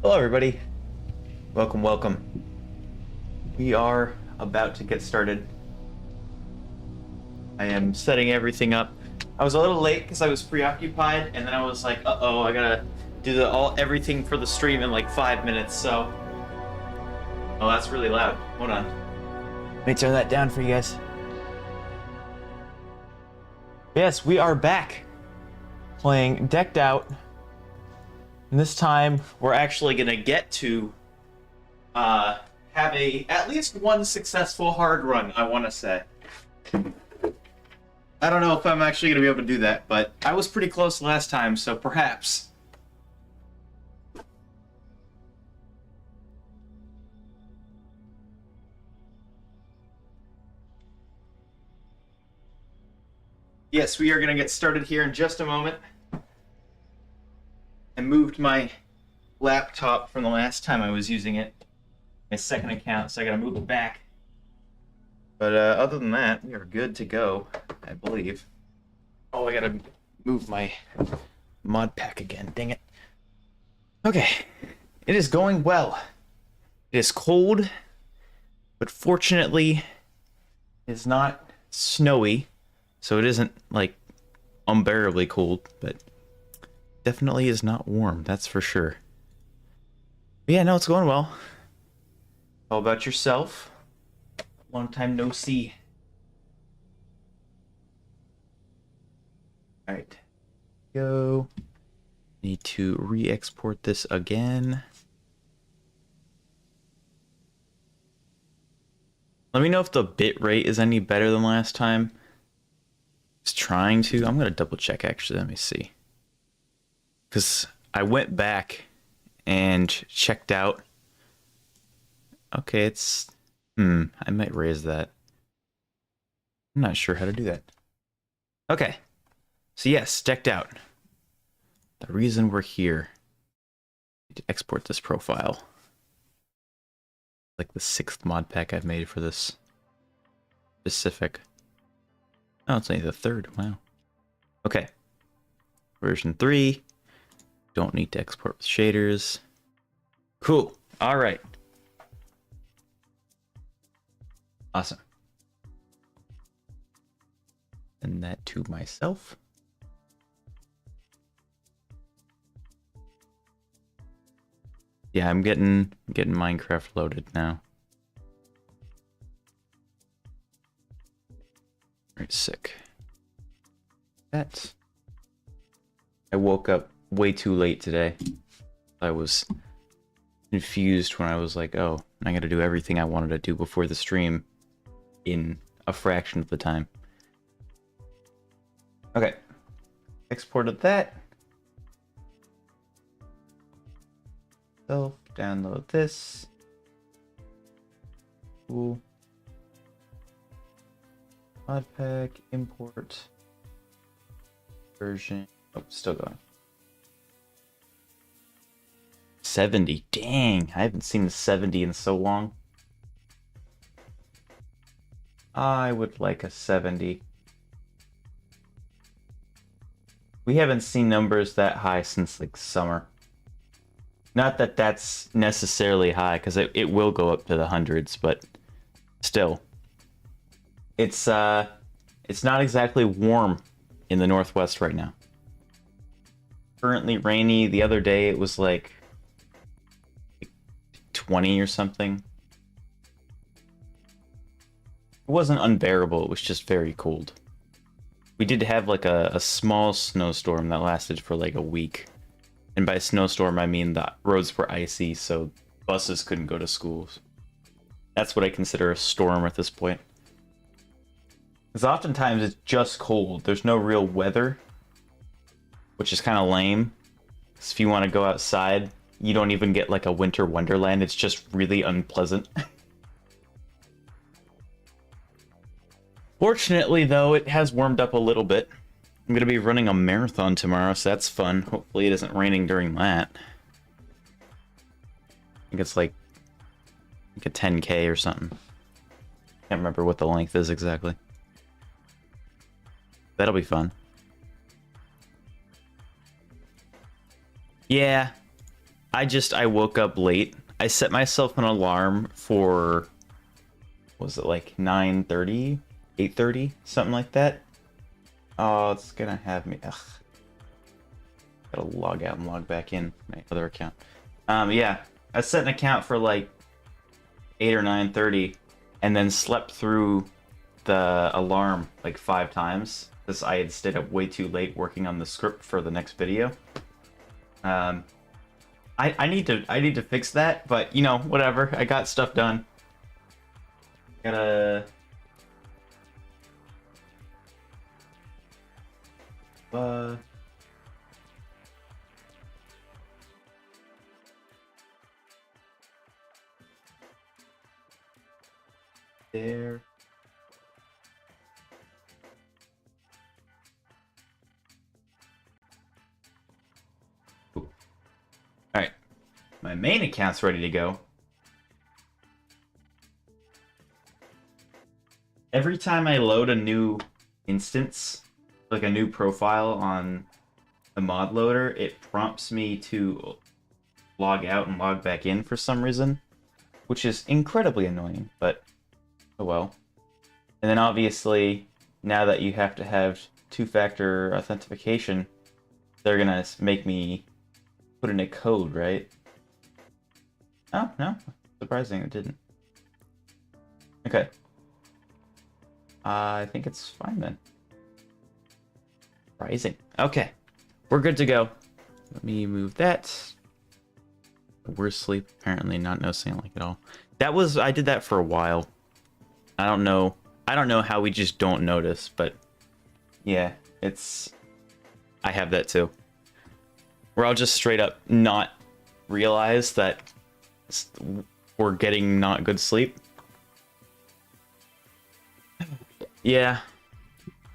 Hello everybody, welcome. We are about to get started. I am setting everything up. I was a little late because I was preoccupied, and then I was like, uh-oh, I gotta do everything for the stream in like 5 minutes, so... Oh, that's really loud. Hold on. Let me turn that down for you guys. Yes, we are back playing Decked Out. And this time, we're actually gonna get to have at least one successful hard run, I want to say. I don't know if I'm actually gonna be able to do that, but I was pretty close last time, so perhaps. Yes, we are gonna get started here in just a moment. I moved my laptop from the last time I was using it, my second account, so I gotta move it back. But other than that, we are good to go, I believe. Oh, I gotta move my mod pack again, dang it. Okay, it is going well. It is cold, but fortunately, it is not snowy, so it isn't, like, unbearably cold, but definitely is not warm, that's for sure. But yeah, no, it's going well. How about yourself? Long time no see. Alright. Go. Need to re-export this again. Let me know if the bit rate is any better than last time. Just trying to. I'm gonna double check actually, let me see. Because I went back and checked out. Okay, it's... I might raise that. I'm not sure how to do that. Okay. So yes, Decked Out. The reason we're here. I need to export this profile. Like the 6th mod pack I've made for this specific. Oh, it's only the 3rd. Wow. Okay. Version 3. Don't need to export with shaders. Cool. All right. Awesome. Send that to myself. Yeah, I'm getting Minecraft loaded now. Very sick. That. I woke up way too late today. I was confused when I was like, oh, I gotta do everything I wanted to do before the stream in a fraction of the time. Okay. Exported that. Download this. Cool. Mod pack, import. Version. Oh, still going. 70. Dang, I haven't seen the 70 in so long. I would like a 70. We haven't seen numbers that high since like summer. Not that that's necessarily high, because it will go up to the hundreds, but still. It's not exactly warm in the Northwest right now. Currently rainy. The other day it was like 20 or something. It wasn't unbearable, it was just very cold. We did have like a small snowstorm that lasted for like a week. And by snowstorm, I mean the roads were icy, so buses couldn't go to schools. That's what I consider a storm at this point. Because oftentimes it's just cold. There's no real weather, which is kind of lame. Because if you want to go outside, you don't even get like a winter wonderland. It's just really unpleasant. Fortunately, though, it has warmed up a little bit. I'm going to be running a marathon tomorrow, so that's fun. Hopefully it isn't raining during that. I think it's like a 10K or something. Can't remember what the length is exactly. That'll be fun. Yeah. I woke up late. I set myself an alarm for, was it like 9:30, 8:30, something like that? Oh, it's gonna have me. Ugh. Gotta log out and log back in my other account. Yeah, I set an account for like 8 or 9:30, and then slept through the alarm like 5 times because I had stayed up way too late working on the script for the next video. I need to fix that, but you know, whatever. I got stuff done. Gotta there. Ooh. All right, my main account's ready to go. Every time I load a new instance, like a new profile on the mod loader, it prompts me to log out and log back in for some reason, which is incredibly annoying, but oh well. And then obviously, now that you have to have two-factor authentication, they're gonna make me put in a code, right? Oh, no. Surprising, it didn't. Okay. I think it's fine then. Surprising. Okay. We're good to go. Let me move that. Worst sleep, apparently not noticing like at all. I did that for a while. I don't know how we just don't notice, but yeah, I have that too. Where I'll just straight up not realize that we're getting not good sleep. Yeah,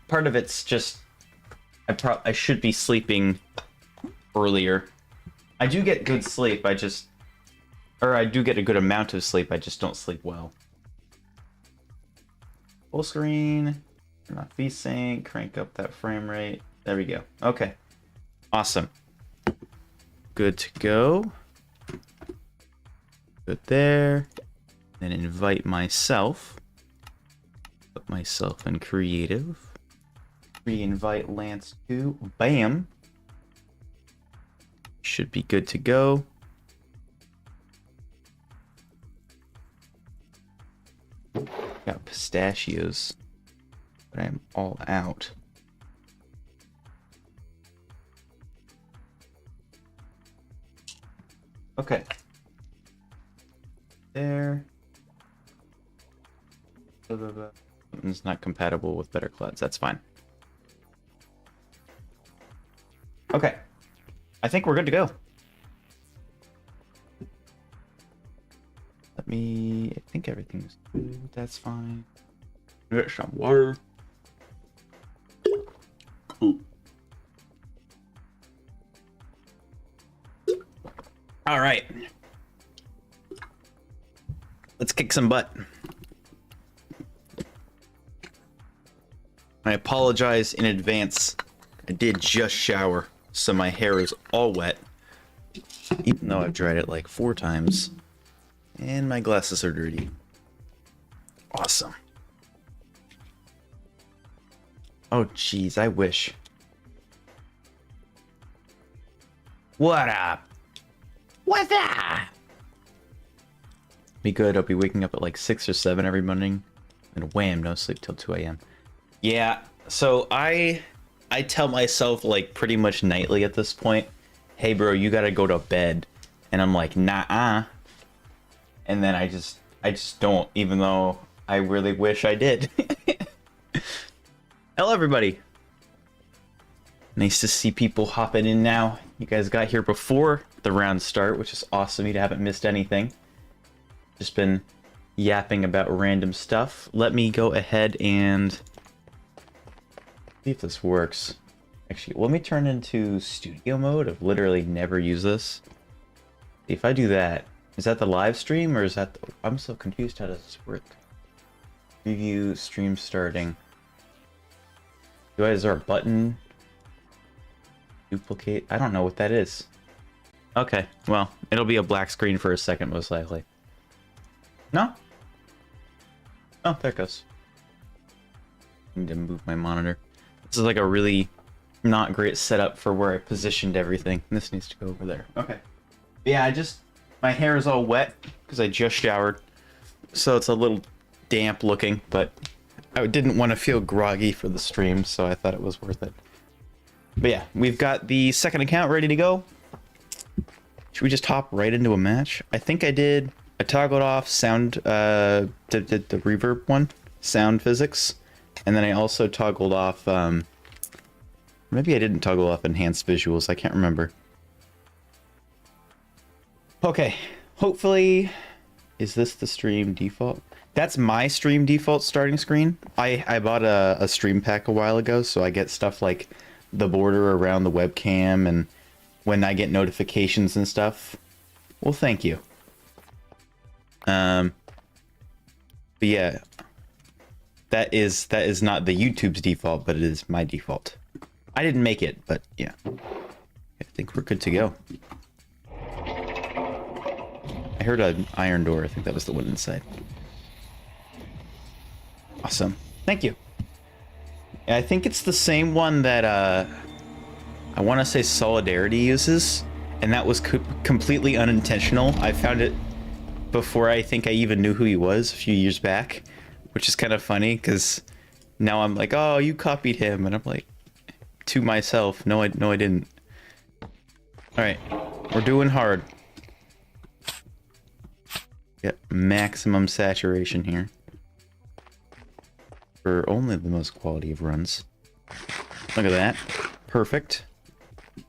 part of it's just I should be sleeping earlier. I do get good sleep, I do get a good amount of sleep, I just don't sleep well. Full screen, turn off VSync, crank up that frame rate. There we go. Okay. Awesome. Good to go. Good there. Then invite myself. Put myself in creative. Re-invite Laynce too. Bam. Should be good to go. Got pistachios, but I'm all out. Okay. There. It's not compatible with better clouds. That's fine. Okay. I think we're good to go. I think everything's good. That's fine. Get some water. Ooh. All right. Let's kick some butt. I apologize in advance. I did just shower, so my hair is all wet, even though I've dried it like 4 times. And my glasses are dirty. Awesome. Oh, jeez, I wish. What up? What's up? Be good. I'll be waking up at like 6 or 7 every morning. And wham, no sleep till 2 a.m. Yeah, so I tell myself like pretty much nightly at this point, hey bro, you gotta go to bed. And I'm like, nah-uh. And then I just don't, even though I really wish I did. Hello, everybody. Nice to see people hopping in now. You guys got here before the round start, which is awesome. You haven't missed anything. Just been yapping about random stuff. Let me go ahead and see if this works. Actually, let me turn into studio mode. I've literally never used this. If I do that, is that the live stream or is that I'm so confused. How does this work? Preview stream starting. Is there a button? Duplicate? I don't know what that is. Okay, well, it'll be a black screen for a second, most likely. No? Oh, there it goes. I need to move my monitor. This is like a really not great setup for where I positioned everything. This needs to go over there. Okay. Yeah, my hair is all wet because I just showered. So it's a little damp looking, but I didn't want to feel groggy for the stream, so I thought it was worth it. But yeah, we've got the second account ready to go. Should we just hop right into a match? I think I toggled off sound, the reverb one, sound physics. And then I also toggled off, maybe I didn't toggle off enhanced visuals, I can't remember. Okay, hopefully, is this the stream default? That's my stream default starting screen. I bought a stream pack a while ago, so I get stuff like the border around the webcam and when I get notifications and stuff. Well, thank you. But yeah, that is not the YouTube's default, but it is my default. I didn't make it, but yeah, I think we're good to go. I heard an iron door. I think that was the one inside. Awesome. Thank you. Yeah, I think it's the same one that I want to say Solidarity uses, and that was completely unintentional. I found it before I think I even knew who he was a few years back, which is kind of funny because now I'm like, oh, you copied him, and I'm like, to myself, no, I didn't. All right, we're doing hard. Yep, maximum saturation here for only the most quality of runs. Look at that, perfect. So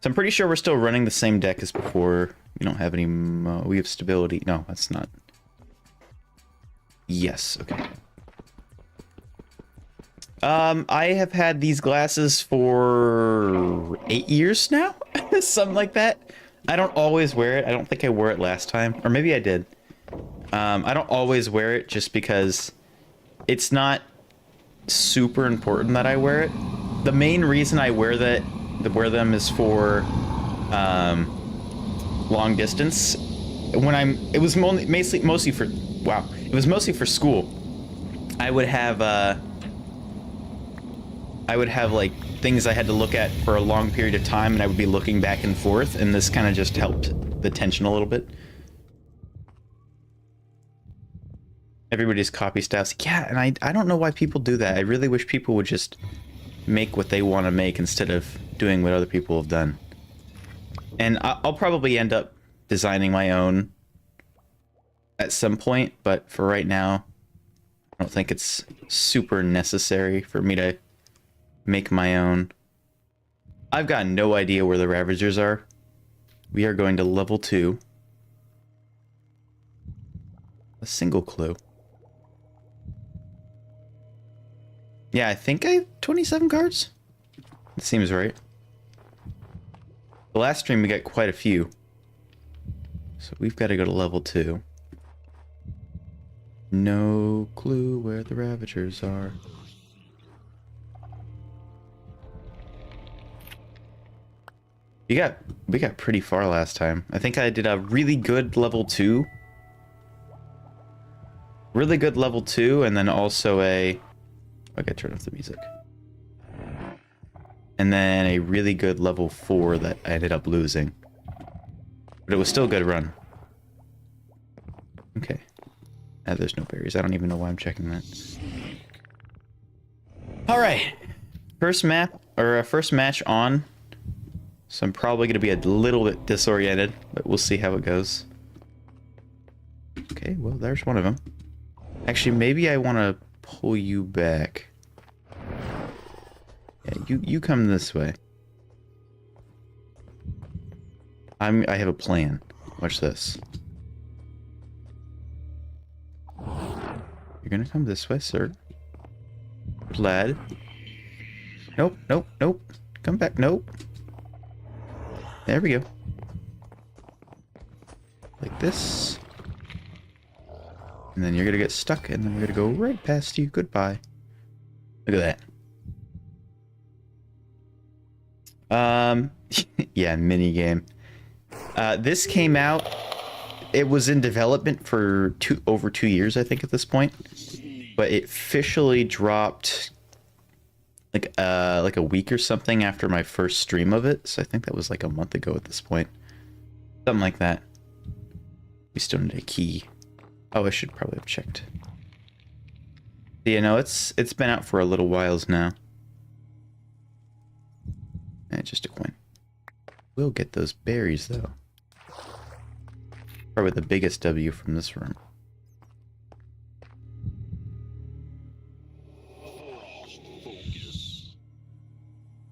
I'm pretty sure we're still running the same deck as before. We don't have any, we have stability. No, that's not. Yes, okay. I have had these glasses for 8 years now, something like that. I don't always wear it. I don't think I wore it last time, or maybe I did. I don't always wear it just because it's not super important that I wear it. The main reason I wear them is for long distance. It was mostly for, wow, it was mostly for school. I would have like things I had to look at for a long period of time, and I would be looking back and forth, and this kind of just helped the tension a little bit. Everybody's copy styles. Yeah, and I don't know why people do that. I really wish people would just make what they want to make instead of doing what other people have done. And I'll probably end up designing my own at some point, but for right now, I don't think it's super necessary for me to make my own. I've got no idea where the Ravagers are. We are going to level 2. A single clue. Yeah, I think I have 27 cards. It seems right. The last stream we got quite a few. So we've got to go to level 2. No clue where the Ravagers are. We got pretty far last time. I think I did a really good level 2. Really good level 2, and then also a... I gotta turn off the music. And then a really good level 4 that I ended up losing. But it was still a good run. Okay. There's no berries. I don't even know why I'm checking that. Alright. First map, or first match on. So I'm probably going to be a little bit disoriented, but we'll see how it goes. Okay, well, there's one of them. Actually, maybe I want to pull you back. Yeah, you come this way. I have a plan. Watch this. You're gonna come this way, sir. Lad. Nope, nope, nope. Come back, nope. There we go. Like this. And then you're gonna get stuck, and then we're gonna go right past you. Goodbye. Look at that. Yeah, mini game. This came out. It was in development for over 2 years, I think, at this point. But it officially dropped like a week or something after my first stream of it. So I think that was like a month ago at this point. Something like that. We still need a key. Oh, I should probably have checked. Yeah, no, it's been out for a little whiles now. Just a coin. We'll get those berries though. Probably the biggest W from this room.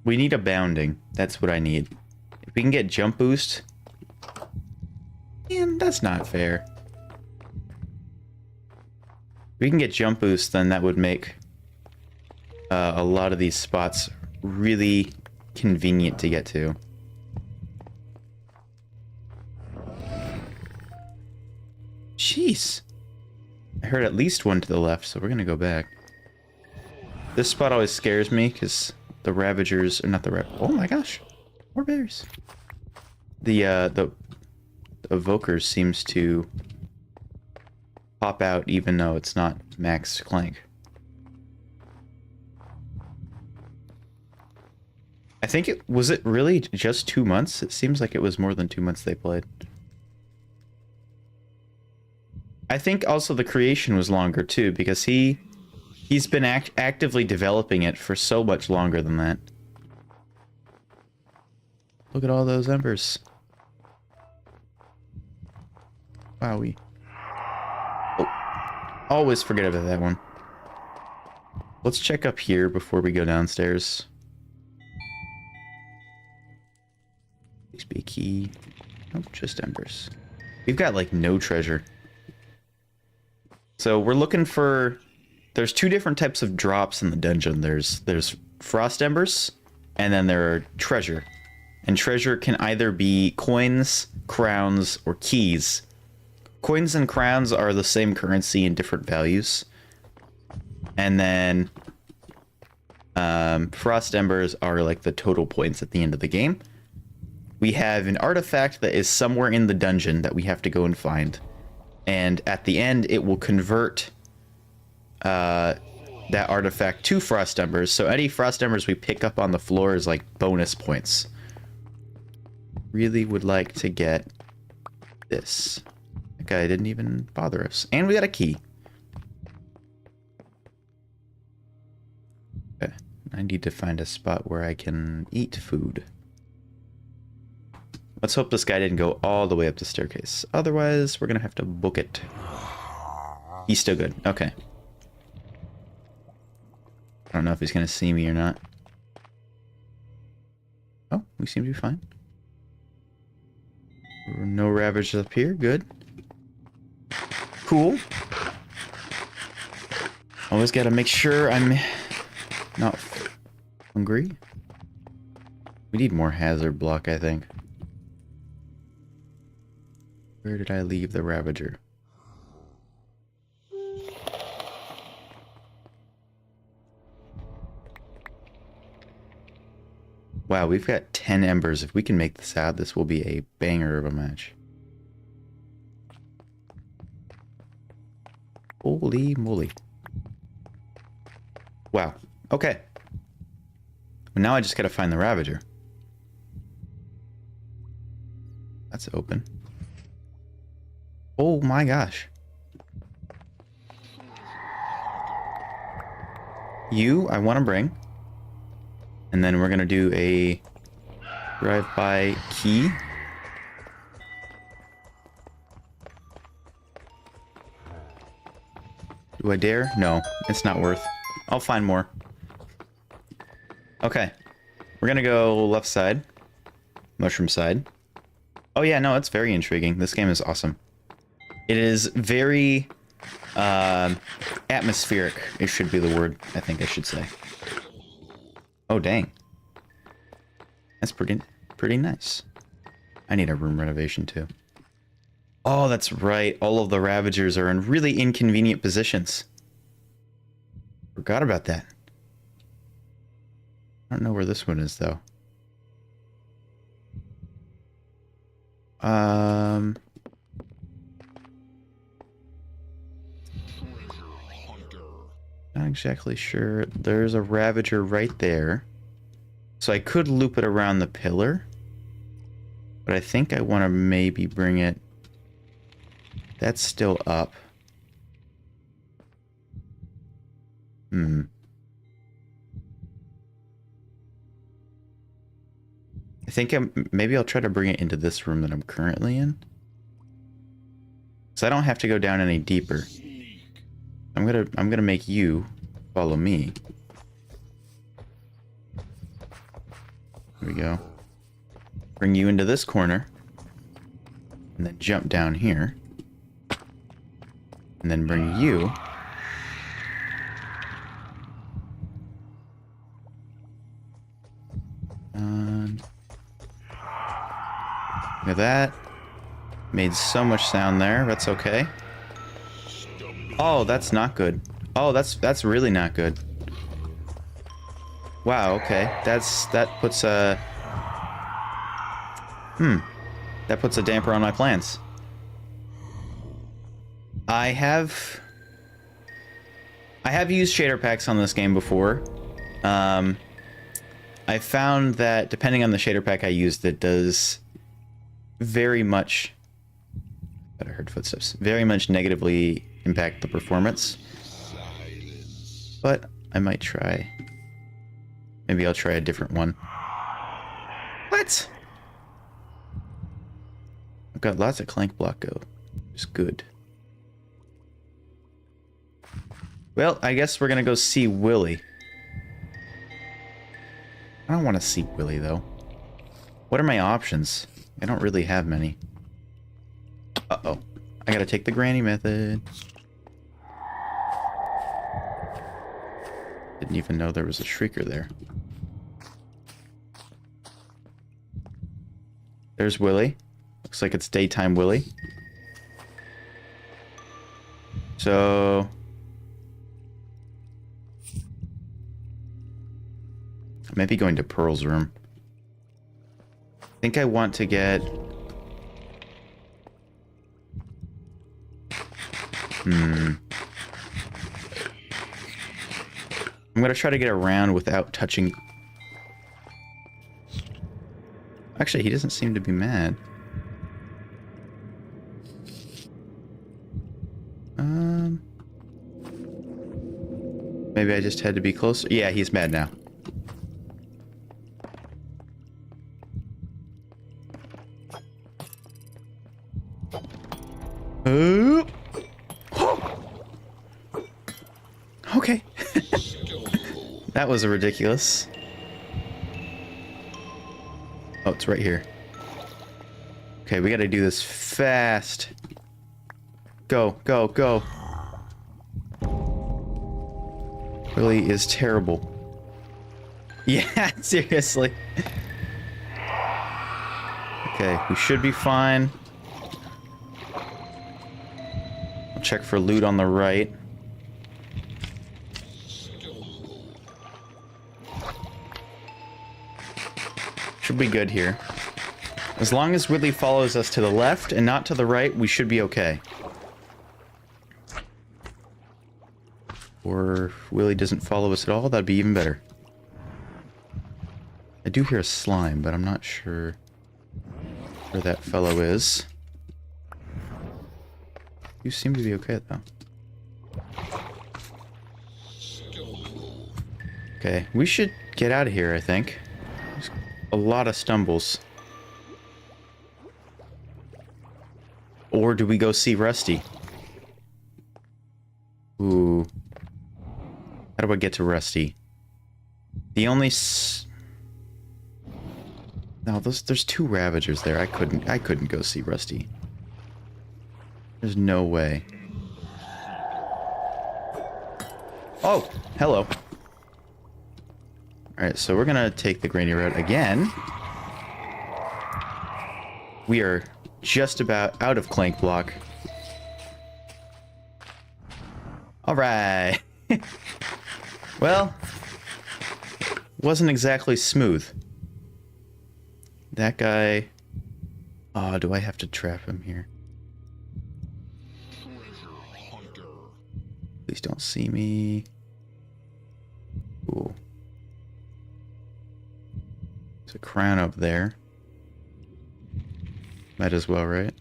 We need abounding. That's what I need. If we can get jump boost. Man, that's not fair. If we can get jump boost, then that would make a lot of these spots really convenient to get to. Jeez. I heard at least one to the left, so we're gonna go back. This spot always scares me because the Ravagers, or not the oh my gosh, more berries. The Evokers seems to pop out even though it's not max clank. I think was it really just 2 months? It seems like it was more than 2 months they played. I think also the creation was longer too, because he's been actively developing it for so much longer than that. Look at all those embers. Wowie. Oh, always forget about that one. Let's check up here before we go downstairs. Please be a key. Nope, just embers. We've got like no treasure. So we're looking for... There's two different types of drops in the dungeon. There's frost embers, and then there are treasure. And treasure can either be coins, crowns, or keys. Coins and crowns are the same currency in different values. And then frost embers are like the total points at the end of the game. We have an artifact that is somewhere in the dungeon that we have to go and find. And at the end, it will convert that artifact to frost embers. So any frost embers we pick up on the floor is like bonus points. Really would like to get this. That guy didn't even bother us. And we got a key. Okay. I need to find a spot where I can eat food. Let's hope this guy didn't go all the way up the staircase. Otherwise, we're going to have to book it. He's still good. Okay. I don't know if he's going to see me or not. Oh, we seem to be fine. No ravagers up here. Good. Cool. Always got to make sure I'm not hungry. We need more hazard block, I think. Where did I leave the Ravager? Wow, we've got 10 embers. If we can make this out, this will be a banger of a match. Holy moly. Wow. Okay. Well, now I just gotta find the Ravager. That's open. Oh my gosh. You, I want to bring. And then we're going to do a drive-by key. Do I dare? No, it's not worth. I'll find more. Okay. We're going to go left side. Mushroom side. Oh yeah, no, it's very intriguing. This game is awesome. It is very atmospheric. It should be the word I think I should say. Oh dang, that's pretty nice. I need a room renovation too. Oh, that's right. All of the Ravagers are in really inconvenient positions. Forgot about that. I don't know where this one is though. Um, not exactly sure. There's a Ravager right there. So I could loop it around the pillar. But I think I want to maybe bring it... That's still up. Hmm. I think maybe I'll try to bring it into this room that I'm currently in. So I don't have to go down any deeper. I'm gonna make you follow me. Here we go. Bring you into this corner. And then jump down here. And then bring you. Look at that. Made so much sound there. That's okay. Oh, that's not good. Oh, that's really not good. Wow, okay. That puts a... That puts a damper on my plans. I have used shader packs on this game before. I found that depending on the shader pack I used, it does very much... I heard footsteps. Very much negatively impact the performance. But I might try. Maybe I'll try a different one. What? I've got lots of clank block go. It's good. Well, I guess we're gonna go see Willy. I don't want to see Willy though. What are my options? I don't really have many. Uh-oh. I gotta take the granny method. Didn't even know there was a shrieker there. There's Willy. Looks like it's daytime Willy. So... I might be going to Pearl's room. I think I want to get... I'm gonna try to get around without touching... Actually, he doesn't seem to be mad. Maybe I just had to be closer. Yeah, he's mad now. Okay. That was a ridiculous. Oh, it's right here. Okay, we gotta do this fast. Go, go, go. Willy is terrible. Yeah, seriously. Okay, we should be fine. I'll check for loot on the right. Should be good here. As long as Willy follows us to the left and not to the right, we should be okay. Or if Willy doesn't follow us at all, that'd be even better. I do hear a slime, but I'm not sure where that fellow is. You seem to be okay, though. Okay, we should get out of here, I think. There's a lot of stumbles. Or do we go see Rusty? Ooh. How do I get to Rusty? The only No, there's two Ravagers there. I couldn't go see Rusty. There's no way. Oh, hello. Alright, so we're gonna take the Granny Road again. We are just about out of Clank Block. Alright. Well, wasn't exactly smooth. That guy Oh, do I have to trap him here? Please don't see me. Cool. There's a crown up there. Might as well, right?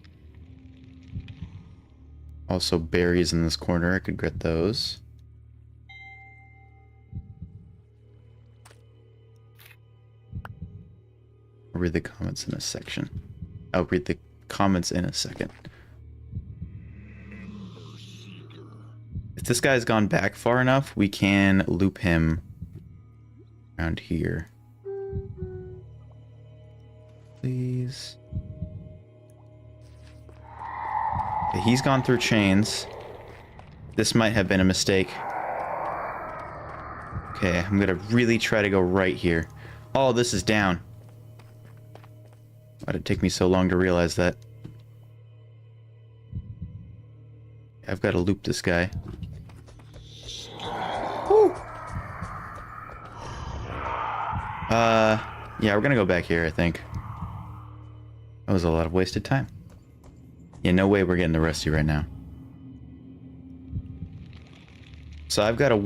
Also berries in this corner. I could get those. I'll read the comments in a section. I'll read the comments in a second. If this guy's gone back far enough, we can loop him around here. Please. Okay, he's gone through chains. This might have been a mistake. Okay, I'm gonna really try to go right here. Oh, this is down. Why did it take me so long to realize that? I've got to loop this guy. Woo! Yeah, we're gonna go back here, I think. That was a lot of wasted time. Yeah, no way we're getting the Rusty right now. So I've got to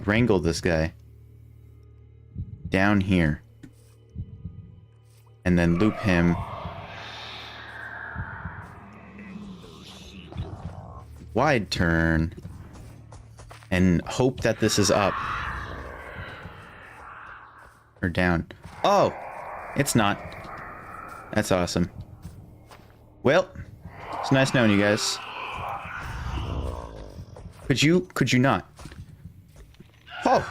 wrangle this guy down here. And then loop him wide turn and hope that this is up or down. Oh, it's not. That's awesome. Well, it's nice knowing you guys. Could you not? Oh.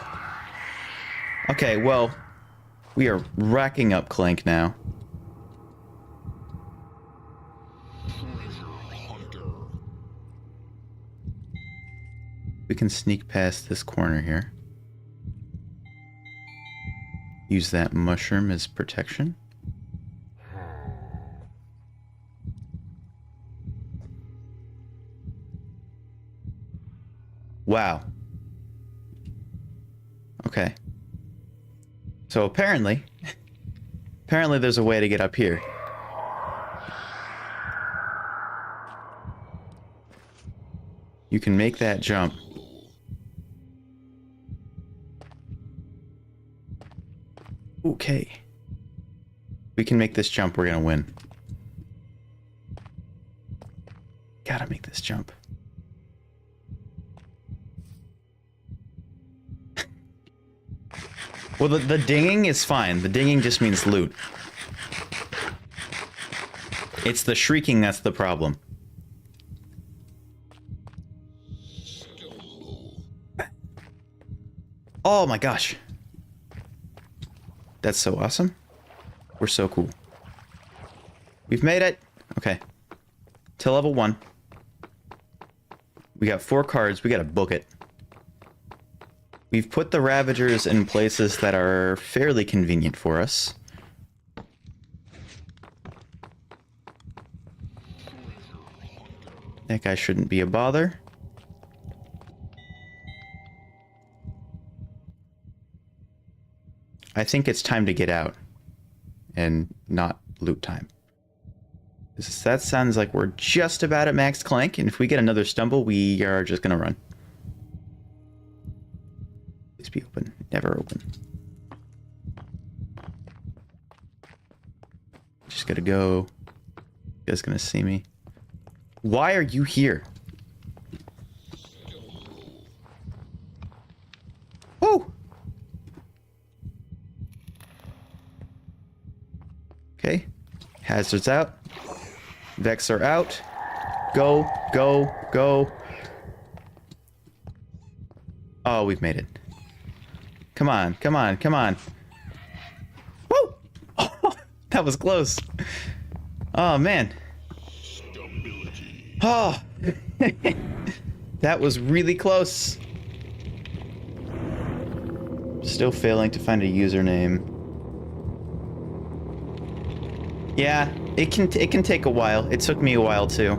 Okay, well, we are racking up Clank now. We can sneak past this corner here. Use that mushroom as protection. Wow. Okay. So apparently there's a way to get up here. You can make that jump. Okay. We can make this jump, we're gonna win. Gotta make this jump. Well, the dinging is fine. The dinging just means loot. It's the shrieking that's the problem. Oh my gosh. That's so awesome. We're so cool. We've made it. Okay. To level 1. We got 4 cards. We gotta book it. We've put the Ravagers in places that are fairly convenient for us. That guy shouldn't be a bother. I think it's time to get out and not loot time. That sounds like we're just about at max Clank, and if we get another stumble, we are just gonna run. Please be open. Never open. Just gotta go. You guys gonna see me? Why are you here? Woo! Okay. Hazards out. Vex are out. Go, go, go. Oh, we've made it. Come on, come on, come on. Woo! Oh, that was close. Oh, man. Oh. That was really close. Still failing to find a username. Yeah, it can take a while. It took me a while too.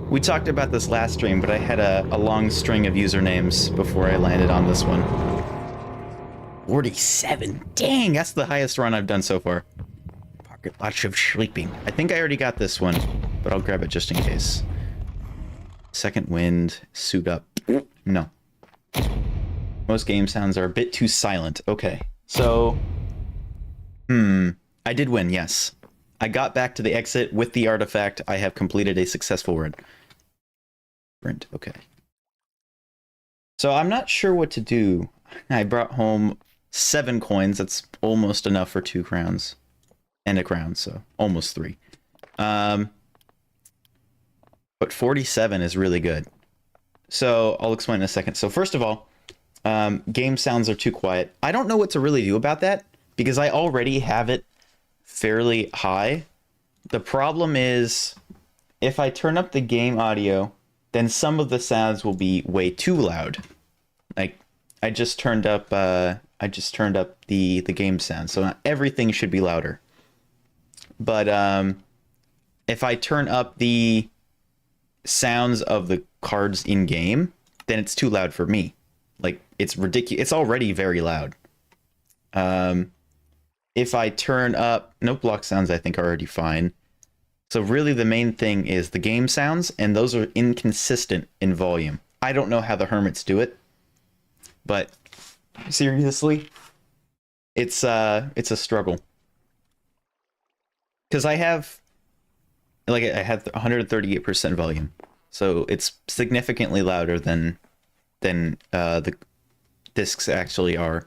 We talked about this last stream, but I had a long string of usernames before I landed on this one. 47. Dang, that's the highest run I've done so far. Lots of sleeping. I think I already got this one, but I'll grab it just in case. Second wind, suit up. No. Most game sounds are a bit too silent. Okay, so... I did win, yes. I got back to the exit with the artifact. I have completed a successful run. Sprint, okay. So I'm not sure what to do. I brought home 7 coins. That's almost enough for 2 crowns. And a crown, so almost 3. But 47 is really good. So I'll explain in a second. So first of all, game sounds are too quiet. I don't know what to really do about that because I already have it fairly high. The problem is if I turn up the game audio, then some of the sounds will be way too loud. Like I just turned up the game sound, so not everything should be louder. But if I turn up the sounds of the cards in game, then it's too loud for me. Like it's ridiculous. It's already very loud. If I turn up note block sounds, I think are already fine. So really the main thing is the game sounds, and those are inconsistent in volume. I don't know how the hermits do it, but seriously, it's a struggle. Because I have 138% volume, so it's significantly louder than the discs actually are.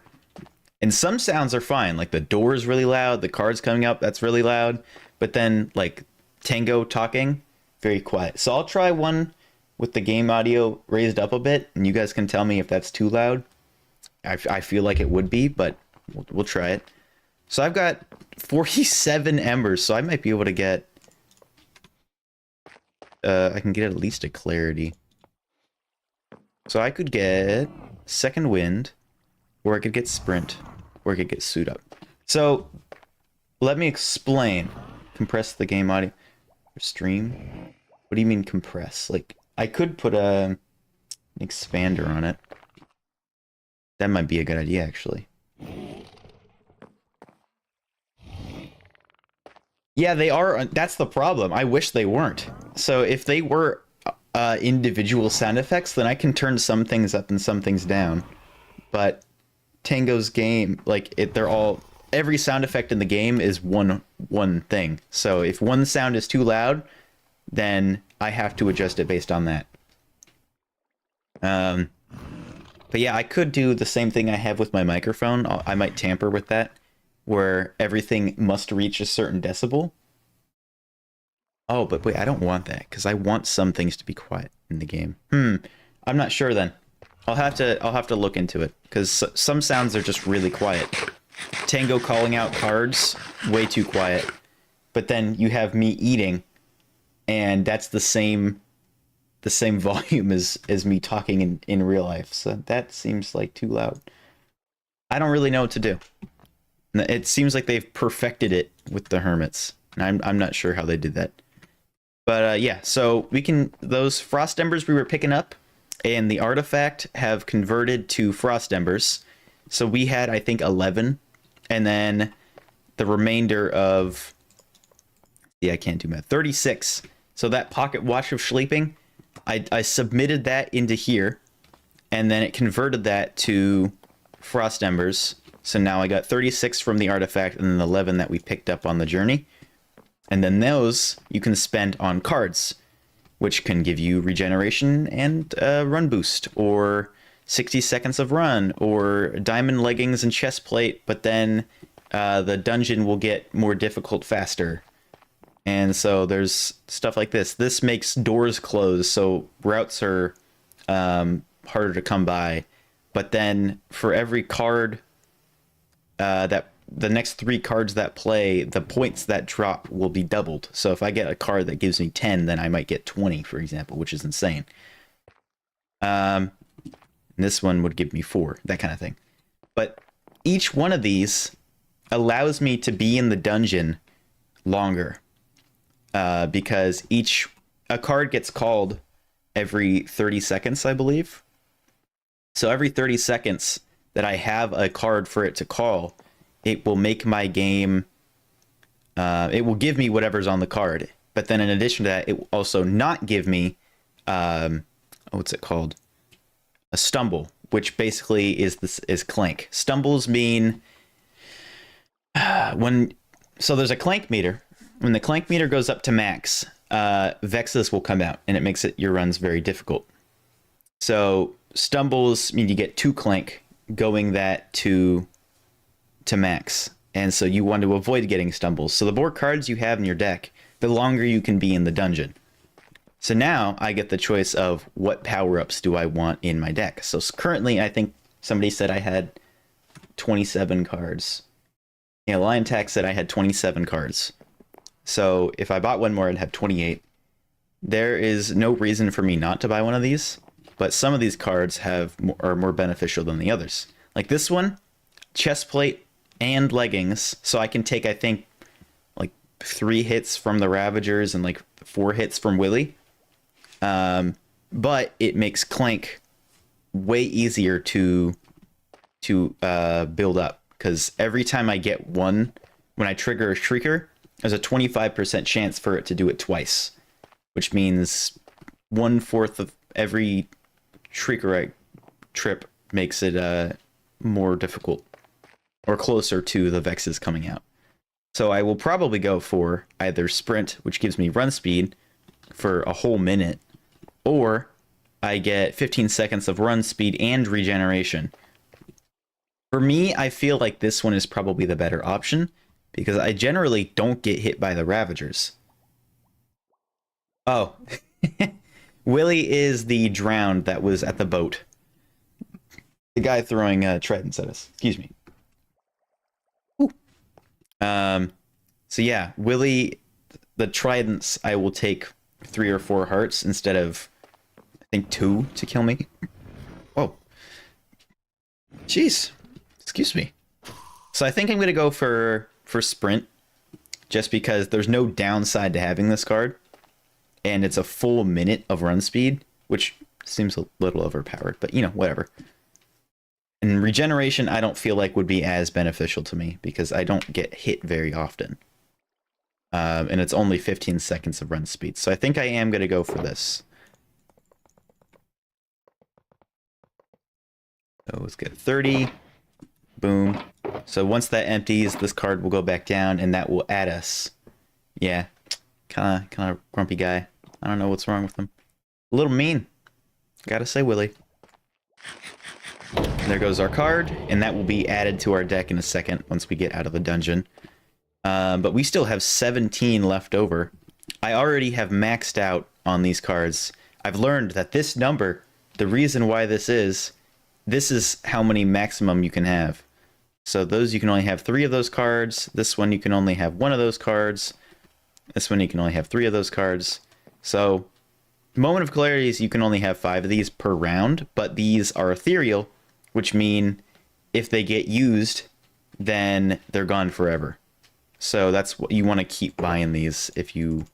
And some sounds are fine, like the door is really loud, the cards coming up, that's really loud. But then like Tango talking, very quiet. So I'll try one with the game audio raised up a bit, and you guys can tell me if that's too loud. I feel like it would be, but we'll try it. So I've got 47 embers, so I might be able to get... I can get at least a clarity. So I could get second wind, or I could get sprint, or I could get suit up. So let me explain. Compress the game audio. Or stream? What do you mean compress? Like, I could put an expander on it. That might be a good idea, actually. Yeah, they are. That's the problem. I wish they weren't. So if they were individual sound effects, then I can turn some things up and some things down. But Tango's game, like they're all, every sound effect in the game is one thing. So if one sound is too loud, then I have to adjust it based on that. But yeah, I could do the same thing I have with my microphone. I might tamper with that, where everything must reach a certain decibel. Oh, but wait, I don't want that, because I want some things to be quiet in the game. I'm not sure then. I'll have to look into it, because some sounds are just really quiet. Tango calling out cards, way too quiet. But then you have me eating, and that's the same volume as me talking in real life. So that seems like too loud. I don't really know what to do. It seems like they've perfected it with the hermits. And I'm not sure how they did that. But yeah, so we can, those frost embers we were picking up and the artifact have converted to frost embers. So we had, I think, 11. And then the remainder of, yeah, I can't do math, 36. So that pocket watch of sleeping, I submitted that into here, and then it converted that to frost embers. So now I got 36 from the artifact and then 11 that we picked up on the journey. And then those you can spend on cards, which can give you regeneration and run boost, or 60 seconds of run, or diamond leggings and chest plate, but then the dungeon will get more difficult faster. And so there's stuff like this. This makes doors close, so routes are harder to come by. But then for every card that the next 3 cards that play, the points that drop will be doubled. So if I get a card that gives me 10, then I might get 20, for example, which is insane. This one would give me 4, that kind of thing. But each one of these allows me to be in the dungeon longer. Because a card gets called every 30 seconds, I believe. So every 30 seconds that I have a card for it to call, it will make my game It will give me whatever's on the card, but then in addition to that, it will also not give me, what's it called? A stumble, which basically is clank. Stumbles mean so there's a clank meter. When the clank meter goes up to max, vexes will come out, and it makes your runs very difficult. So stumbles mean you get 2 clank going that to max, and so you want to avoid getting stumbles. So the more cards you have in your deck, the longer you can be in the dungeon. So now I get the choice of what power-ups do I want in my deck. So currently, I think somebody said I had 27 cards. Yeah, Lion Tack said I had 27 cards. So if I bought one more, I'd have 28. There is no reason for me not to buy one of these, but some of these cards are more beneficial than the others. Like this one, chest plate and leggings, so I can take, I think, like 3 hits from the Ravagers and like 4 hits from Willy. But it makes Clank way easier to build up, because every time I get one, when I trigger a Shrieker, there's a 25% chance for it to do it twice, which means 1/4 of every Shrieker I trip makes it more difficult, or closer to the Vexes coming out. So I will probably go for either Sprint, which gives me run speed for a whole minute, or I get 15 seconds of run speed and regeneration. For me, I feel like this one is probably the better option, because I generally don't get hit by the Ravagers. Oh, Willy is the drowned that was at the boat. The guy throwing tridents at us. Excuse me. Ooh. So yeah, Willy, the tridents, I will take 3 or 4 hearts instead of, I think, 2 to kill me. Whoa. Jeez. Excuse me. So I think I'm going to go for Sprint, just because there's no downside to having this card, and it's a full minute of run speed, which seems a little overpowered, but you know, whatever. And regeneration, I don't feel like would be as beneficial to me, because I don't get hit very often. And it's only 15 seconds of run speed. So I think I am going to go for this. So let's get 30. Boom. So once that empties, this card will go back down, and that will add us. Yeah. Kind of grumpy guy. I don't know what's wrong with him. A little mean. Gotta say, Willy. There goes our card, and that will be added to our deck in a second once we get out of the dungeon. But we still have 17 left over. I already have maxed out on these cards. I've learned that this number, the reason why this is how many maximum you can have. So those, you can only have 3 of those cards. This one, you can only have 1 of those cards. This one, you can only have 3 of those cards. So Moment of Clarity is you can only have 5 of these per round, but these are ethereal, which mean if they get used, then they're gone forever. So that's what you want to keep buying these you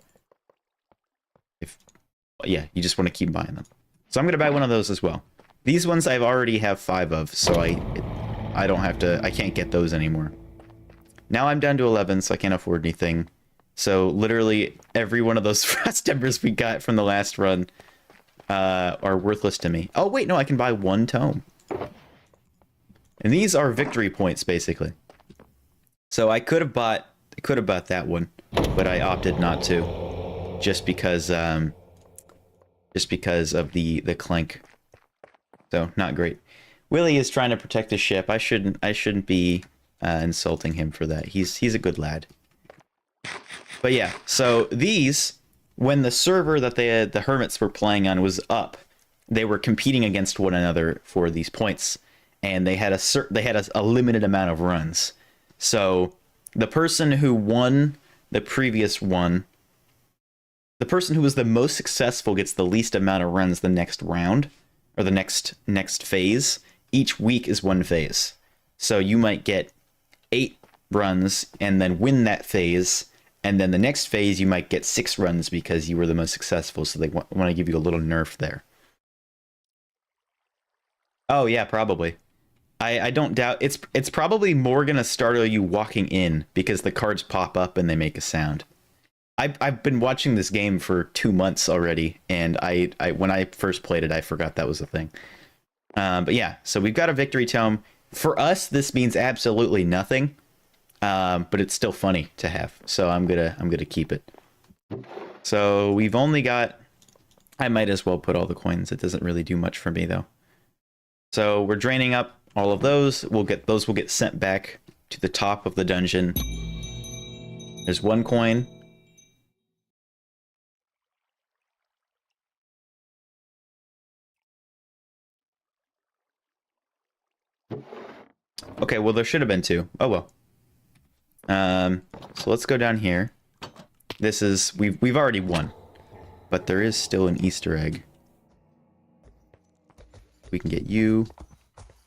just want to keep buying them. So I'm going to buy one of those as well. These ones I've already have 5 of, so I don't have to, I can't get those anymore. Now I'm down to 11, so I can't afford anything. So literally every one of those Frost Embers we got from the last run are worthless to me. Oh wait, no, I can buy 1 tome. And these are victory points, basically. So I could have bought that one, but I opted not to, just because of the clank. So not great. Willy is trying to protect his ship. I shouldn't be insulting him for that. He's a good lad. But yeah, so these, when the server that the Hermits were playing on was up, they were competing against one another for these points, and they had a limited amount of runs. So the person who won the previous one, the person who was the most successful gets the least amount of runs the next round, or the next phase. Each week is 1 phase. So you might get 8 runs and then win that phase, and then the next phase you might get 6 runs because you were the most successful, so they want to give you a little nerf there. Oh yeah, probably. I don't doubt it's probably more gonna startle you walking in because the cards pop up and they make a sound. I've been watching this game for 2 months already, and I when I first played it, I forgot that was a thing. But yeah, so we've got a victory tome. For us, this means absolutely nothing, but it's still funny to have. So I'm gonna keep it. So we've only got. I might as well put all the coins. It doesn't really do much for me though. So we're draining up all of those. Those will get sent back to the top of the dungeon. There's 1 coin. Okay, well there should have been 2. Oh well. So let's go down here. This is we've already won, but there is still an Easter egg. We can get you.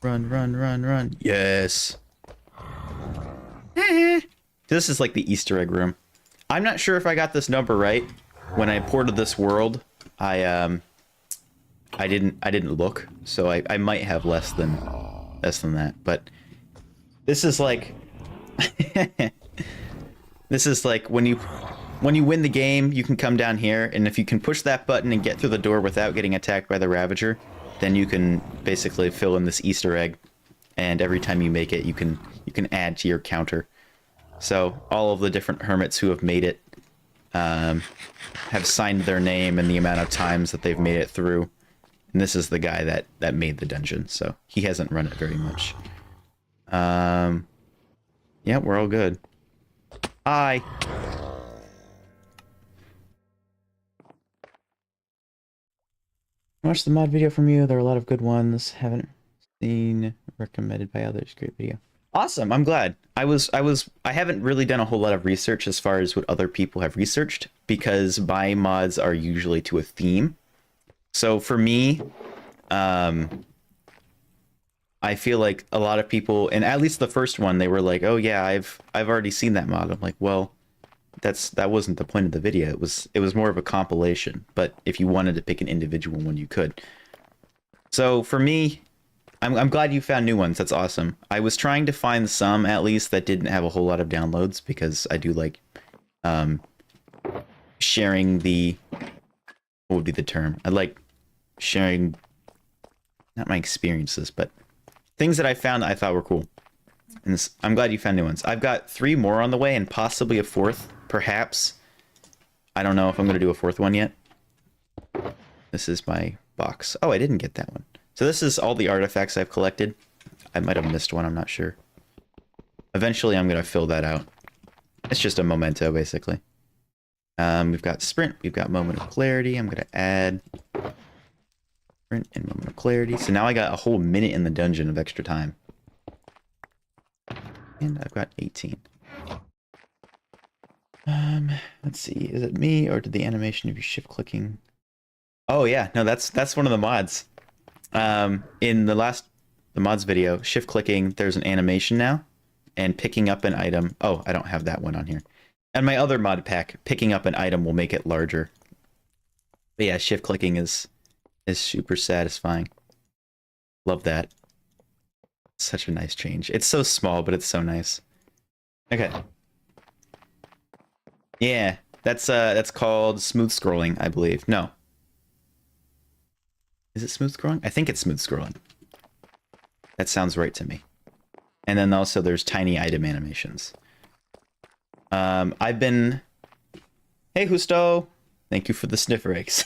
Run, run, run, run. Yes. This is like the Easter egg room. I'm not sure if I got this number right. When I ported this world, I didn't look, so I might have less than that. But this is like this is like when you win the game, you can come down here, and if you can push that button and get through the door without getting attacked by the Ravager, then you can basically fill in this Easter egg, and every time you make it, you can add to your counter. So all of the different hermits who have made it have signed their name and the amount of times that they've made it through. And this is the guy that made the dungeon, so he hasn't run it very much. Yeah, we're all good. Hi. Watch the mod video from you. There are a lot of good ones. Haven't seen recommended by others. Great video. Awesome. I'm glad. I haven't really done a whole lot of research as far as what other people have researched, because my mods are usually to a theme. So for me, I feel like a lot of people, and at least the first one, they were like, "Oh yeah, I've already seen that mod." I'm like, "Well, that wasn't the point of the video. It was more of a compilation. But if you wanted to pick an individual one, you could." So for me, I'm glad you found new ones. That's awesome. I was trying to find some at least that didn't have a whole lot of downloads, because I do like sharing the, what would be the term? I like sharing, not my experiences, but things that I found that I thought were cool. And this, I'm glad you found new ones. I've got 3 more on the way, and possibly a 4th, perhaps. I don't know if I'm going to do a 4th one yet. This is my box. Oh, I didn't get that one. So this is all the artifacts I've collected. I might have missed one, I'm not sure. Eventually I'm going to fill that out. It's just a memento, basically. We've got Sprint, we've got Moment of Clarity. I'm going to add Sprint and Moment of Clarity. So now I got a whole minute in the dungeon of extra time. And I've got 18. Let's see. Is it me, or did the animation of you shift clicking? Oh yeah, no, that's one of the mods. In the mods video, shift clicking, there's an animation now, and picking up an item. Oh, I don't have that one on here. And my other mod pack, picking up an item will make it larger. But yeah, shift clicking is super satisfying. Love that. Such a nice change. It's so small, but it's so nice. Okay. Yeah, that's called smooth scrolling, I believe. No. Is it smooth scrolling? I think it's smooth scrolling. That sounds right to me. And then also there's tiny item animations. I've been... Hey, Husto! Thank you for the sniffer eggs.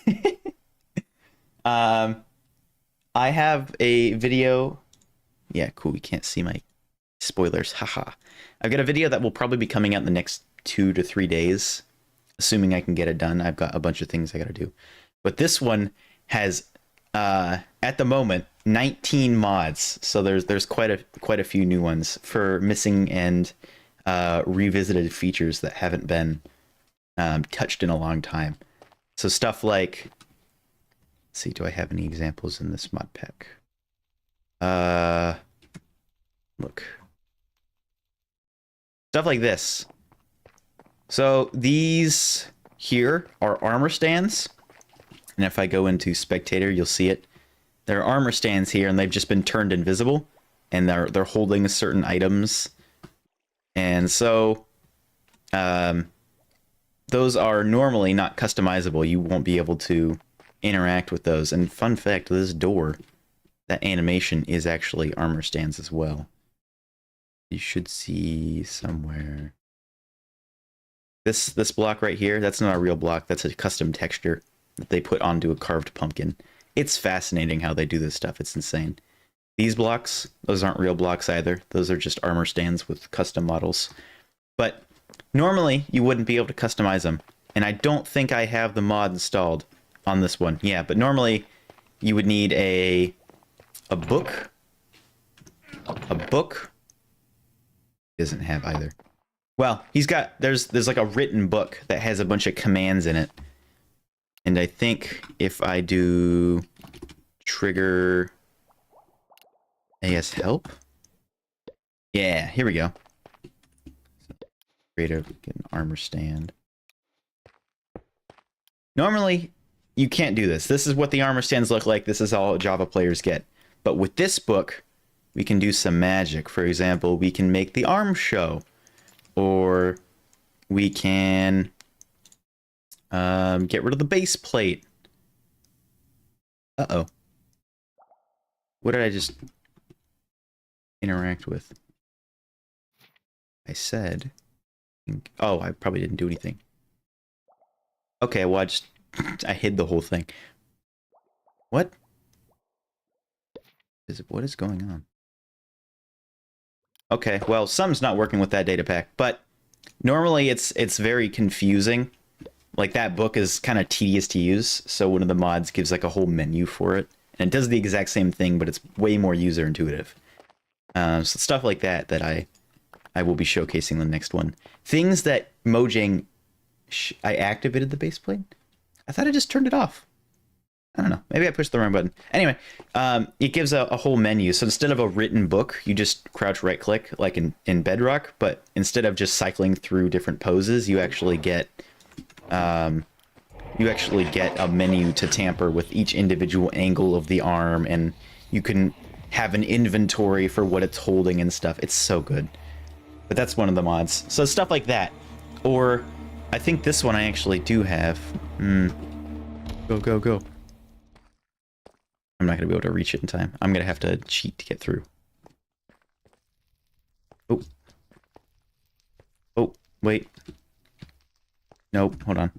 I have a video... Yeah, cool, you can't see my spoilers. Haha. I've got a video that will probably be coming out in the next 2 to 3 days. Assuming I can get it done. I've got a bunch of things I gotta do. But this one has... at the moment, 19 mods, so there's quite a few new ones for missing and revisited features that haven't been touched in a long time. So stuff like, let's see, do I have any examples in this mod pack? Look, stuff like this. So these here are armor stands. And if I go into spectator, you'll see it. There are armor stands here, and they've just been turned invisible. and they're holding certain items. And so those are normally not customizable. You won't be able to interact with those. And fun fact, this door, that animation is actually armor stands as well. You should see somewhere. This block right here, that's not a real block. That's a custom texture that they put onto a carved pumpkin. It's fascinating how they do this stuff. It's insane. These blocks, those aren't real blocks either. Those are just armor stands with custom models. But normally, you wouldn't be able to customize them. And I don't think I have the mod installed on this one. Yeah, but normally, you would need a book. A book. He doesn't have either. Well, he's got, there's like a written book that has a bunch of commands in it. And I think if I do trigger AS help. Yeah, here we go. Create an armor stand. Normally, you can't do this. This is what the armor stands look like. This is all Java players get. But with this book, we can do some magic. For example, we can make the arm show. Or we can get rid of the base plate. Uh-oh. What did I just interact with? I said... Oh, I probably didn't do anything. Okay, well, I hid the whole thing. What? What is going on? Okay, well, something's not working with that data pack, but normally it's very confusing. Like, that book is kind of tedious to use, so one of the mods gives like a whole menu for it, and it does the exact same thing, but it's way more user intuitive. So stuff like that I will be showcasing in the next one. Things that Mojang... I activated the base plate? I thought I just turned it off. I don't know. Maybe I pushed the wrong button. Anyway, it gives a whole menu. So instead of a written book, you just crouch right-click, like in Bedrock. But instead of just cycling through different poses, you actually get a menu to tamper with each individual angle of the arm, and you can have an inventory for what it's holding and stuff. It's so good. But that's one of the mods. So stuff like that. Or I think this one I actually do have. Go, go, go. I'm not going to be able to reach it in time. I'm going to have to cheat to get through. Oh. Oh, wait. Nope, hold on.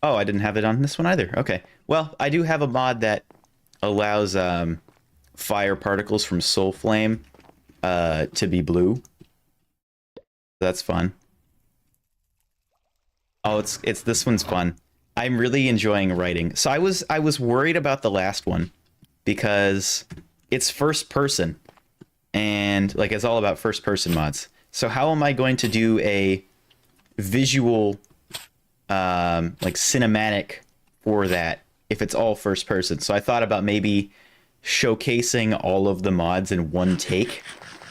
Oh, I didn't have it on this one either. Okay. Well, I do have a mod that allows fire particles from Soul Flame to be blue. That's fun. Oh, it's this one's fun. I'm really enjoying writing. So I was worried about the last one because it's first person and like it's all about first person mods. So how am I going to do a visual like cinematic for that if it's all first person? So I thought about maybe showcasing all of the mods in one take,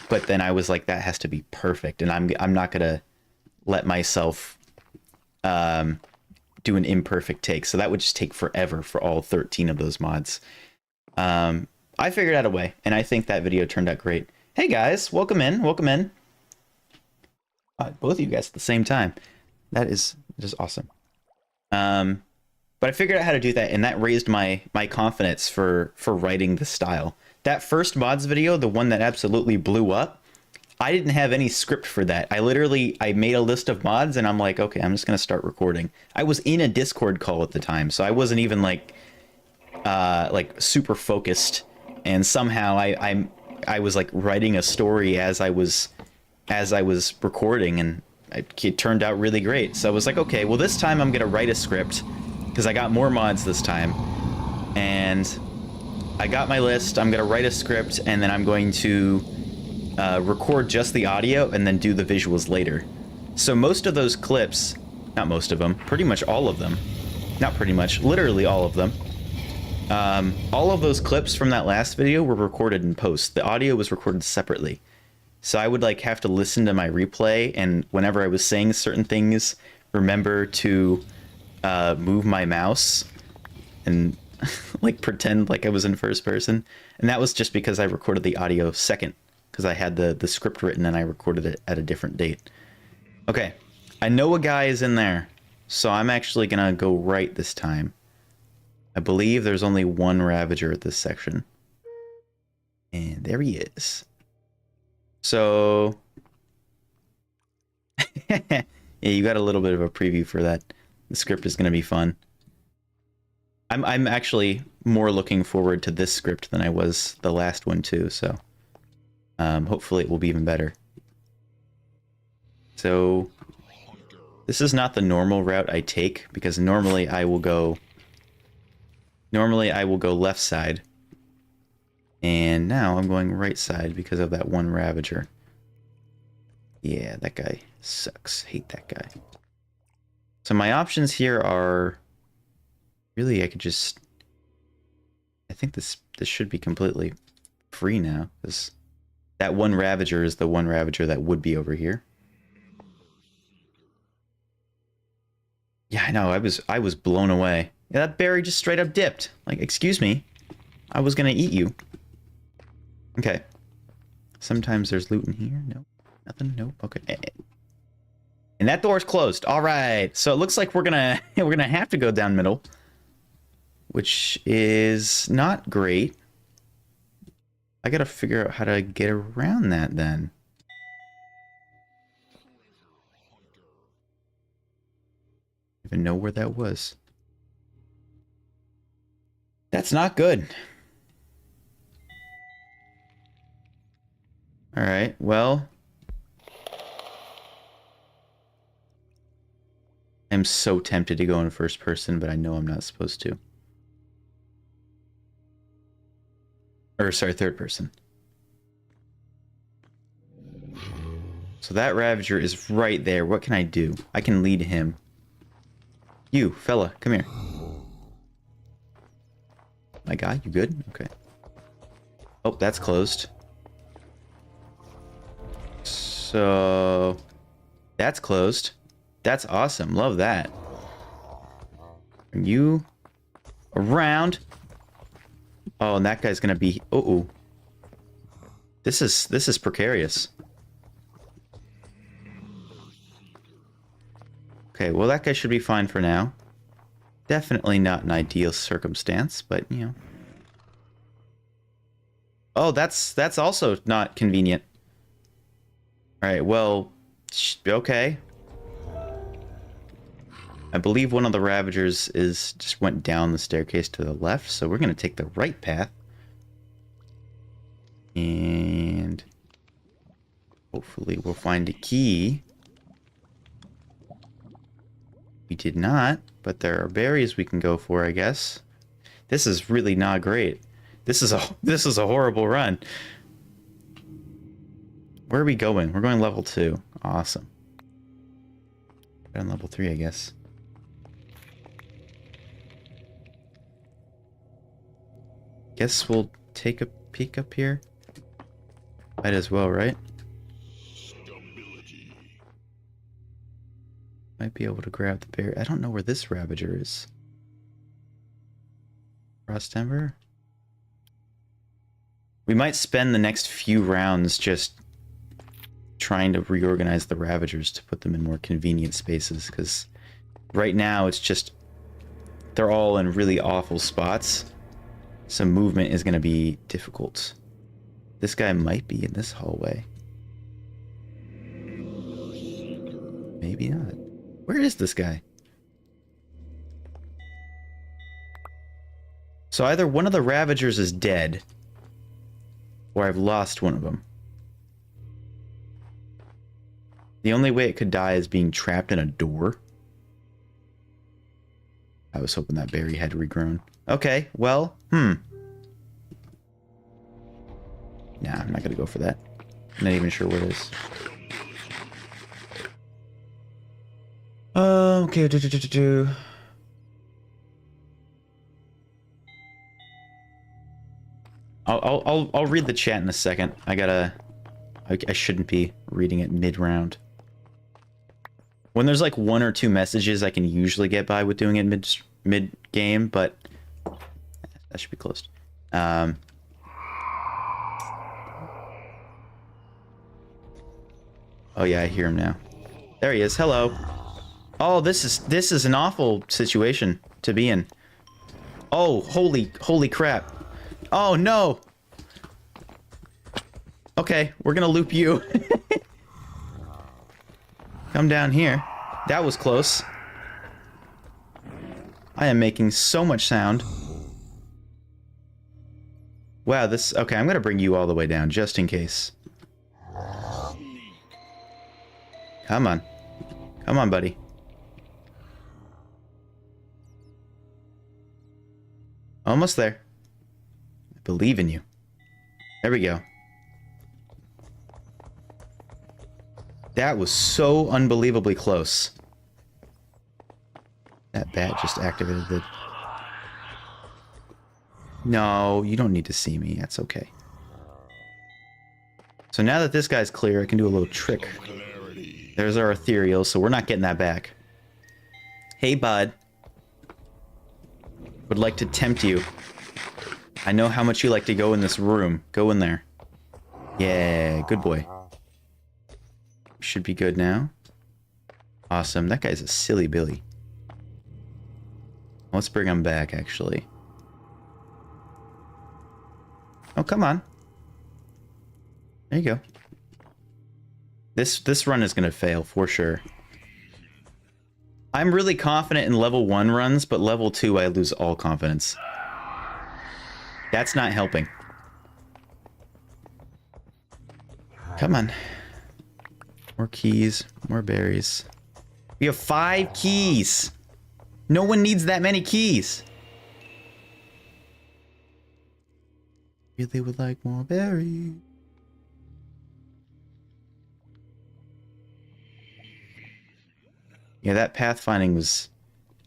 but then I was like, that has to be perfect, and I'm not gonna let myself do an imperfect take, so that would just take forever for all 13 of those mods. I figured out a way, and I think that video turned out great. Hey guys, welcome in, welcome in. Both of you guys at the same time. That is just awesome. But I figured out how to do that, and that raised my confidence for writing the style. That first mods video, the one that absolutely blew up, I didn't have any script for that. I made a list of mods, and I'm like, okay, I'm just gonna start recording. I was in a Discord call at the time, so I wasn't even like super focused. And somehow I was like writing a story as I was recording, and it turned out really great. So I was like, okay, well this time I'm gonna write a script because I got more mods this time, and I got my list. I'm gonna write a script, and then I'm going to record just the audio and then do the visuals later. So most of those clips, not most of them, pretty much all of them, not pretty much, literally all of them, all of those clips from that last video were recorded in post. The audio was recorded separately. So I would like have to listen to my replay, and whenever I was saying certain things, remember to move my mouse and like pretend like I was in first person. And that was just because I recorded the audio second, because I had the script written and I recorded it at a different date. Okay, I know a guy is in there, so I'm actually gonna go right this time. I believe there's only one Ravager at this section. And there he is. So... yeah, you got a little bit of a preview for that. The script is gonna be fun. I'm actually more looking forward to this script than I was the last one too, so hopefully it will be even better. So this is not the normal route I take, because normally I will go left side, and now I'm going right side because of that one Ravager. Yeah, that guy sucks. Hate that guy. So my options here are... Really, I could just... I think this should be completely free now, because that one Ravager is the one Ravager that would be over here. Yeah, I know, I was blown away. Yeah, that berry just straight up dipped. Like, excuse me, I was gonna eat you. Okay. Sometimes there's loot in here. Nope. Nothing. Nope. Okay. And that door's closed. All right. So it looks like we're gonna have to go down middle, which is not great. I gotta figure out how to get around that then. Even know where that was. That's not good. All right. Well, I'm so tempted to go in first person, but I know I'm not supposed to. Or, sorry, third person. So that Ravager is right there. What can I do? I can lead him. You, fella, come here. My guy, you good? Okay. Oh, that's closed. So... that's closed. That's awesome. Love that. Are you around? Oh, and that guy's gonna be... uh-oh. This is precarious. Okay, well that guy should be fine for now. Definitely not an ideal circumstance, but you know. Oh, that's also not convenient. Alright, well, okay. I believe one of the Ravagers just went down the staircase to the left, so we're going to take the right path. And hopefully we'll find a key. We did not, but there are berries we can go for, I guess. This is really not great. This is a horrible run. Where are we going? We're going level 2. Awesome. We're on level 3, I guess. Guess we'll take a peek up here. Might as well, right? Might be able to grab the bear. I don't know where this Ravager is. Frost Ember? We might spend the next few rounds just trying to reorganize the Ravagers to put them in more convenient spaces, because right now it's just... they're all in really awful spots. So movement is going to be difficult. This guy might be in this hallway. Maybe not. Where is this guy? So either one of the Ravagers is dead, or I've lost one of them. The only way it could die is being trapped in a door. I was hoping that berry had regrown. Okay, well, Nah, I'm not gonna go for that. I'm not even sure where it is. Okay, I'll read the chat in a second. I shouldn't be reading it mid-round. When there's like 1 or 2 messages, I can usually get by with doing it mid-game, but That should be closed. Oh yeah, I hear him now. There he is. Hello. Oh, this is an awful situation to be in. Oh, holy crap. Oh no. Okay, we're gonna loop you. Come down here. That was close. I am making so much sound. Wow, this... Okay, I'm gonna bring you all the way down, just in case. Come on. Come on, buddy. Almost there. I believe in you. There we go. That was so unbelievably close. That bat just activated the... No, you don't need to see me. That's okay. So now that this guy's clear, I can do a little trick. There's our ethereal, so we're not getting that back. Hey, bud. Would like to tempt you. I know how much you like to go in this room. Go in there. Yeah, good boy. Should be good now. Awesome. That guy's a silly Billy. Let's bring him back, actually. Oh, come on. There you go. This run is going to fail, for sure. I'm really confident in level 1 runs, but level 2 I lose all confidence. That's not helping. Come on. More keys, more berries. We have 5 keys! No one needs that many keys! Really would like more berries. Yeah, that pathfinding was...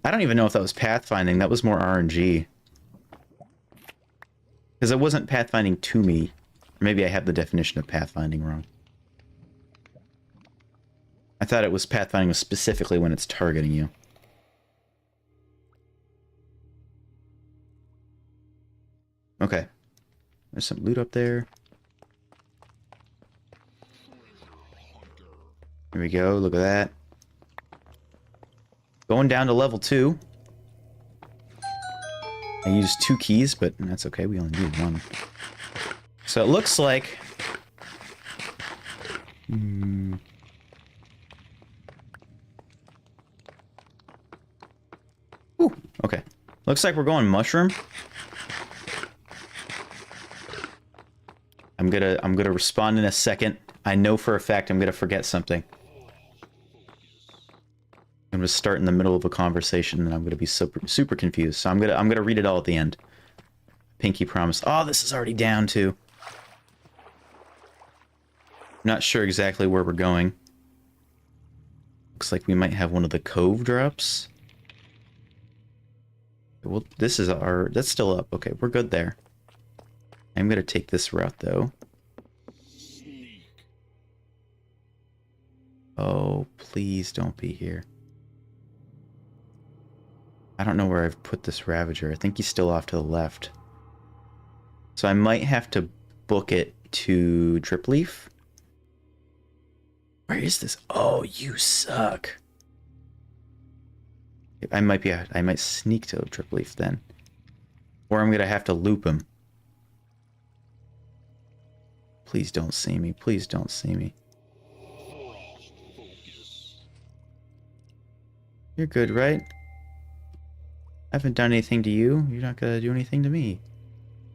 I don't even know if that was pathfinding. That was more RNG. Because it wasn't pathfinding to me. Or maybe I have the definition of pathfinding wrong. I thought it was pathfinding specifically when it's targeting you. Okay. There's some loot up there. Here we go. Look at that. Going down to level 2. I used 2 keys, but that's okay. We only need 1. So it looks like... Ooh, okay. Looks like we're going mushroom. I'm gonna respond in a second. I know for a fact I'm gonna forget something. I'm gonna start in the middle of a conversation and I'm gonna be super confused. So I'm gonna read it all at the end. Pinky promise. Oh, this is already down too. Not sure exactly where we're going. Looks like we might have one of the cove drops. Well, this is our... That's still up. Okay, we're good there. I'm gonna take this route, though. Oh, please don't be here. I don't know where I've put this Ravager. I think he's still off to the left. So I might have to book it to Drip Leaf. Where is this? Oh, you suck. I might sneak to Drip Leaf then. Or I'm gonna have to loop him. Please don't see me. Please don't see me. You're good, right? I haven't done anything to you. You're not gonna do anything to me.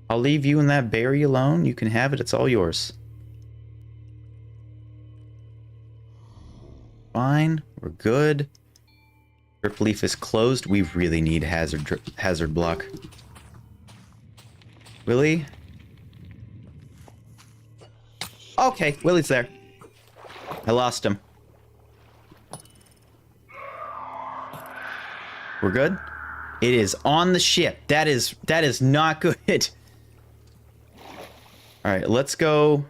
I'll leave you and that berry alone. You can have it. It's all yours. Fine. We're good. Drip Leaf is closed. We really need hazard block. Willie? Okay, Willie's there. I lost him. We're good? It is on the ship. That is not good. Alright, let's go.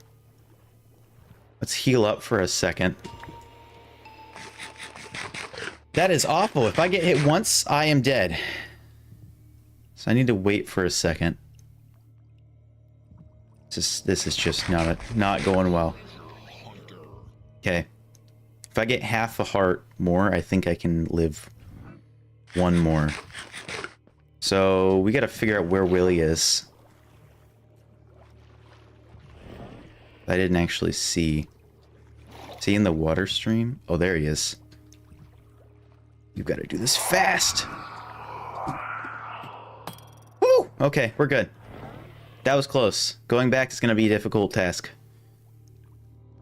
Let's heal up for a second. That is awful. If I get hit once, I am dead. So I need to wait for a second. This is just not going well. Okay. If I get half a heart more, I think I can live one more. So we gotta figure out where Willie is. I didn't actually see. Is he in the water stream? Oh, there he is. You've got to do this fast. Woo! Okay, we're good. That was close. Going back is going to be a difficult task.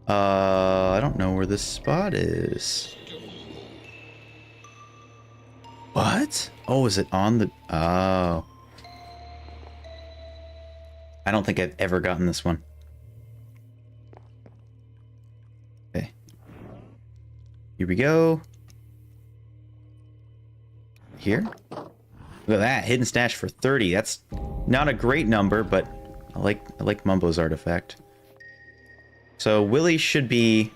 I don't know where this spot is. What? Oh, is it on the... Oh. I don't think I've ever gotten this one. Okay. Here we go. Here? Look at that. Hidden stash for 30. That's not a great number, but I like Mumbo's artifact. So Willie should be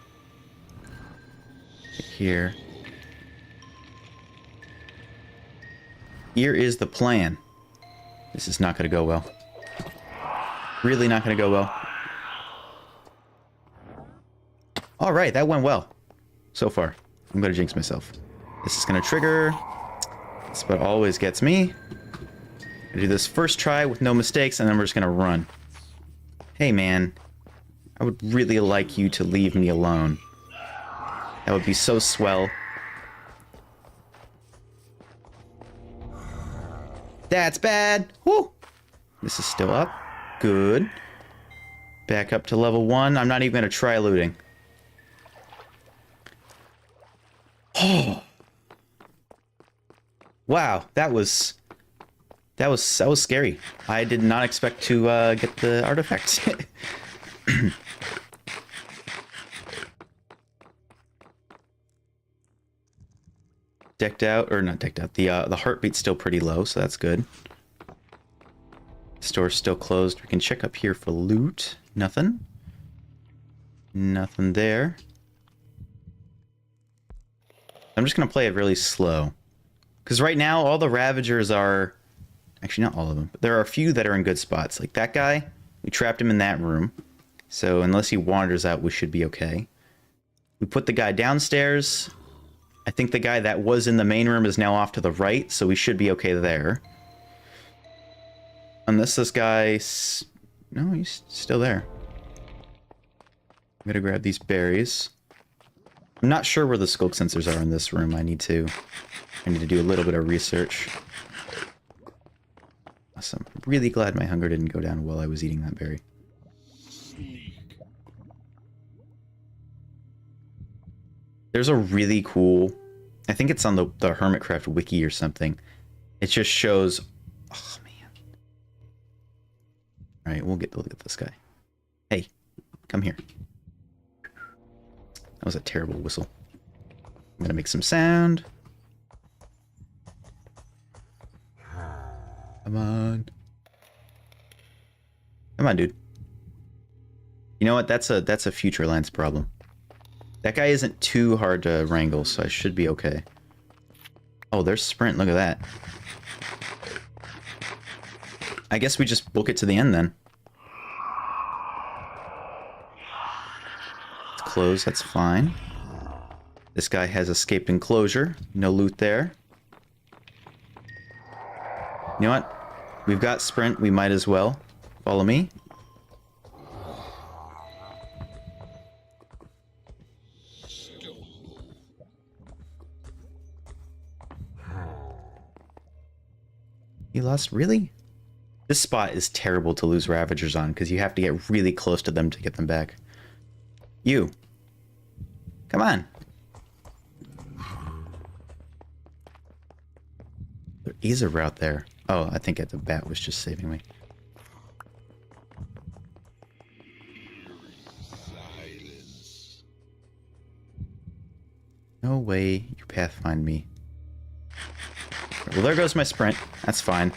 here. Here is the plan. This is not going to go well. Really not going to go well. All right, that went well. So far. I'm going to jinx myself. This is going to trigger. This but always gets me. I do this first try with no mistakes, and then we're just going to run. Hey, man. I would really like you to leave me alone. That would be so swell. That's bad. Woo! This is still up. Good. Back up to level 1. I'm not even going to try looting. Oh. Wow, that was scary. I did not expect to get the artifacts. Decked out, or not decked out. The heartbeat's still pretty low, so that's good. Store's still closed. We can check up here for loot. Nothing. Nothing there. I'm just gonna play it really slow. Because right now, all the Ravagers are... Actually, not all of them. But there are a few that are in good spots. Like that guy, we trapped him in that room. So unless he wanders out, we should be okay. We put the guy downstairs. I think the guy that was in the main room is now off to the right, so we should be okay there. Unless this guy... No, he's still there. I'm gonna grab these berries. I'm not sure where the skulk sensors are in this room. I need to do a little bit of research. Awesome. Really glad my hunger didn't go down while I was eating that berry. There's a really cool... I think it's on the Hermitcraft wiki or something. It just shows... Oh, man. Alright, we'll get to look at this guy. Hey, come here. That was a terrible whistle. I'm gonna make some sound. Come on. Come on, dude. You know what? That's a future Laynce problem. That guy isn't too hard to wrangle, so I should be okay. Oh, there's Sprint. Look at that. I guess we just book it to the end then. It's closed. That's fine. This guy has escaped enclosure. No loot there. You know what? We've got Sprint. We might as well. Follow me. He lost? Really? This spot is terrible to lose Ravagers on, because you have to get really close to them to get them back. You. Come on. There is a route there. Oh, I think the bat was just saving me. No way you pathfind me. Well, there goes my sprint. That's fine.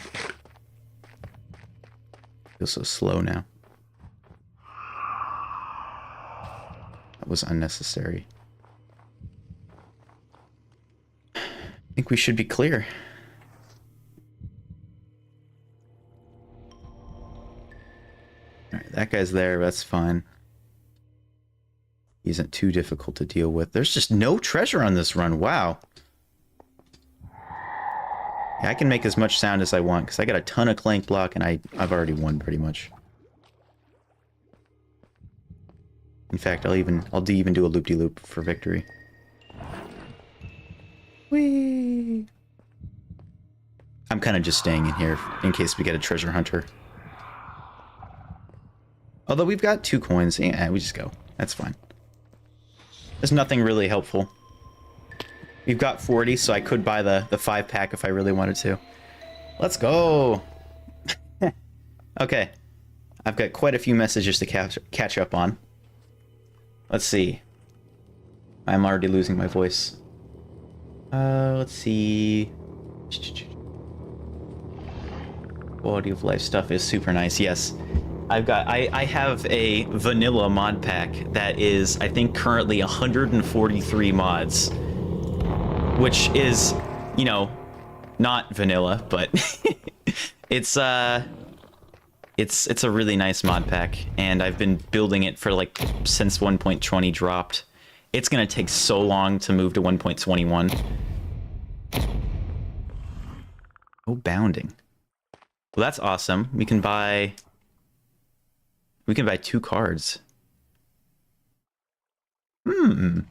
Feel so slow now. That was unnecessary. I think we should be clear. That guy's there. That's fine. He isn't too difficult to deal with. There's just no treasure on this run. Wow. Yeah, I can make as much sound as I want because I got a ton of clank block and I've already won pretty much. In fact, I'll even do a loop-de-loop for victory. Whee! I'm kind of just staying in here in case we get a treasure hunter. Although we've got 2 coins. Yeah, we just go. That's fine. There's nothing really helpful. We've got 40, so I could buy the 5-pack if I really wanted to. Let's go! Okay. I've got quite a few messages to catch up on. Let's see. I'm already losing my voice. Let's see. Quality of life stuff is super nice, yes. I have a vanilla mod pack that is, I think, currently 143 mods. Which is, you know, not vanilla, but it's a really nice mod pack, and I've been building it for like since 1.20 dropped. It's gonna take so long to move to 1.21. Oh, bounding. Well, that's awesome. We can buy 2 cards.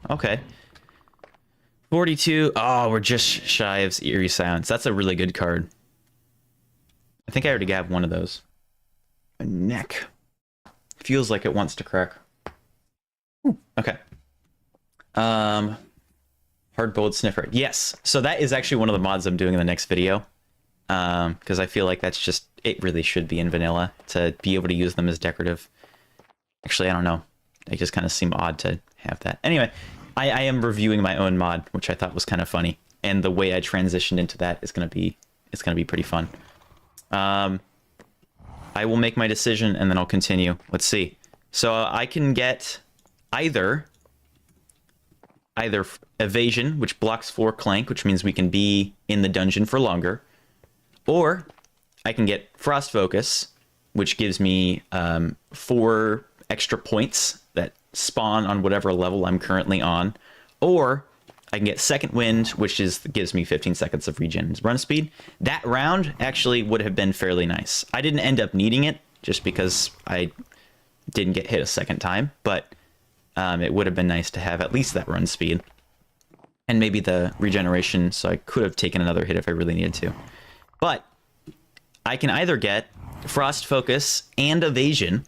Okay. 42. Oh, we're just shy of Eerie Silence. That's a really good card. I think I already have one of those. My neck feels like it wants to crack. Okay. Hard boiled sniffer. Yes. So that is actually one of the mods I'm doing in the next video. Because I feel like that's just, it really should be in vanilla to be able to use them as decorative. Actually, I don't know. They just kind of seem odd to have that. Anyway. I am reviewing my own mod, which I thought was kind of funny, and the way I transitioned into that is gonna be pretty fun. I will make my decision and then I'll continue. Let's see. So I can get either evasion, which blocks 4 clank, which means we can be in the dungeon for longer, or I can get frost focus, which gives me 4 extra points that spawn on whatever level I'm currently on, or I can get second wind, which gives me 15 seconds of regen run speed. That round actually would have been fairly nice. I didn't end up needing it just because I didn't get hit a second time, but it would have been nice to have at least that run speed and maybe the regeneration, so I could have taken another hit if I really needed to. But I can either get frost focus and evasion,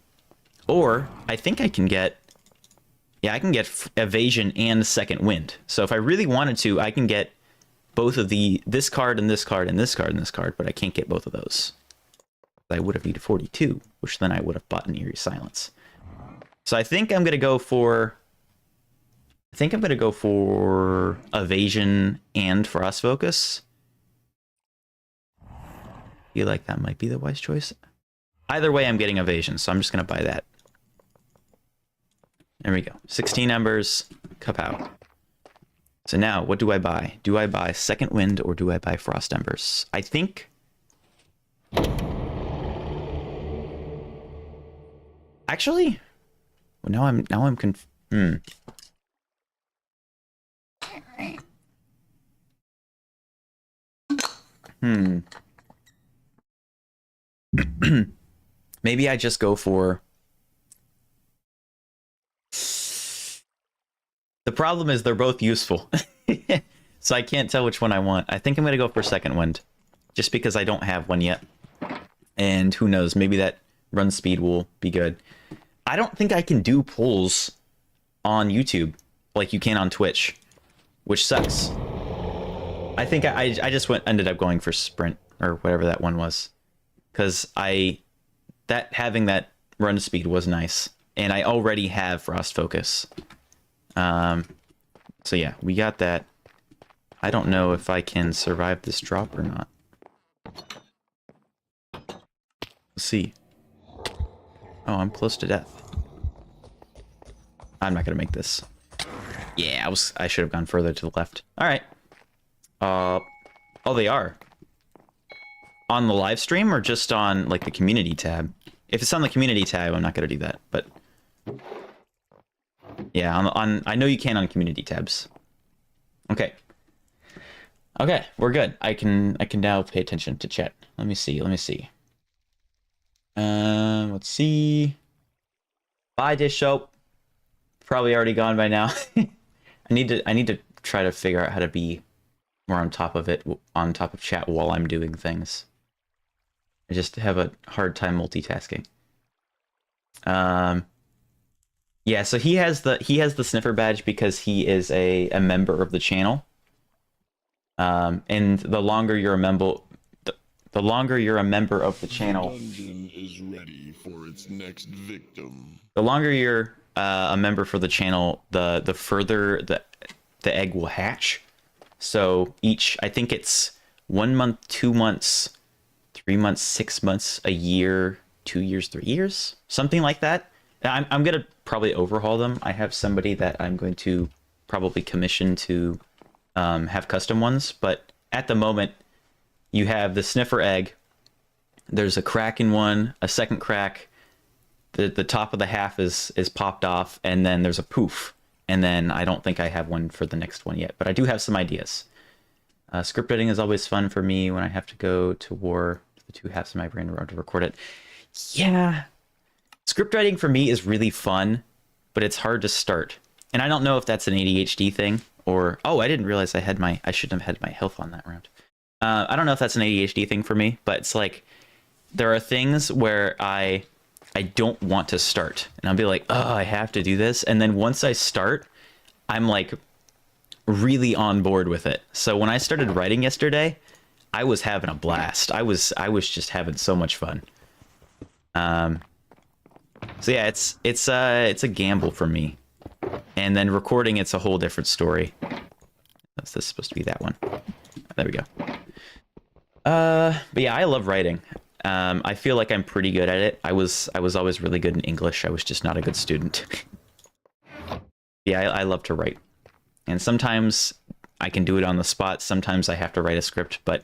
or I think I can get, yeah, I can get evasion and second wind. So if I really wanted to, I can get both of this card and this card and this card and this card, but I can't get both of those. I would have needed 42, which then I would have bought an Eerie Silence. So I think I'm gonna go for evasion and frost focus. I feel like that might be the wise choice. Either way, I'm getting evasion, so I'm just gonna buy that. There we go. 16 embers, kapow. So now, what do I buy? Do I buy second wind or do I buy frost embers? I think. Actually, well, now I'm Maybe I just go for. The problem is they're both useful. So I can't tell which one I want. I think I'm going to go for second wind. Just because I don't have one yet. And who knows, maybe that run speed will be good. I don't think I can do pulls on YouTube like you can on Twitch. Which sucks. I think I just ended up going for sprint or whatever that one was. Because having that run speed was nice. And I already have frost focus. So yeah, we got that. I don't know if I can survive this drop or not. Let's see. Oh, I'm close to death. I'm not gonna make this. Yeah, I should have gone further to the left. All right. Oh, they are. On the live stream or just on like the community tab? If it's on the community tab, I'm not going to do that. But yeah, I know you can on community tabs. Okay. Okay, we're good. I can now pay attention to chat. Let me see. Let's see. Bye, dish soap. Probably already gone by now. I need to try to figure out how to be more on top of it, on top of chat while I'm doing things. I just have a hard time multitasking. Yeah, so he has the sniffer badge because he is a member of the channel. And the longer you're a member, the longer you're a member of the channel, The dungeon is ready for its next victim. the longer you're a member for the channel, the further the egg will hatch. So I think it's 1 month, 2 months, 3 months, 6 months, a year, 2 years, 3 years, something like that. I'm gonna probably overhaul them. I have somebody that I'm going to probably commission to have custom ones, but at the moment you have the sniffer egg. There's a crack in one, a second crack. The top of the half is popped off, and then there's a poof. And then I don't think I have one for the next one yet, but I do have some ideas. Script writing is always fun for me when I have to go to war. The two halves of my brain are to record it. Yeah. Script writing for me is really fun, but it's hard to start. And I don't know if that's an ADHD thing or... Oh, I didn't realize I shouldn't have had my health on that round. I don't know if that's an ADHD thing for me, but it's like there are things where I don't want to start. And I'll be like, oh, I have to do this. And then once I start, I'm like really on board with it. So when I started writing yesterday, I was having a blast. I was just having so much fun. So yeah, it's a gamble for me. And then recording, it's a whole different story. This is supposed to be that one. There we go. But yeah, I love writing. I feel like I'm pretty good at it. I was always really good in English. I was just not a good student. Yeah, I love to write. And sometimes I can do it on the spot. Sometimes I have to write a script, but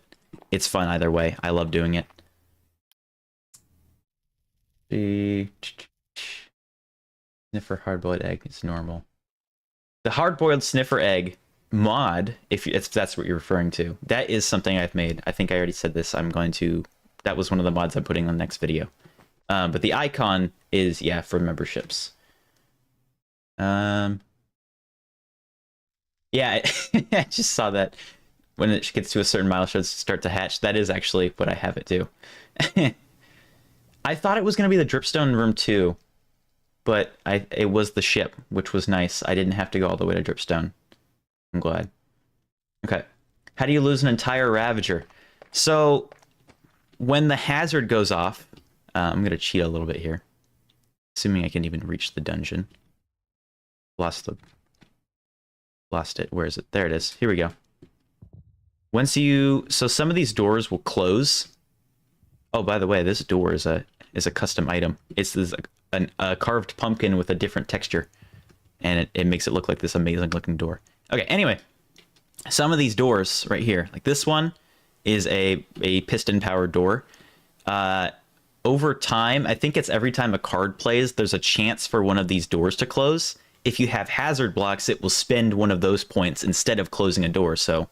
it's fun either way. I love doing it. Sniffer hard-boiled egg is normal. The hard-boiled sniffer egg mod, if that's what you're referring to, that is something I've made. I think I already said this. That was one of the mods I'm putting on the next video. But the icon is, yeah, for memberships. Yeah, I just saw that when it gets to a certain milestone, start to hatch. That is actually what I have it do. I thought it was going to be the dripstone room too, but it was the ship, which was nice. I didn't have to go all the way to dripstone. I'm glad. Okay. How do you lose an entire Ravager? So when the hazard goes off, I'm going to cheat a little bit here. Assuming I can even reach the dungeon. Lost it. Where is it? There it is. Here we go. So some of these doors will close. Oh, by the way, this door is a custom item. It's a carved pumpkin with a different texture. And it makes it look like this amazing looking door. Okay, anyway. Some of these doors right here, like this one, is a piston powered door. Over time, I think it's every time a card plays, there's a chance for one of these doors to close. If you have hazard blocks, it will spend one of those points instead of closing a door. So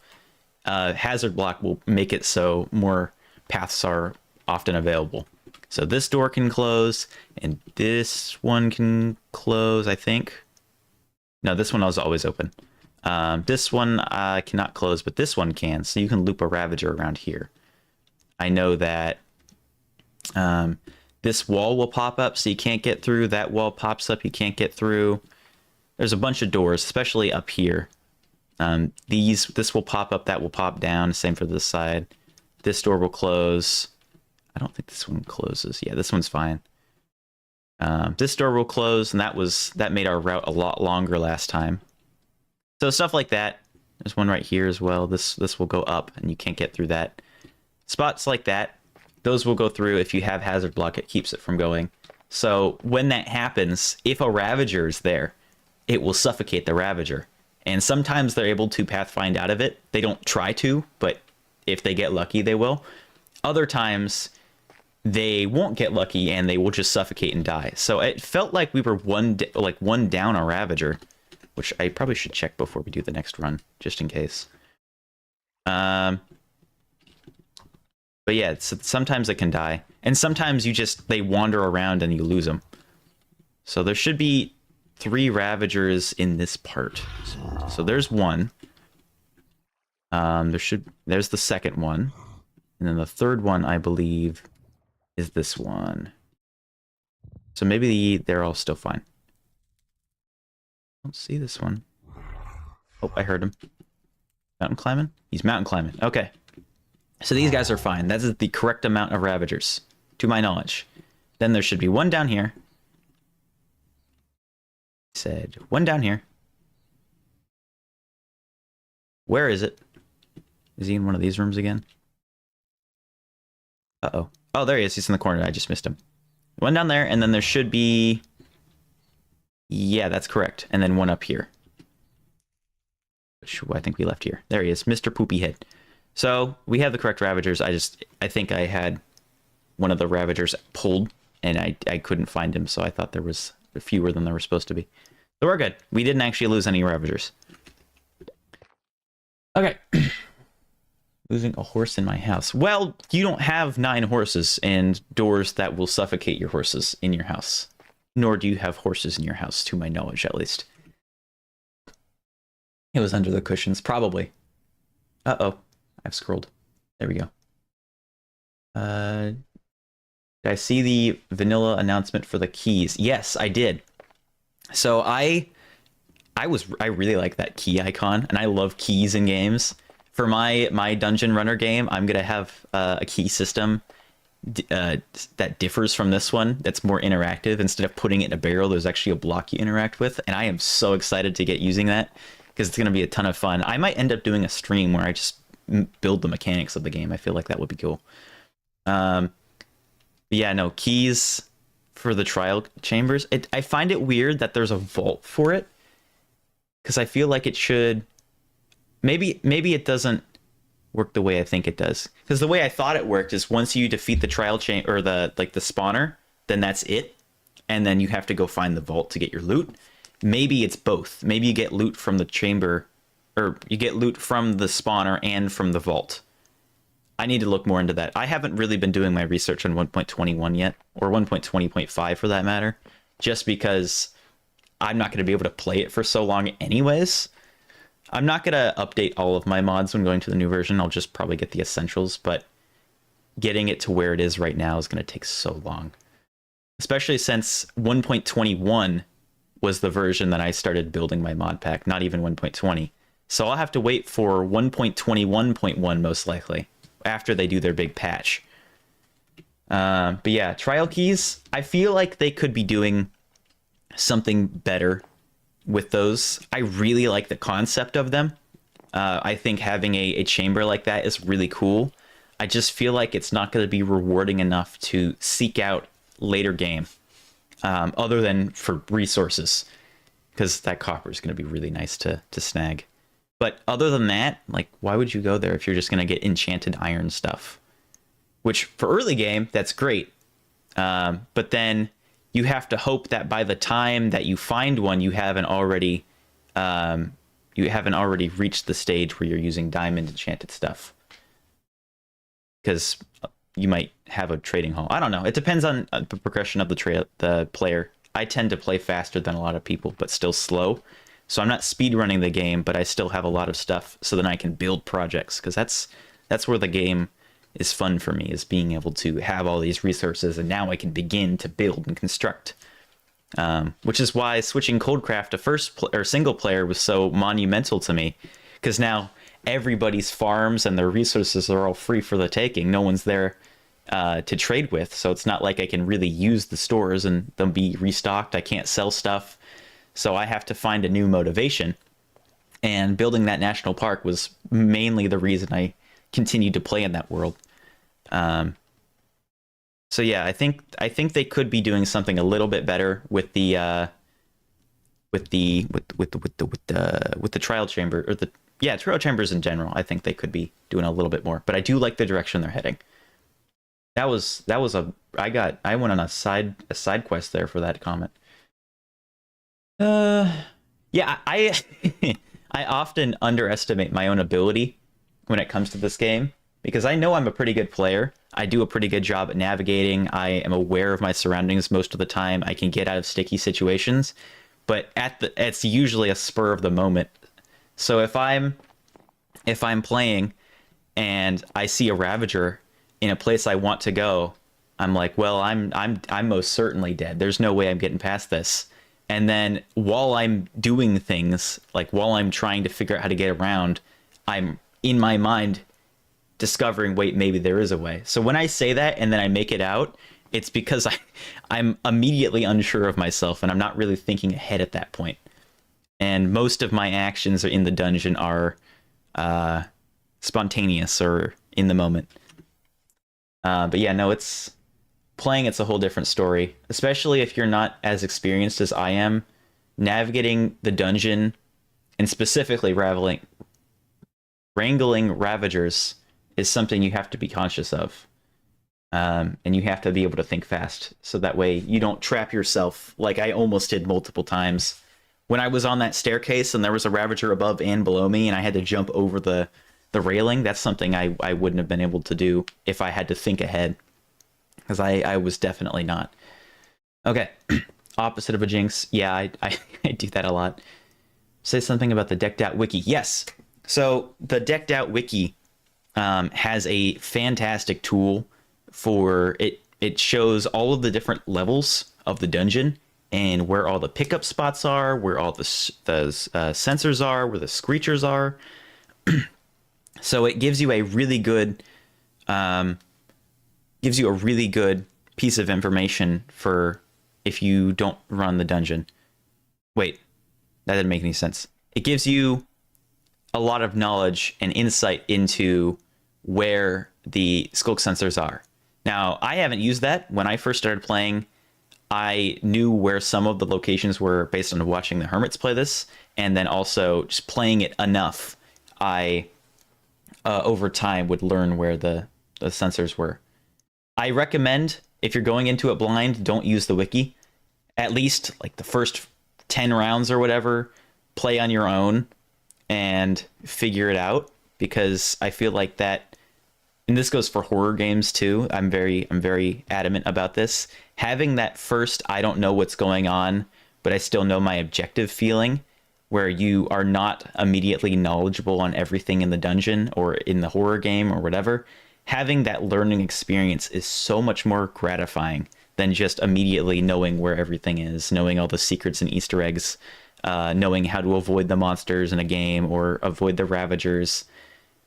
hazard block will make it so more paths are often available. So this door can close, and this one can close, I think. No, this one was always open. This one cannot close, but this one can. So you can loop a Ravager around here. I know that this wall will pop up, so you can't get through. That wall pops up, you can't get through. There's a bunch of doors, especially up here. This will pop up, that will pop down. Same for this side. This door will close. I don't think this one closes. Yeah, this one's fine. This door will close, and that made our route a lot longer last time. So stuff like that. There's one right here as well. This will go up, and you can't get through that. Spots like that, those will go through. If you have hazard block, it keeps it from going. So when that happens, if a Ravager is there, it will suffocate the Ravager. And sometimes they're able to pathfind out of it. They don't try to, but if they get lucky, they will. Other times, they won't get lucky and they will just suffocate and die. So it felt like we were one down a Ravager, which I probably should check before we do the next run, just in case. But yeah, sometimes it can die, and sometimes they wander around and you lose them. So there should be 3 Ravagers in this part. So there's one. There's the second one, and then the third one, I believe, is this one. So maybe they're all still fine. I don't see this one. Oh, I heard him. Mountain climbing? He's mountain climbing. Okay. So these guys are fine. That is the correct amount of Ravagers, to my knowledge. Then there should be one down here. Said one down here. Where is it? Is he in one of these rooms again? Uh-oh. Oh, there he is. He's in the corner. I just missed him. One down there, and then there should be... Yeah, that's correct. And then one up here. Which I think we left here. There he is, Mr. Poopy Head. So, we have the correct Ravagers. I think I had one of the Ravagers pulled, and I couldn't find him, so I thought there was fewer than there were supposed to be. So we're good. We didn't actually lose any Ravagers. Okay. Losing a horse in my house. Well, you don't have 9 horses and doors that will suffocate your horses in your house. Nor do you have horses in your house, to my knowledge, at least. It was under the cushions, probably. Uh-oh. I've scrolled. There we go. Did I see the vanilla announcement for the keys? Yes, I did. So I really like that key icon, and I love keys in games. For my dungeon runner game, I'm gonna have a key system that differs from this one. That's more interactive. Instead of putting it in a barrel, there's actually a block you interact with, and I am so excited to get using that because it's gonna be a ton of fun. I might end up doing a stream where I just build the mechanics of the game. I feel like that would be cool. Yeah, no, keys for the trial chambers. I find it weird that there's a vault for it, because I feel like it should. Maybe it doesn't work the way I think it does. Because the way I thought it worked is once you defeat the trial chain or the spawner, then that's it, and then you have to go find the vault to get your loot. Maybe it's both. Maybe you get loot from the chamber, or you get loot from the spawner and from the vault. I need to look more into that. I haven't really been doing my research on 1.21 yet, or 1.20.5 for that matter, just because I'm not going to be able to play it for so long anyways. I'm not going to update all of my mods when going to the new version. I'll just probably get the essentials, but getting it to where it is right now is going to take so long. Especially since 1.21 was the version that I started building my mod pack, not even 1.20. So I'll have to wait for 1.21.1 most likely, after they do their big patch. But yeah, trial keys, I feel like they could be doing something better with those. I really like the concept of them. I think having a chamber like that is really cool. I just feel like it's not going to be rewarding enough to seek out later game, other than for resources, because that copper is going to be really nice to snag. But other than that, like, why would you go there if you're just going to get enchanted iron stuff? Which, for early game, that's great. But then you have to hope that by the time that you find one, you haven't already reached the stage where you're using diamond enchanted stuff. Because you might have a trading hall. I don't know. It depends on the progression of the player. I tend to play faster than a lot of people, but still slow. So I'm not speedrunning the game, but I still have a lot of stuff so then I can build projects, because that's where the game is fun for me, is being able to have all these resources, and now I can begin to build and construct. Which is why switching Coldcraft to single player was so monumental to me, because now everybody's farms and their resources are all free for the taking. No one's there to trade with, so it's not like I can really use the stores and them be restocked. I can't sell stuff. So I have to find a new motivation, and building that national park was mainly the reason I continued to play in that world. So yeah, I think they could be doing something a little bit better with the trial chamber, or trial chambers in general. I think they could be doing a little bit more, but I do like the direction they're heading. I went on a side quest there for that comment. Yeah, I I often underestimate my own ability when it comes to this game because I know I'm a pretty good player. I do a pretty good job at navigating. I am aware of my surroundings most of the time. I can get out of sticky situations, but it's usually a spur of the moment. So if I'm playing and I see a Ravager in a place I want to go, I'm like, well, I'm most certainly dead. There's no way I'm getting past this. And then while I'm doing things, like while I'm trying to figure out how to get around, I'm in my mind discovering, wait, maybe there is a way. So when I say that and then I make it out, it's because I'm immediately unsure of myself and I'm not really thinking ahead at that point. And most of my actions in the dungeon are spontaneous or in the moment. But yeah, no, it's a whole different story, especially if you're not as experienced as I am. Navigating the dungeon and specifically wrangling Ravagers is something you have to be conscious of. And you have to be able to think fast so that way you don't trap yourself like I almost did multiple times. When I was on that staircase and there was a Ravager above and below me and I had to jump over the railing, that's something I wouldn't have been able to do if I had to think ahead. Because I was definitely not. Okay, opposite of a jinx. Yeah, I do that a lot. Say something about the decked out wiki. Yes, so the decked out wiki has a fantastic tool for it. It shows all of the different levels of the dungeon and where all the pickup spots are, where all the sensors are, where the screechers are. So it gives you a really good piece of information for if you don't run the dungeon. Wait, that didn't make any sense. It gives you a lot of knowledge and insight into where the skulk sensors are. Now, I haven't used that. When I first started playing, I knew where some of the locations were based on watching the Hermits play this, and then also just playing it enough, I over time would learn where the sensors were. I recommend, if you're going into it blind, don't use the wiki. At least like the first 10 rounds or whatever, play on your own and figure it out, because I feel like that, and this goes for horror games too. I'm very adamant about this. Having that first, I don't know what's going on, but I still know my objective feeling, where you are not immediately knowledgeable on everything in the dungeon or in the horror game or whatever. Having that learning experience is so much more gratifying than just immediately knowing where everything is, knowing all the secrets and Easter eggs, knowing how to avoid the monsters in a game or avoid the Ravagers.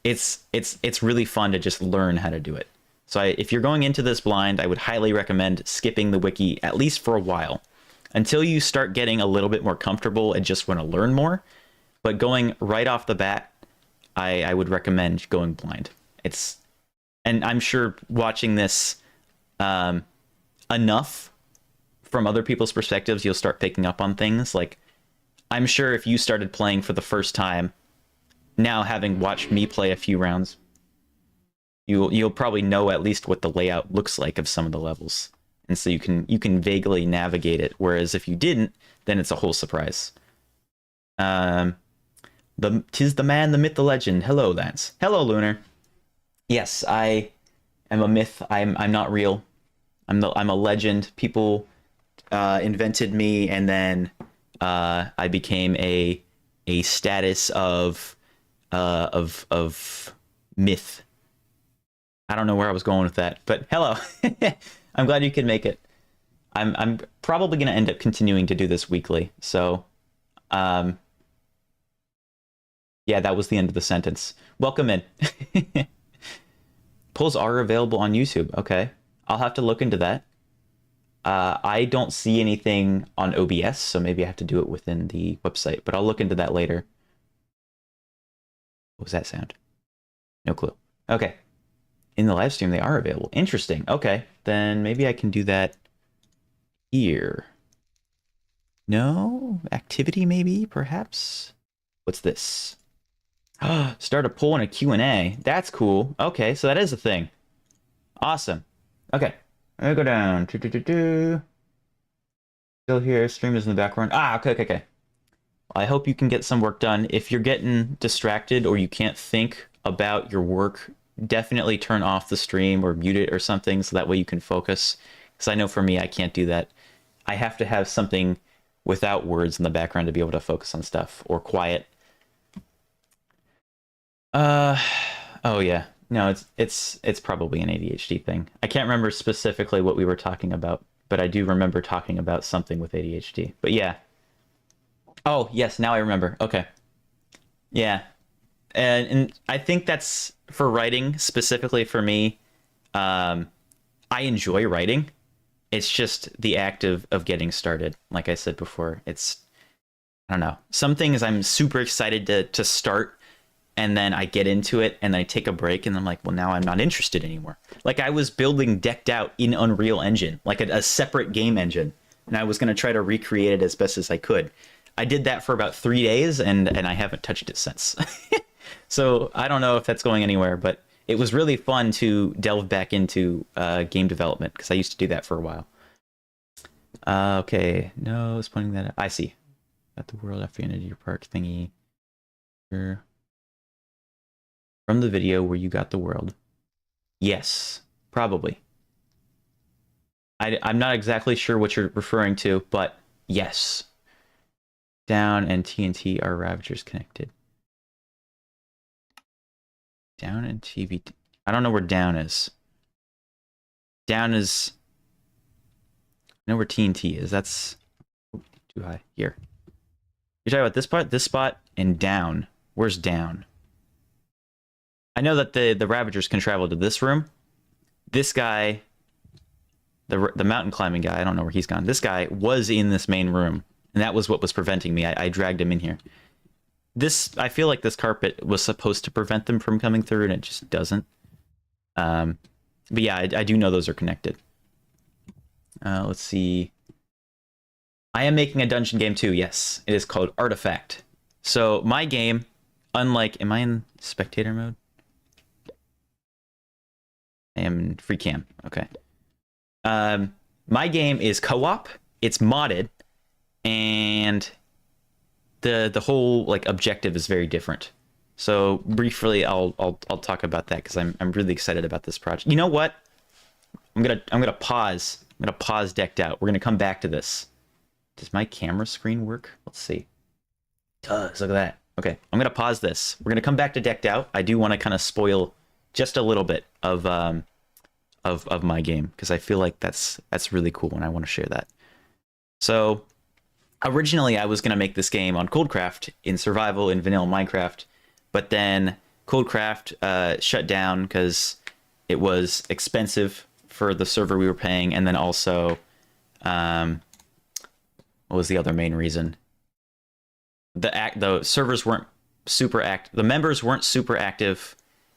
It's really fun to just learn how to do it. So if you're going into this blind, I would highly recommend skipping the wiki, at least for a while, until you start getting a little bit more comfortable and just want to learn more. But going right off the bat, I would recommend going blind. And I'm sure watching this enough from other people's perspectives, you'll start picking up on things. Like, I'm sure if you started playing for the first time, now having watched me play a few rounds, you'll probably know at least what the layout looks like of some of the levels. And so you can vaguely navigate it. Whereas if you didn't, then it's a whole surprise. Tis the man, the myth, the legend. Hello, Laynce. Hello, Lunar. Yes, I am a myth. I'm not real. I'm a legend. People invented me, and then I became a status of myth. I don't know where I was going with that, but hello. I'm glad you could make it. I'm probably going to end up continuing to do this weekly. So, yeah, that was the end of the sentence. Welcome in. Pulls are available on YouTube. Okay, I'll have to look into that. I don't see anything on OBS, so maybe I have to do it within the website, but I'll look into that later. What was that sound? No clue. Okay. In the live stream, they are available. Interesting. Okay, then maybe I can do that here. No? Activity, maybe? Perhaps? What's this? Start a poll and a Q&A. That's cool. Okay, so that is a thing. Awesome. Okay. I'm gonna go down. Still here. Stream is in the background. Ah, okay. I hope you can get some work done. If you're getting distracted or you can't think about your work, definitely turn off the stream or mute it or something so that way you can focus. Because I know for me, I can't do that. I have to have something without words in the background to be able to focus on stuff, or quiet. Oh yeah. No, it's probably an ADHD thing. I can't remember specifically what we were talking about, but I do remember talking about something with ADHD. But yeah. Oh, yes, now I remember. Okay. Yeah. And I think that's for writing, specifically for me. I enjoy writing. It's just the act of getting started. Like I said before, I don't know. Some things I'm super excited to start, and then I get into it and I take a break and I'm like, well, now I'm not interested anymore. Like I was building Decked Out in Unreal Engine, like a separate game engine, and I was going to try to recreate it as best as I could. I did that for about 3 days and I haven't touched it since. So I don't know if that's going anywhere, but it was really fun to delve back into game development because I used to do that for a while. Okay, no, it's pointing that out. I see. Got the world after you ended your park thingy. Sure. From the video where you got the world. Yes, probably. I'm not exactly sure what you're referring to, but yes. Down and TNT are Ravagers connected. Down and TV. I don't know where down is. Down is. I know where TNT is. That's too high. Here. You're talking about this part, this spot, and down. Where's down? I know that the Ravagers can travel to this room. This guy, the mountain climbing guy, I don't know where he's gone. This guy was in this main room, and that was what was preventing me. I dragged him in here. I feel like this carpet was supposed to prevent them from coming through, and it just doesn't. But yeah, I do know those are connected. Let's see. I am making a dungeon game too, yes. It is called Artifact. So my game, unlike... Am I in spectator mode? I am in free cam. Okay. My game is co-op. It's modded. And the whole like objective is very different. So briefly, I'll talk about that because I'm really excited about this project. You know what? I'm gonna pause. I'm gonna pause Decked Out. We're gonna come back to this. Does my camera screen work? Let's see. It does. Look at that. Okay, I'm gonna pause this. We're gonna come back to Decked Out. I do want to kind of spoil just a little bit of my game because I feel like that's really cool and I want to share that. So originally I was gonna make this game on Coldcraft in survival in vanilla Minecraft, but then Coldcraft shut down because it was expensive for the server we were paying, and then also what was the other main reason? The servers weren't super active. The members weren't super active,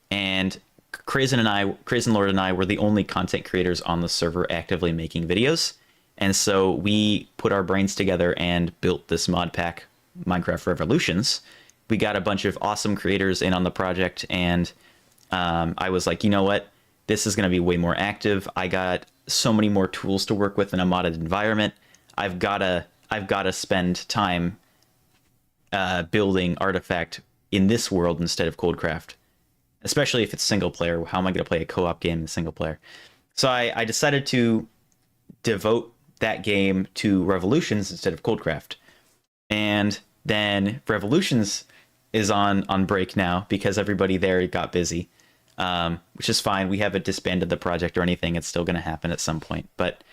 and Crazen Lord and I were the only content creators on the server actively making videos. And so we put our brains together and built this mod pack, Minecraft Revolutions. We got a bunch of awesome creators in on the project, and I was like, you know what? This is going to be way more active. I got so many more tools to work with in a modded environment. I've got to spend time building Artifact in this world instead of Coldcraft, especially if it's single player. How am I going to play a co-op game in single player? So I decided to devote that game to Revolutions instead of Coldcraft. And then Revolutions is on break now because everybody there got busy, which is fine. We haven't disbanded the project or anything. It's still going to happen at some point. But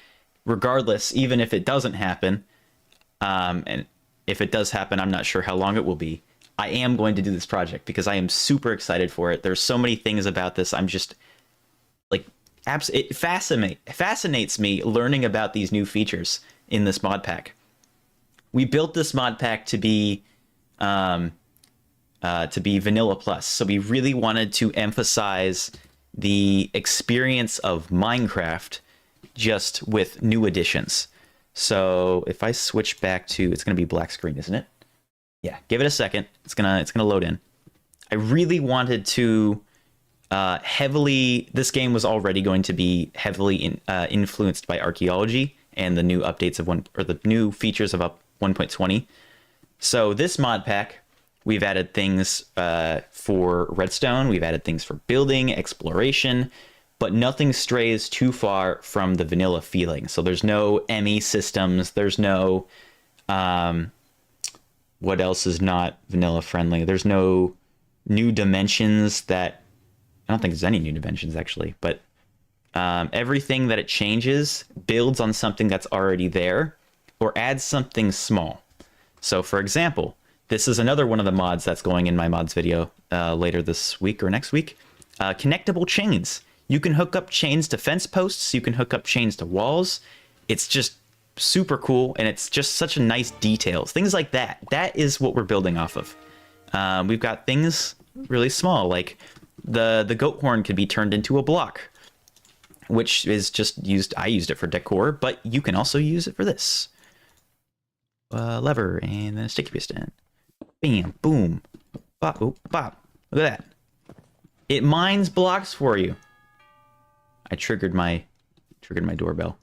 regardless, even if it doesn't happen, and if it does happen, I'm not sure how long it will be, I am going to do this project because I am super excited for it. There's so many things about this. I'm just like, it fascinates me learning about these new features in this mod pack. We built this mod pack to be vanilla plus, so we really wanted to emphasize the experience of Minecraft just with new additions. So if I switch back to, it's going to be black screen, isn't it? Yeah, give it a second. It's gonna load in. I really wanted to This game was already going to be heavily influenced by archaeology and the new updates of the new features of 1.20. So this mod pack, we've added things for redstone, we've added things for building, exploration, but nothing strays too far from the vanilla feeling. So there's no ME systems, there's no what else is not vanilla friendly? There's no new dimensions that, I don't think there's any new dimensions actually, but everything that it changes builds on something that's already there or adds something small. So for example, this is another one of the mods that's going in my mods video later this week or next week. Connectable chains. You can hook up chains to fence posts. You can hook up chains to walls. It's just super cool, and it's just such a nice details. Things like that. That is what we're building off of. We've got things really small, like the goat horn could be turned into a block, which is just used. I used it for decor, but you can also use it for this. Lever and then a sticky piston. Bam, boom, bop, oop, bop. Look at that. It mines blocks for you. I triggered my doorbell.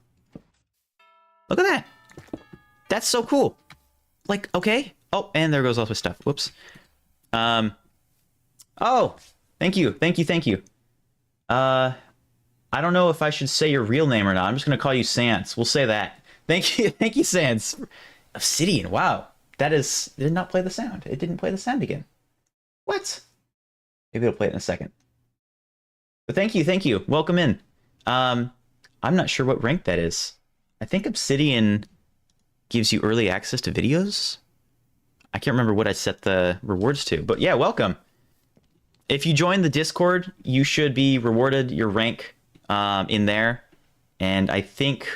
Look at that. That's so cool. Like, okay. Oh, and there goes all my stuff. Whoops. Oh, thank you. I don't know if I should say your real name or not. I'm just gonna call you Sans. We'll say that. Thank you, Sans. Obsidian. Wow. That did not play the sound. It didn't play the sound again. What? Maybe it'll play it in a second. But thank you. Welcome in. I'm not sure what rank that is. I think Obsidian gives you early access to videos. I can't remember what I set the rewards to, but yeah, welcome. If you join the Discord, you should be rewarded your rank in there. And I think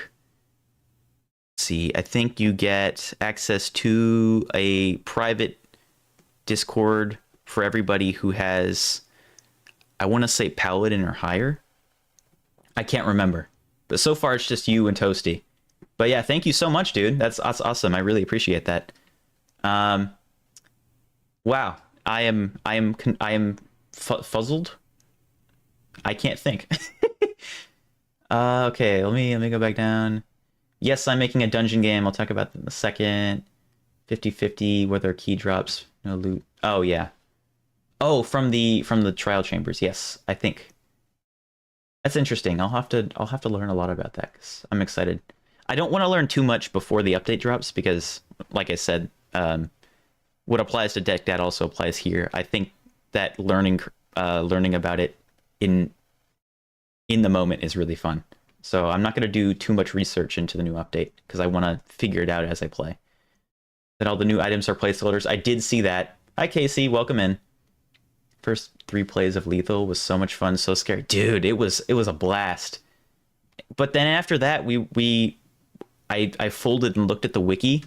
you get access to a private Discord for everybody who has, I want to say Paladin or higher. I can't remember, but so far it's just you and Toasty. But yeah, thank you so much, dude. That's awesome. I really appreciate that. Wow, I am fuzzled. I can't think. Okay, let me go back down. Yes, I'm making a dungeon game. I'll talk about that in a second. 50-50, where there are key drops, no loot. Oh yeah. Oh, from the trial chambers. Yes, I think. That's interesting. I'll have to learn a lot about that because I'm excited. I don't want to learn too much before the update drops because, like I said, what applies to Deck Dad also applies here. I think that learning about it in the moment is really fun. So I'm not going to do too much research into the new update because I want to figure it out as I play. That all the new items are placeholders. I did see that. Hi Casey, welcome in. First 3 plays of Lethal was so much fun, so scary. Dude, it was a blast. But then after that, I folded and looked at the wiki,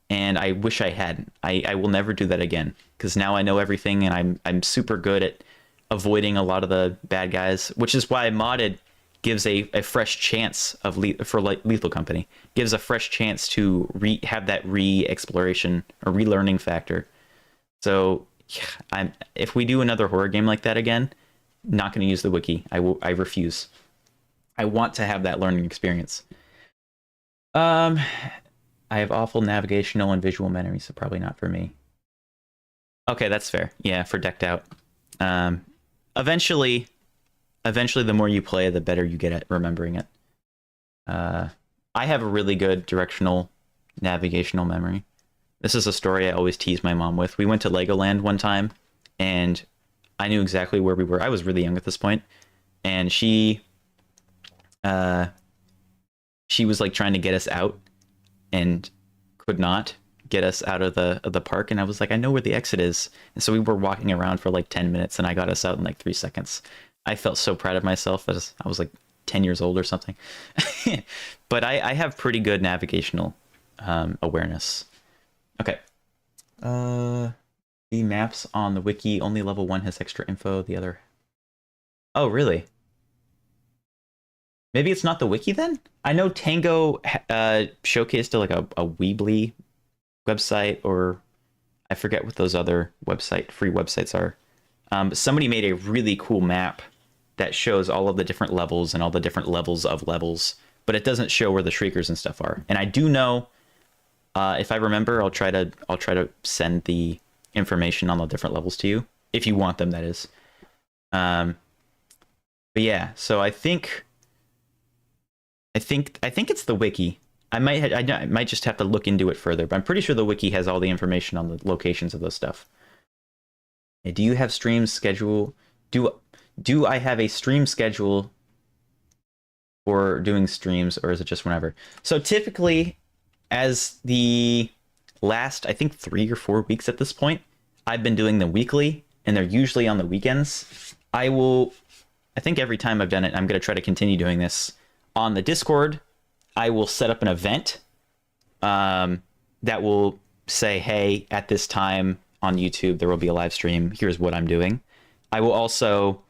and I wish I hadn't. I will never do that again because now I know everything, and I'm super good at avoiding a lot of the bad guys, which is why modded gives a fresh chance of Lethal Company gives a fresh chance to have that re-exploration or relearning factor. So if we do another horror game like that again, not going to use the wiki. I refuse. I want to have that learning experience. I have awful navigational and visual memory, so probably not for me. Okay, that's fair. Yeah, for decked out. Eventually, the more you play, the better you get at remembering it. I have a really good directional navigational memory. This is a story I always tease my mom with. We went to Legoland one time, and I knew exactly where we were. I was really young at this point, and she was like trying to get us out, and could not get us out of the park. And I was like, I know where the exit is. And so we were walking around for like 10 minutes, and I got us out in like 3 seconds. I felt so proud of myself as I was like 10 years old or something. But I have pretty good navigational awareness. Okay. The maps on the wiki, only level 1 has extra info, the other... Oh, really? Maybe it's not the wiki then? I know Tango showcased like a Weebly website, or I forget what those other free websites are. But somebody made a really cool map that shows all of the different levels and all the different levels of levels, but it doesn't show where the shriekers and stuff are. And I do know, if I remember, I'll try to send the information on the different levels to you if you want them. That is. But yeah, so I think it's the wiki. I might just have to look into it further, but I'm pretty sure the wiki has all the information on the locations of those stuff. Do you have stream schedule? Do I have a stream schedule for doing streams, or is it just whenever? So typically, as the last, I think 3 or 4 weeks at this point, I've been doing them weekly, and they're usually on the weekends. I think every time I've done it, I'm going to try to continue doing this. On the Discord, I will set up an event that will say, hey, at this time on YouTube, there will be a live stream. Here's what I'm doing. I will also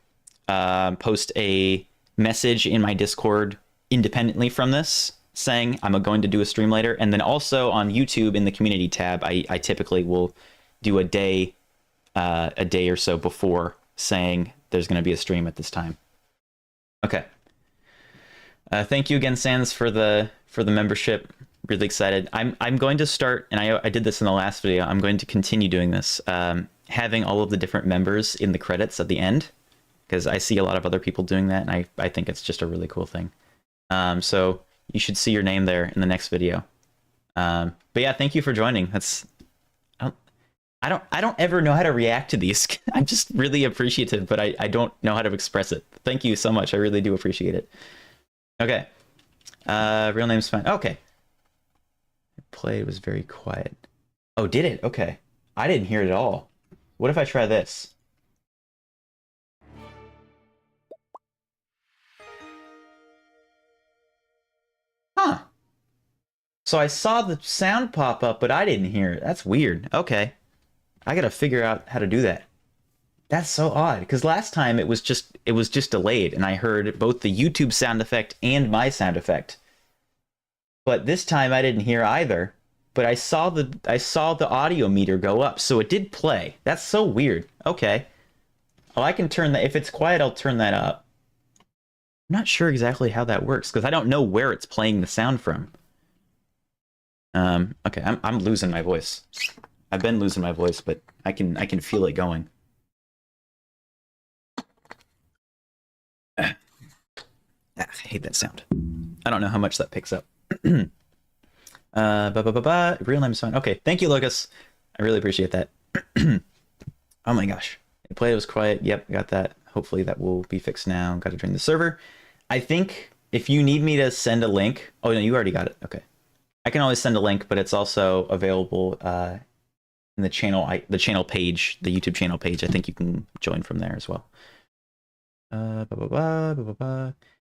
post a message in my Discord independently from this saying I'm going to do a stream later. And then also on YouTube in the community tab, I typically will do a day or so before saying there's going to be a stream at this time. Okay. Thank you again, Sans, for the membership. Really excited. I'm going to start, and I did this in the last video. I'm going to continue doing this, having all of the different members in the credits at the end, because I see a lot of other people doing that, and I think it's just a really cool thing. So you should see your name there in the next video. But yeah, thank you for joining. I don't ever know how to react to these. I'm just really appreciative, but I don't know how to express it. Thank you so much. I really do appreciate it. Okay. Real name's fine. Okay. Play was very quiet. Oh, did it? Okay. I didn't hear it at all. What if I try this? Huh. So I saw the sound pop up, but I didn't hear it. That's weird. Okay. I gotta figure out how to do that. That's so odd, because last time it was just delayed, and I heard both the YouTube sound effect and my sound effect. But this time I didn't hear either. But I saw the audio meter go up, so it did play. That's so weird. Okay. Oh, I can turn that. If it's quiet, I'll turn that up. I'm not sure exactly how that works, because I don't know where it's playing the sound from. Okay, I'm losing my voice. I've been losing my voice, but I can feel it going. I hate that sound. I don't know how much that picks up. Real name's fine. Okay, thank you, Lucas. I really appreciate that. Oh my gosh. The play was quiet. Yep, got that. Hopefully that will be fixed now. Got to join the server. I think if you need me to send a link... Oh, no, you already got it. Okay. I can always send a link, but it's also available in the channel page, the YouTube channel page. I think you can join from there as well.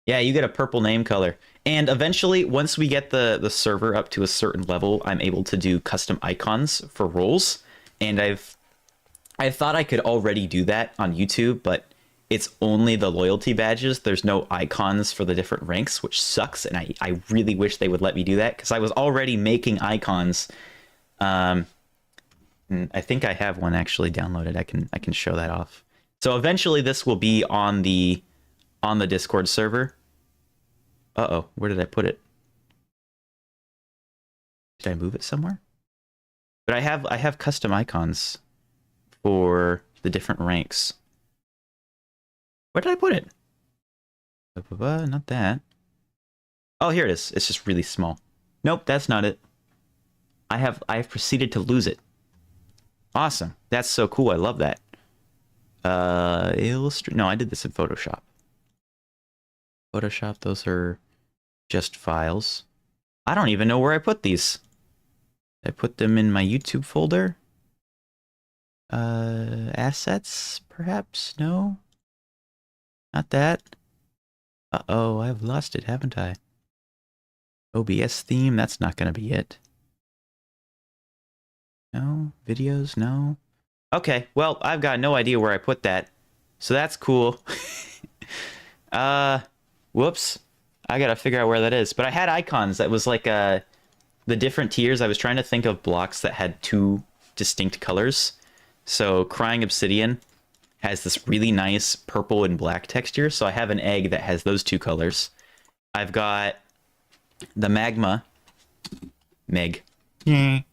Yeah, you get a purple name color. And eventually, once we get the server up to a certain level, I'm able to do custom icons for roles. And I thought I could already do that on YouTube, but it's only the loyalty badges. There's no icons for the different ranks, which sucks. And I really wish they would let me do that, because I was already making icons. And I think I have one actually downloaded. I can show that off. So eventually this will be on the Discord server. Uh-oh, where did I put it? Did I move it somewhere? But I have custom icons for the different ranks. Where did I put it? Not that. Oh, here it is. It's just really small. Nope, that's not it. I have proceeded to lose it. Awesome. That's so cool. I love that. Illustrate. No, I did this in Photoshop. Photoshop, those are just files. I don't even know where I put these. I put them in my YouTube folder. Assets, perhaps? No? Not that. Uh-oh, I've lost it, haven't I? OBS theme, that's not gonna be it. No? Videos? No? Okay, well, I've got no idea where I put that. So that's cool. Whoops. I gotta figure out where that is. But I had icons that was like the different tiers. I was trying to think of blocks that had 2 distinct colors. So Crying Obsidian has this really nice purple and black texture. So I have an egg that has those two colors. I've got the magma. Magma.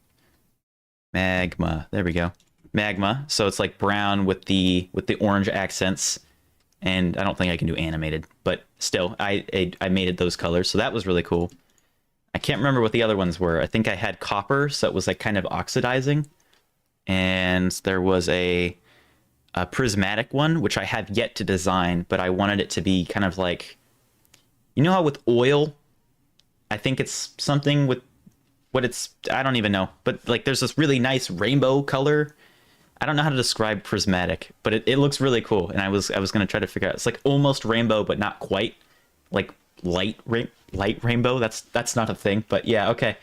There we go. Magma. So it's like brown with the orange accents. And I don't think I can do animated, but still, I made it those colors. So that was really cool. I can't remember what the other ones were. I think I had copper, so it was like kind of oxidizing. And there was a prismatic one, which I have yet to design, but I wanted it to be kind of like, you know how with oil, I think it's something with what it's, I don't even know, but like there's this really nice rainbow color. I don't know how to describe prismatic, but it looks really cool. And I was going to try to figure out, it's like almost rainbow, but not quite, like light rainbow. That's not a thing, but yeah, okay.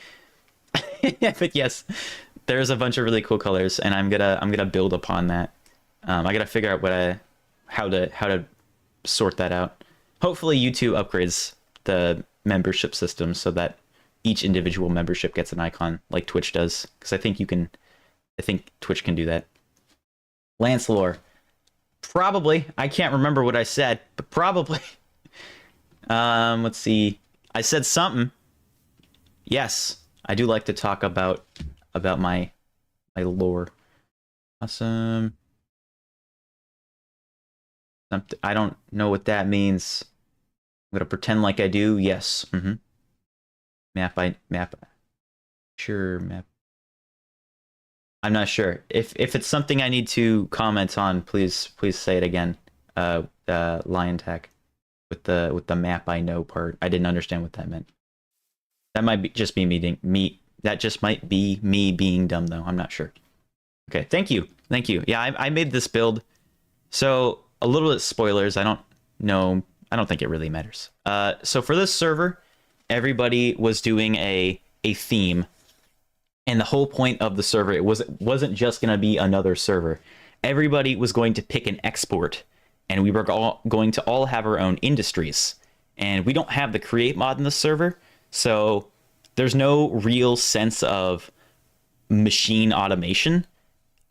But yes, there's a bunch of really cool colors, and I'm gonna build upon that. I gotta figure out how to sort that out. Hopefully YouTube upgrades the membership system so that each individual membership gets an icon like Twitch does, because I think Twitch can do that. Laynce lore. Probably. I can't remember what I said, but probably. Let's see. I said something. Yes, I do like to talk about my lore. Awesome. I don't know what that means. I'm gonna pretend like I do. Yes. Map. Sure, map. I'm not sure. If it's something I need to comment on, please say it again. Lion Tech with the map I know part. I didn't understand what that meant. That might be just be me. That just might be me being dumb though. I'm not sure. Okay, thank you. Yeah, I made this build. So a little bit spoilers. I don't know. I don't think it really matters. So for this server, everybody was doing a theme. And the whole point of the server, it wasn't just going to be another server. Everybody was going to pick an export, and we were all going to all have our own industries. And we don't have the create mod in the server, so there's no real sense of machine automation.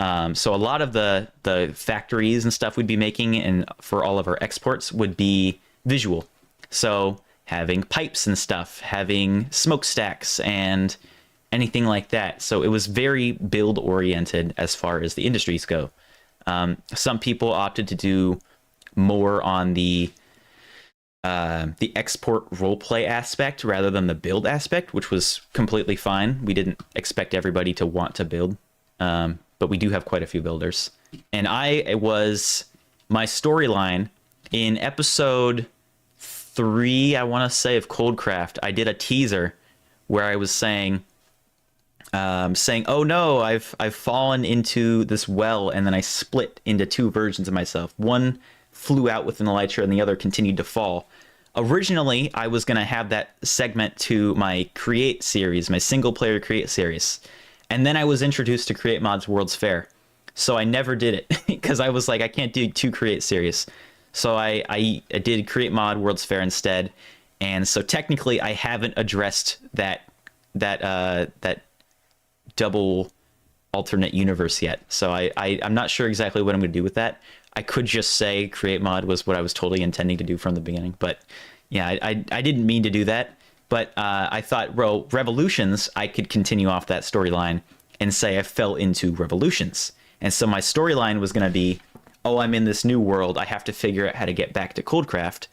So a lot of the factories and stuff we'd be making and for all of our exports would be visual. So having pipes and stuff, having smokestacks and anything like that. So it was very build oriented as far as the industries go. Some people opted to do more on the export roleplay aspect rather than the build aspect, which was completely fine. We didn't expect everybody to want to build, but we do have quite a few builders. And my storyline in episode 3, I want to say, of Coldcraft, I did a teaser where I was saying, oh no, I've fallen into this well, and then I split into two versions of myself. One flew out within the elytra and the other continued to fall. Originally, I was going to have that segment to my Create series, my single player Create series. And then I was introduced to Create Mod's World's Fair. So I never did it because I was like, I can't do two Create series. So I did Create Mod World's Fair instead. And so technically I haven't addressed that double alternate universe yet. So I'm not sure exactly what I'm going to do with that. I could just say Create Mod was what I was totally intending to do from the beginning. But yeah, I didn't mean to do that. But I thought, well, Revolutions, I could continue off that storyline and say I fell into Revolutions. And so my storyline was going to be, oh, I'm in this new world. I have to figure out how to get back to Coldcraft.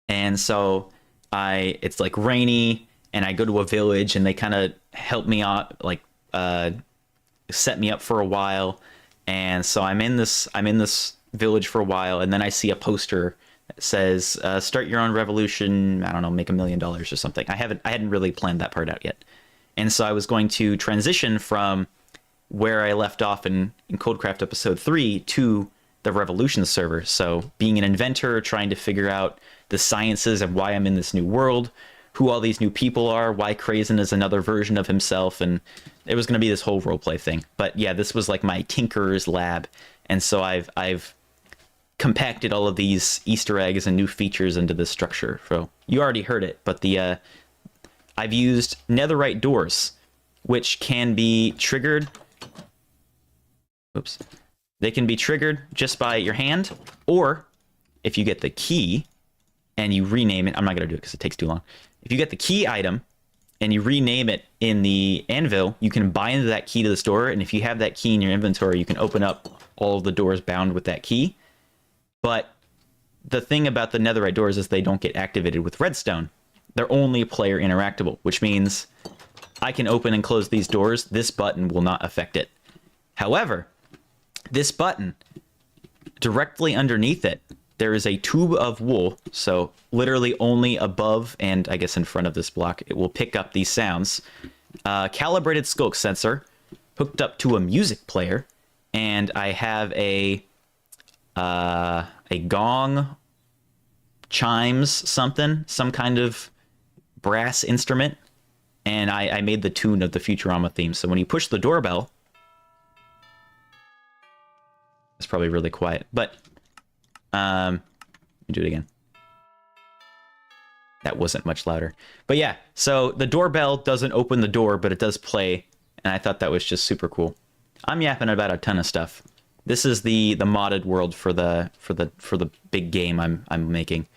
And so it's like rainy, and I go to a village, and they kind of help me out, like set me up for a while. And so I'm in this village for a while, and then I see a poster that says, start your own revolution, I don't know, make $1 million or something. I hadn't really planned that part out yet. And so I was going to transition from where I left off in Coldcraft episode 3 to the Revolution server. So being an inventor, trying to figure out the sciences of why I'm in this new world, who all these new people are, why Krazen is another version of himself, and it was going to be this whole roleplay thing. But yeah, this was like my tinkerer's lab, and so I've compacted all of these Easter eggs and new features into this structure. So you already heard it, but I've used netherite doors, which can be triggered. Oops. They can be triggered just by your hand, or if you get the key and you rename it, I'm not going to do it because it takes too long. If you get the key item and you rename it in the anvil, you can bind that key to the store, and if you have that key in your inventory, you can open up all of the doors bound with that key. But the thing about the netherite doors is they don't get activated with redstone. They're only player interactable, which means I can open and close these doors. This button will not affect it. However, this button, directly underneath it, there is a tube of wool, so literally only above and I guess in front of this block, it will pick up these sounds. Calibrated skulk sensor hooked up to a music player, and I have a gong, chimes, some kind of brass instrument, and I made the tune of the Futurama theme. So when you push the doorbell, it's probably really quiet, but let me do it again. That wasn't much louder. But yeah, so the doorbell doesn't open the door, but it does play, and I thought that was just super cool. I'm yapping about a ton of stuff. This is the modded world for the big game I'm making.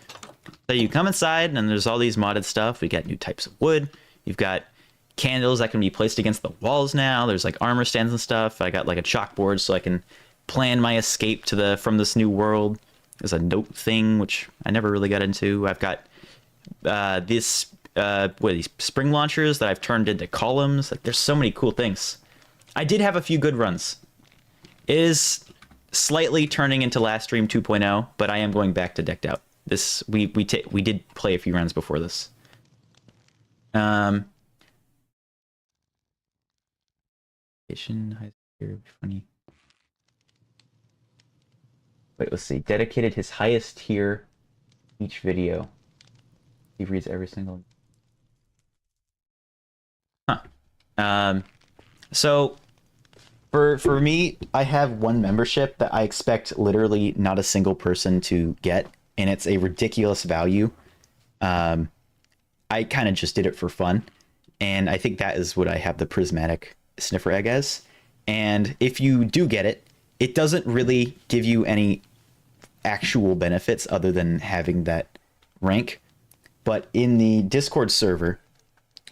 So you come inside, and there's all these modded stuff. We got new types of wood. You've got candles that can be placed against the walls now. There's like armor stands and stuff. I got like a chalkboard so I can plan my escape from this new world. There's a note thing, which I never really got into. I've got these spring launchers that I've turned into columns. Like, there's so many cool things. I did have a few good runs. It is slightly turning into Last Stream 2.0, but I am going back to decked out. This we did play a few runs before this. Funny. Wait, let's see. Dedicated his highest tier each video. He reads every single. Huh. So for me, I have one membership that I expect literally not a single person to get, and it's a ridiculous value. I kind of just did it for fun, and I think that is what I have the prismatic sniffer egg as. And if you do get it, it doesn't really give you any actual benefits other than having that rank. But in the Discord server,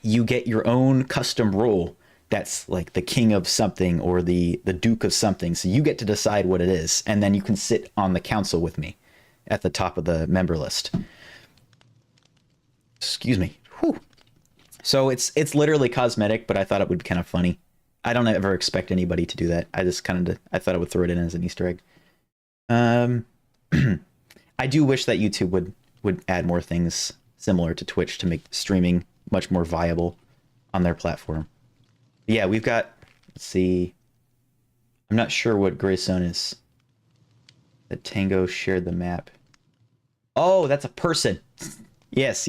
you get your own custom role that's like the king of something or the duke of something. So you get to decide what it is, and then you can sit on the council with me at the top of the member list. Excuse me. Whew. So it's literally cosmetic, but I thought it would be kind of funny. I don't ever expect anybody to do that. I just I thought I would throw it in as an Easter egg. I do wish that YouTube would add more things similar to Twitch to make streaming much more viable on their platform. But yeah, we've got, let's see. I'm not sure what Greystone is. That Tango shared the map. Oh, that's a person. Yes.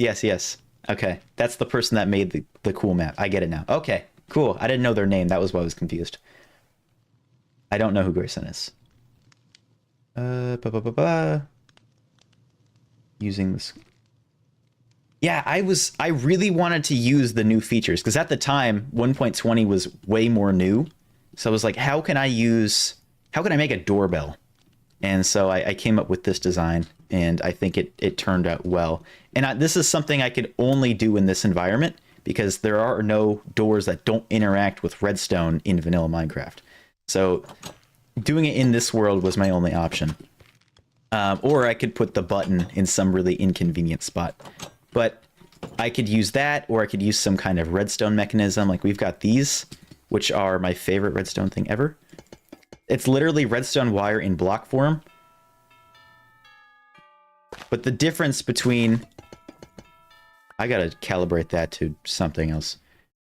Okay, that's the person that made the cool map. I get it now. Okay, cool. I didn't know their name. That was why I was confused. I don't know who Grayson is. Using this. Yeah, I really wanted to use the new features because at the time 1.20 was way more new. So I was like, how can I make a doorbell? And so I came up with this design, and I think it turned out well. And this is something I could only do in this environment because there are no doors that don't interact with redstone in vanilla Minecraft. So doing it in this world was my only option. Or I could put the button in some really inconvenient spot. But I could use that, or I could use some kind of redstone mechanism. Like we've got these, which are my favorite redstone thing ever. It's literally redstone wire in block form. But the difference between... I gotta calibrate that to something else.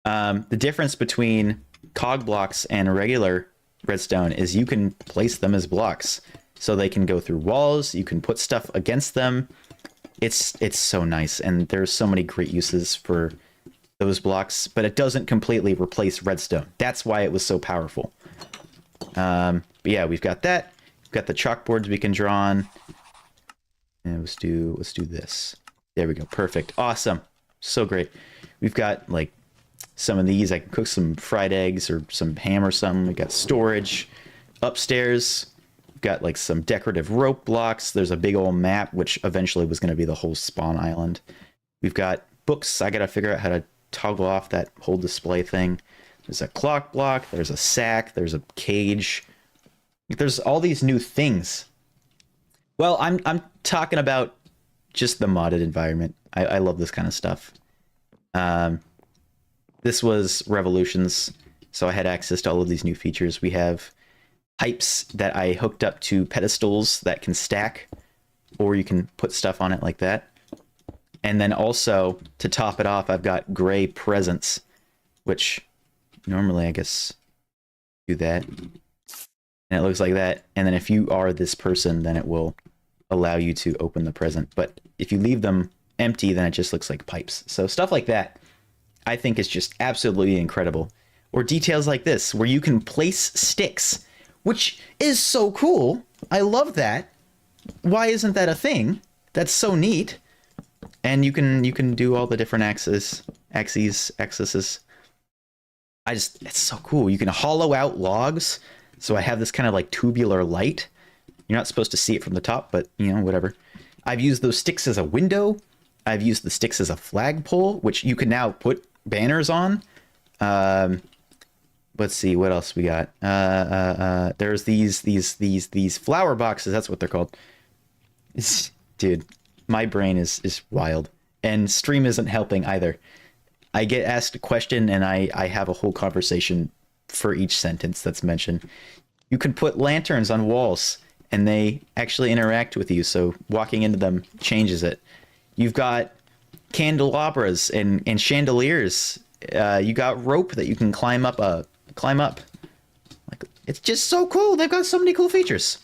The difference between cog blocks and regular redstone is you can place them as blocks. So they can go through walls, you can put stuff against them. It's so nice, and there's so many great uses for those blocks, but it doesn't completely replace redstone. That's why it was so powerful. But yeah, we've got that. We've got the chalkboards we can draw on. And let's do this. There we go. Perfect. Awesome. So great. We've got like some of these. I can cook some fried eggs or some ham or something. We got storage upstairs. got like some decorative rope blocks. There's a big old map, which eventually was going to be the whole spawn island. We've got books. I got to figure out how to toggle off that whole display thing. There's a clock block. There's a sack. There's a cage. There's all these new things. Well, I'm talking about just the modded environment. I love this kind of stuff. This was Revolutions, so I had access to all of these new features. We have pipes that I hooked up to pedestals that can stack, or you can put stuff on it like that. And then also, to top it off, I've got gray presents, which normally I guess do that. And it looks like that. And then if you are this person, then it will allow you to open the present. But if you leave them empty, then it just looks like pipes. So stuff like that, I think is just absolutely incredible. Or details like this, where you can place sticks, which is so cool. I love that. Why isn't that a thing? That's so neat. And you can do all the different axes. It's so cool. You can hollow out logs. So I have this kind of like tubular light. You're not supposed to see it from the top, but you know, whatever. I've used those sticks as a window. I've used the sticks as a flagpole, which you can now put banners on. Let's see what else we got. There's these flower boxes. That's what they're called. Dude, my brain is wild, and stream isn't helping either. I get asked a question and I have a whole conversation for each sentence that's mentioned. You can put lanterns on walls and they actually interact with you, so walking into them changes it. You've got candelabras and chandeliers. You got rope that you can climb up. Like, it's just so cool. They've got so many cool features.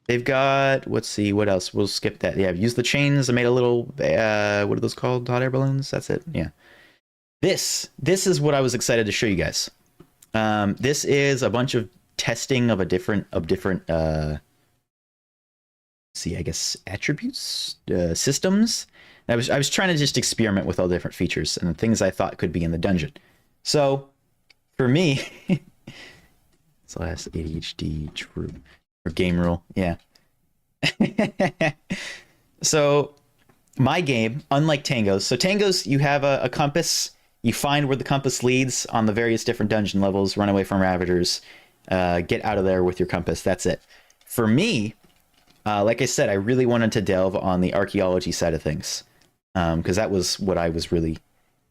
They've got, let's see, what else? We'll skip that. Yeah, I've used the chains. I made a little, what are those called? Hot air balloons? That's it. Yeah. This is what I was excited to show you guys. This is a bunch of testing of different I guess attributes, systems. I was trying to just experiment with all the different features and the things I thought could be in the dungeon. So for me, it's the last ADHD true or game rule. Yeah. So my game, unlike Tango's, so Tango's, you have a compass. You find where the compass leads on the various different dungeon levels, run away from Ravagers, get out of there with your compass. That's it. For me, like I said, I really wanted to delve on the archaeology side of things, because that was what I was really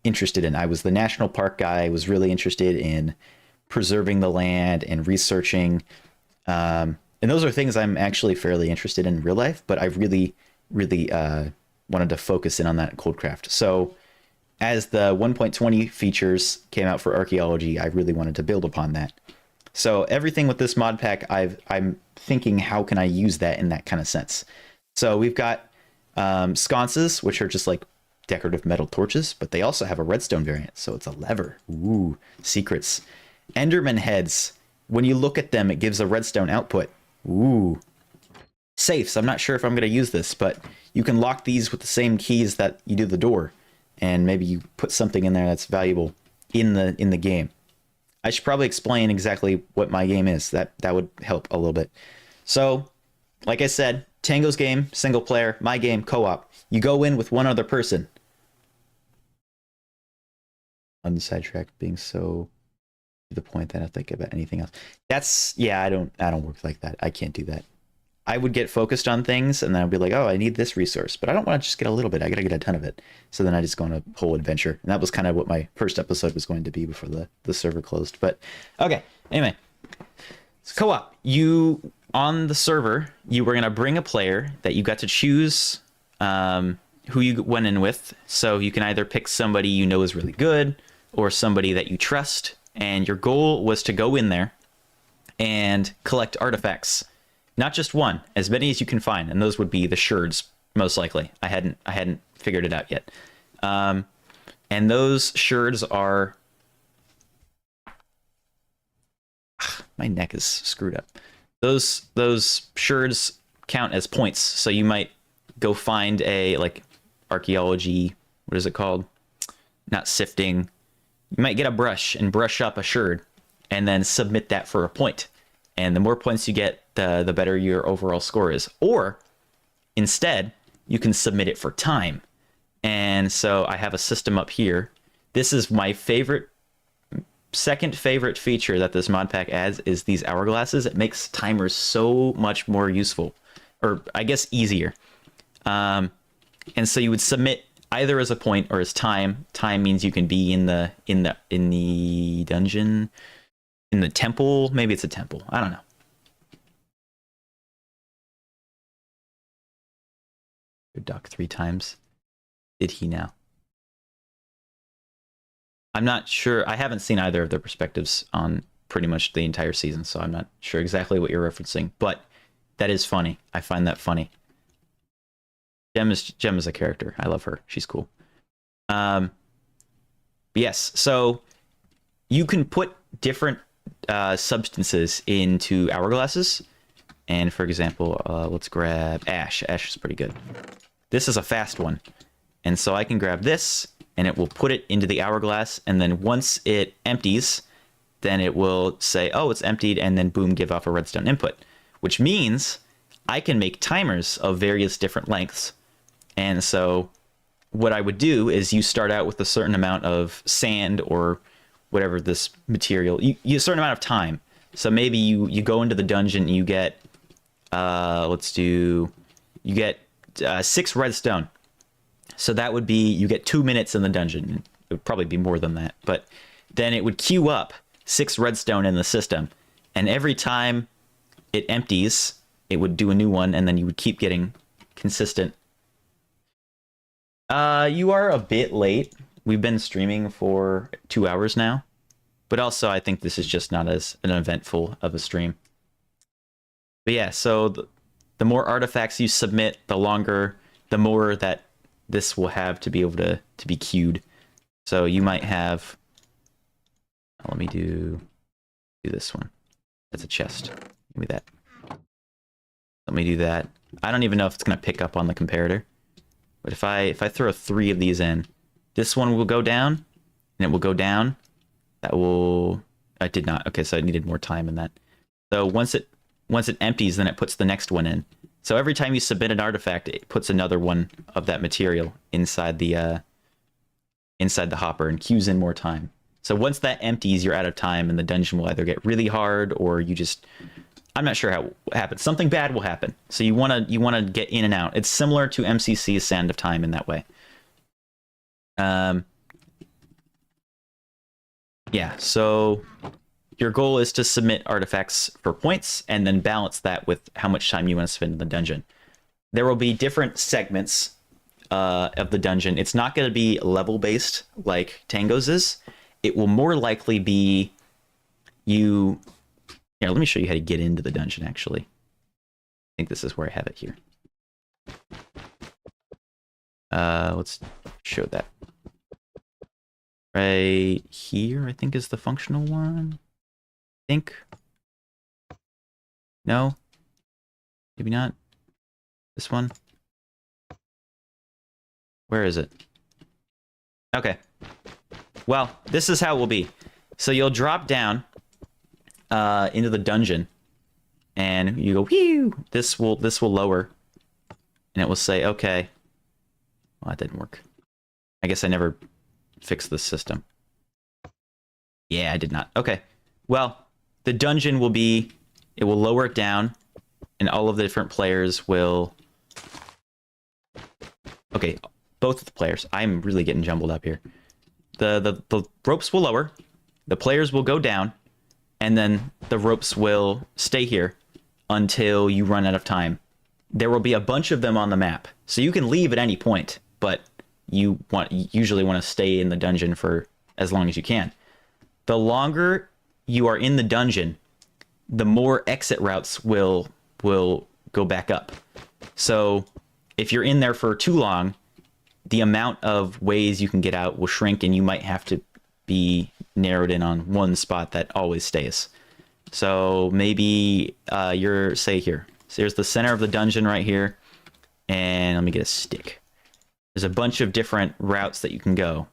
interested in. I was the national park guy. I was really interested in preserving the land and researching. And those are things I'm actually fairly interested in real life, but I really wanted to focus in on that in Coldcraft. So as the 1.20 features came out for archaeology, I really wanted to build upon that. So everything with this mod pack, I'm thinking, how can I use that in that kind of sense? So we've got sconces, which are just like decorative metal torches, but they also have a redstone variant. So it's a lever. Ooh, secrets. Enderman heads. When you look at them, it gives a redstone output. Ooh. Safes. I'm not sure if I'm going to use this, but you can lock these with the same keys that you do the door. And maybe you put something in there that's valuable in the game. I should probably explain exactly what my game is. That would help a little bit. So, like I said, Tango's game, single player. My game, co-op. You go in with one other person. On the sidetrack, being so to the point that I think about anything else. That's, yeah, I don't work like that. I can't do that. I would get focused on things and then I'd be like, oh, I need this resource, but I don't want to just get a little bit. I got to get a ton of it. So then I just go on a whole adventure. And that was kind of what my first episode was going to be before the server closed. But okay, anyway, so co-op. You, on the server, you were going to bring a player that you got to choose who you went in with. So you can either pick somebody you know is really good or somebody that you trust. And your goal was to go in there and collect artifacts. Not just one, as many as you can find, and those would be the sherds, most likely. I hadn't figured it out yet. And those sherds are... My neck is screwed up. Those sherds count as points, so you might go find a, like, archaeology, what is it called? Not sifting. You might get a brush and brush up a sherd, and then submit that for a point. And the more points you get, the better your overall score is. Or instead, you can submit it for time. And so I have a system up here. This is my second favorite feature that this mod pack adds is these hourglasses. It makes timers so much more useful, or I guess easier. And so you would submit either as a point or as time. Time means you can be in the dungeon, in the temple. Maybe it's a temple. I don't know. Duck 3 times. Did he now? I'm not sure. I haven't seen either of their perspectives on pretty much the entire season, so I'm not sure exactly what you're referencing. But that is funny. I find that funny. Gem is a character. I love her. She's cool. Yes, so you can put different substances into hourglasses. And for example, let's grab ash. Ash is pretty good. This is a fast one. And so I can grab this, and it will put it into the hourglass. And then once it empties, then it will say, oh, it's emptied, and then boom, give off a redstone input. Which means I can make timers of various different lengths. And so what I would do is you start out with a certain amount of sand or whatever this material, you a certain amount of time. So maybe you go into the dungeon and you get, you get 6 redstone. So that would be, you get 2 minutes in the dungeon. It would probably be more than that. But then it would queue up 6 redstone in the system. And every time it empties, it would do a new one, and then you would keep getting consistent. You are a bit late. We've been streaming for 2 hours now. But also, I think this is just not as an eventful of a stream. But yeah, so the more artifacts you submit, the more that this will have to be able to be queued. So you might have, let me do this one. That's a chest. Give me that. Let me do that. I don't even know if it's going to pick up on the comparator. But if I throw 3 of these in, this one will go down, and it will go down. That will, I did not. Okay, so I needed more time in that. So once it empties, then it puts the next one in. So every time you submit an artifact, it puts another one of that material inside the hopper and queues in more time. So once that empties, you're out of time, and the dungeon will either get really hard, or you just, I'm not sure how it happens. Something bad will happen. So you wanna get in and out. It's similar to MCC's Sand of Time in that way. Yeah, so your goal is to submit artifacts for points and then balance that with how much time you want to spend in the dungeon. There will be different segments of the dungeon. It's not going to be level-based like Tango's is. It will more likely be Here, let me show you how to get into the dungeon, actually. I think this is where I have it here. Let's show that. Right here, I think, is the functional one. I think. No? Maybe not. This one? Where is it? Okay. Well, this is how it will be. So you'll drop down into the dungeon, and you go, whew! This will lower, and it will say, okay. Well, that didn't work. I guess I never fixed this system. Yeah, I did not. Okay. Well, the dungeon will be, it will lower it down, and all of the different players will... Okay, both of the players. I'm really getting jumbled up here. The ropes will lower, the players will go down, and then the ropes will stay here until you run out of time. There will be a bunch of them on the map, so you can leave at any point, but you usually want to stay in the dungeon for as long as you can. The longer you are in the dungeon, the more exit routes will go back up. So if you're in there for too long, the amount of ways you can get out will shrink, and you might have to be narrowed in on one spot that always stays. So maybe you're, say here. So here's the center of the dungeon right here. And let me get a stick. There's a bunch of different routes that you can go.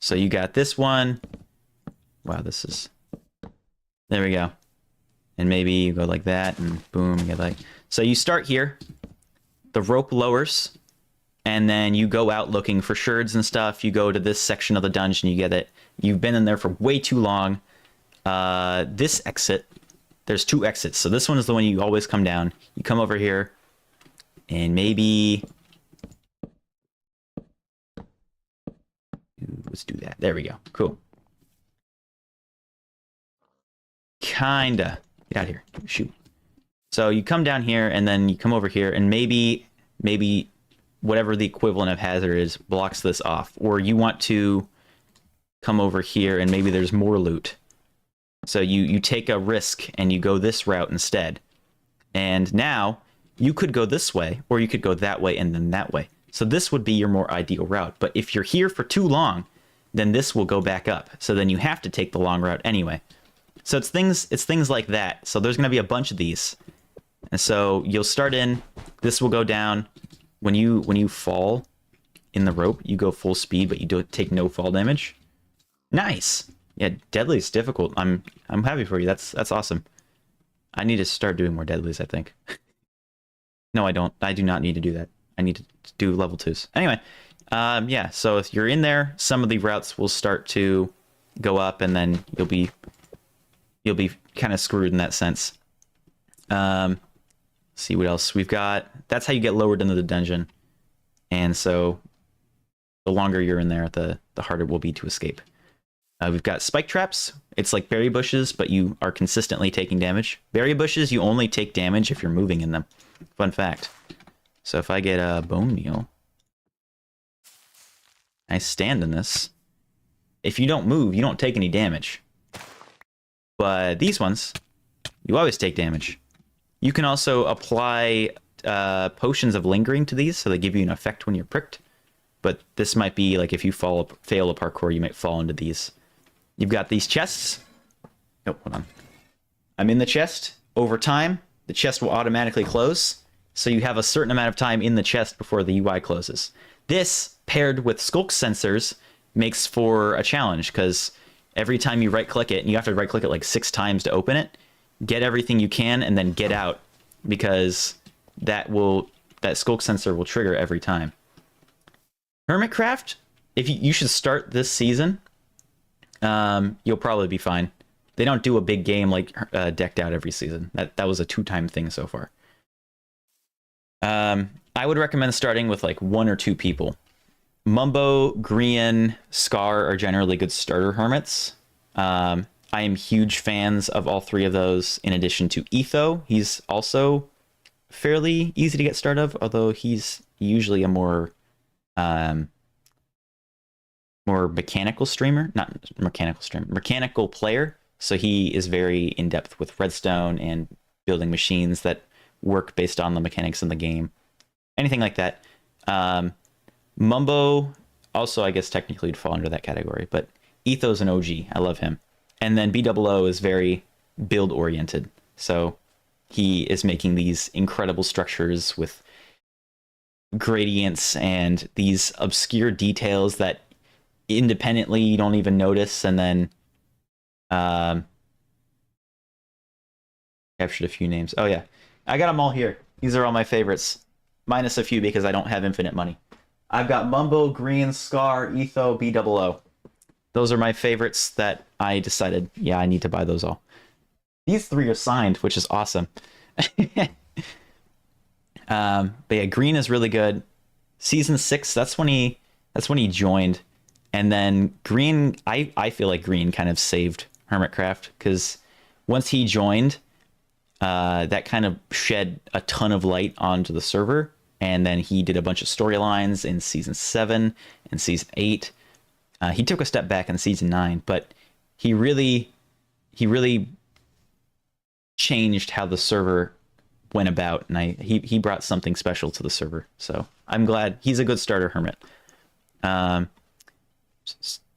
So you got this one. Wow, this is... There we go. And maybe you go like that, and boom, you get like... So you start here, the rope lowers, and then you go out looking for sherds and stuff. You go to this section of the dungeon, you get it. You've been in there for way too long. This exit, there's 2 exits. So this one is the one you always come down. You come over here, and maybe... Let's do that. There we go. Cool. Kinda. Get out of here. Shoot. So you come down here, and then you come over here, and maybe whatever the equivalent of hazard is blocks this off. Or you want to come over here, and maybe there's more loot. So you take a risk, and you go this route instead. And now, you could go this way, or you could go that way and then that way. So this would be your more ideal route. But if you're here for too long, then this will go back up. So then you have to take the long route anyway. So it's things like that. So there's going to be a bunch of these. And so you'll start in, this will go down. When you fall in the rope, you go full speed, but you don't take no fall damage. Nice. Yeah, deadly is difficult. I'm happy for you. That's awesome. I need to start doing more deadlies, I think. No, I don't. I do not need to do that. I need to do level 2s. Anyway, yeah, so if you're in there, some of the routes will start to go up, and then you'll be kind of screwed in that sense. See what else we've got. That's how you get lowered into the dungeon. And so the longer you're in there, the harder it will be to escape. We've got spike traps. It's like berry bushes, but you are consistently taking damage. Berry bushes, you only take damage if you're moving in them. Fun fact. So if I get a bone meal, I stand in this. If you don't move, you don't take any damage. But these ones, you always take damage. You can also apply potions of lingering to these, so they give you an effect when you're pricked. But this might be like if you fail a parkour, you might fall into these. You've got these chests. Oh, hold on. I'm in the chest. Over time, the chest will automatically close. So you have a certain amount of time in the chest before the UI closes. This, paired with skulk sensors, makes for a challenge, because every time you right-click it, and you have to right-click it like 6 times to open it, get everything you can, and then get out, because that skulk sensor will trigger every time. Hermitcraft, if you should start this season, you'll probably be fine. They don't do a big game like Decked Out every season. That was a 2-time thing so far. I would recommend starting with like 1 or 2 people. Mumbo, Grian, Scar are generally good starter hermits. I am huge fans of all 3 of those, in addition to Etho. He's also fairly easy to get started of, although he's usually a more mechanical streamer. Not mechanical streamer, mechanical player. So he is very in-depth with redstone and building machines that work based on the mechanics in the game. Anything like that. Mumbo, also I guess technically would fall under that category, but Etho's an OG. I love him. And then BOO is very build-oriented. So he is making these incredible structures with gradients and these obscure details that independently you don't even notice, and then captured a few names. Oh yeah, I got them all here. These are all my favorites, minus a few because I don't have infinite money. I've got Mumbo, Green, Scar, Etho, BOO. Those are my favorites that I decided, yeah, I need to buy those all. These 3 are signed, which is awesome. But yeah, Green is really good. Season 6, that's when he joined. And then Green, I feel like Green kind of saved Hermitcraft, because once he joined, that kind of shed a ton of light onto the server. And then he did a bunch of storylines in Season 7 and Season 8. He took a step back in Season 9, but he really changed how the server went about, and he brought something special to the server. So I'm glad he's a good starter hermit.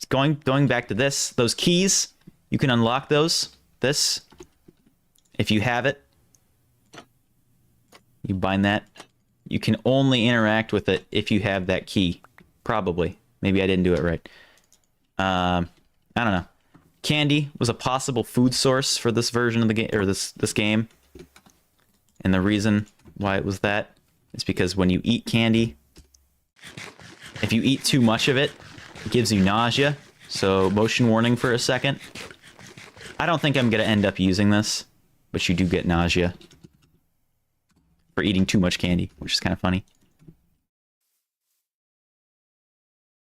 Going back to those keys, you can unlock this if you have it. You bind that. You can only interact with it if you have that key. Probably. Maybe I didn't do it right. I don't know. candy was a possible food source for this version of the game, or this game. And the reason why it was that is because when you eat candy, if you eat too much of it, it gives you nausea. So motion warning for a second. I don't think I'm going to end up using this, but you do get nausea for eating too much candy, which is kind of funny.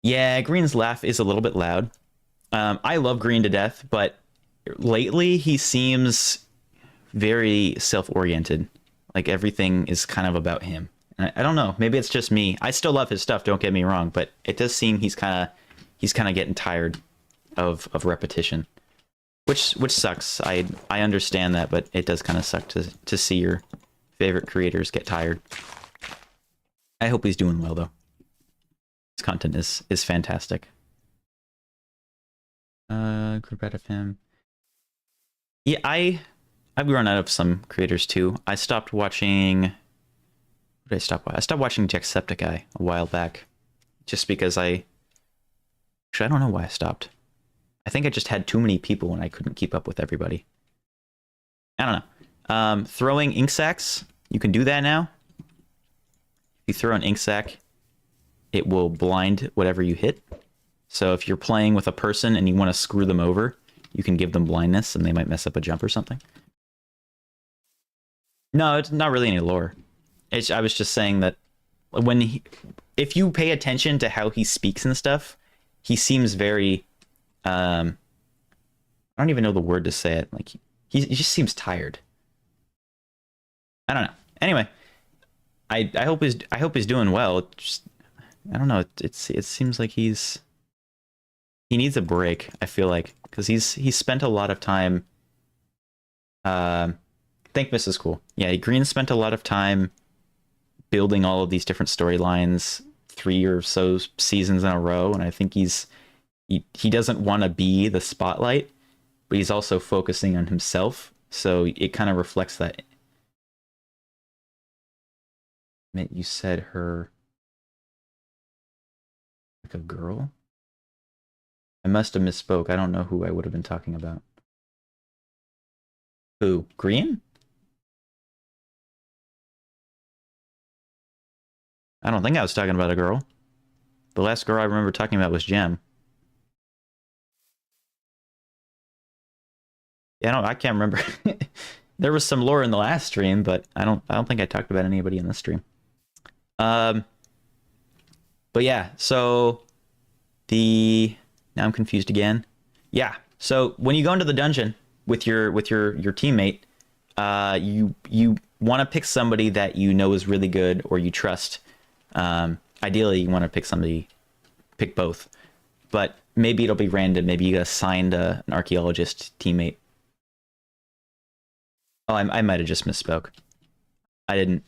Yeah, Green's laugh is a little bit loud. I love Green to death, but lately he seems very self-oriented. Like everything is kind of about him. And I don't know. Maybe it's just me. I still love his stuff. Don't get me wrong, but it does seem he's kind of getting tired of repetition, which sucks. I understand that, but it does kind of suck to see your favorite creators get tired. I hope he's doing well though. His content is fantastic. Group out of him. Yeah, I've run out of some creators too. I stopped watching. What did I stop? I stopped watching Jacksepticeye a while back, just because actually I don't know why I stopped. I think I just had too many people and I couldn't keep up with everybody. I don't know. Throwing ink sacs, you can do that now. If you throw an ink sac, it will blind whatever you hit. So if you're playing with a person and you want to screw them over, you can give them blindness and they might mess up a jump or something. No, it's not really any lore. I was just saying that if you pay attention to how he speaks and stuff, he seems very, I don't even know the word to say it. Like he just seems tired. I don't know. Anyway, I hope he's doing well. Just, I don't know. It seems like he needs a break. I feel like because he's spent a lot of time. Think this is cool. Yeah, Green spent a lot of time building all of these different storylines, 3 or so seasons in a row, and I think he doesn't want to be the spotlight, but he's also focusing on himself. So it kind of reflects that. You said her like a girl? I must have misspoke. I don't know who I would have been talking about. Who? Green? I don't think I was talking about a girl. The last girl I remember talking about was Gem. Yeah, I can't remember. There was some lore in the last stream, but I don't think I talked about anybody in this stream. But yeah, so now I'm confused again. Yeah, so when you go into the dungeon with your teammate, you want to pick somebody that you know is really good or you trust. Ideally, you want to pick both, but maybe it'll be random. Maybe you assigned an archaeologist teammate. Oh, I might have just misspoke. I didn't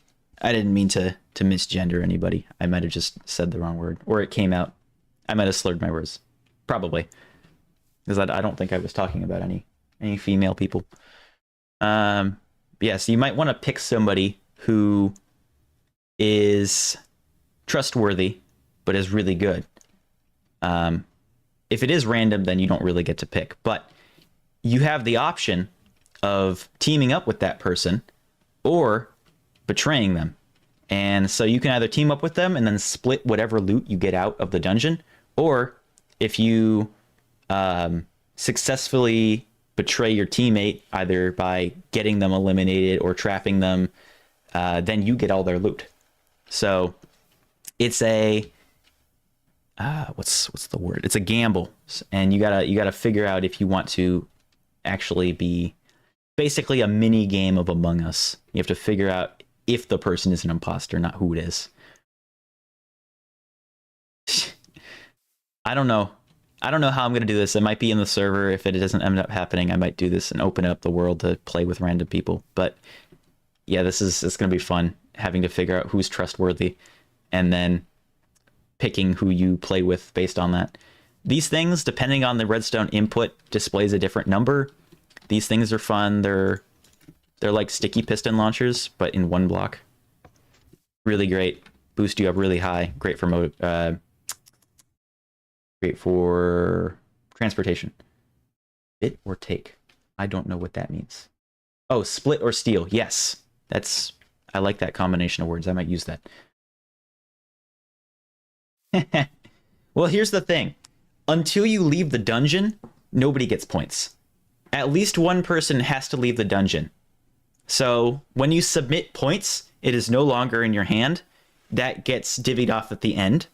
mean to misgender anybody. I might have just said the wrong word, or it came out. I might have slurred my words, probably, because I don't think I was talking about any female people. Yeah, so you might want to pick somebody who is trustworthy, but is really good. If it is random, then you don't really get to pick, but you have the option of teaming up with that person or betraying them. And so you can either team up with them and then split whatever loot you get out of the dungeon, or if you successfully betray your teammate, either by getting them eliminated or trapping them, then you get all their loot. So it's a what's the word? It's a gamble, and you gotta figure out if you want to actually be basically a mini game of Among Us. You have to figure out if the person is an imposter, not who it is. I don't know how I'm going to do this. It might be in the server. If it doesn't end up happening, I might do this and open up the world to play with random people. But yeah, it's going to be fun having to figure out who's trustworthy and then picking who you play with based on that. These things, depending on the redstone input, displays a different number. These things are fun. They're like sticky piston launchers, but in one block. Really great. Boost you up really high. Great for transportation. Split or take. I don't know what that means. Oh, split or steal. Yes. I like that combination of words. I might use that. Well, here's the thing. Until you leave the dungeon, nobody gets points. At least one person has to leave the dungeon. So when you submit points, it is no longer in your hand. That gets divvied off at the end.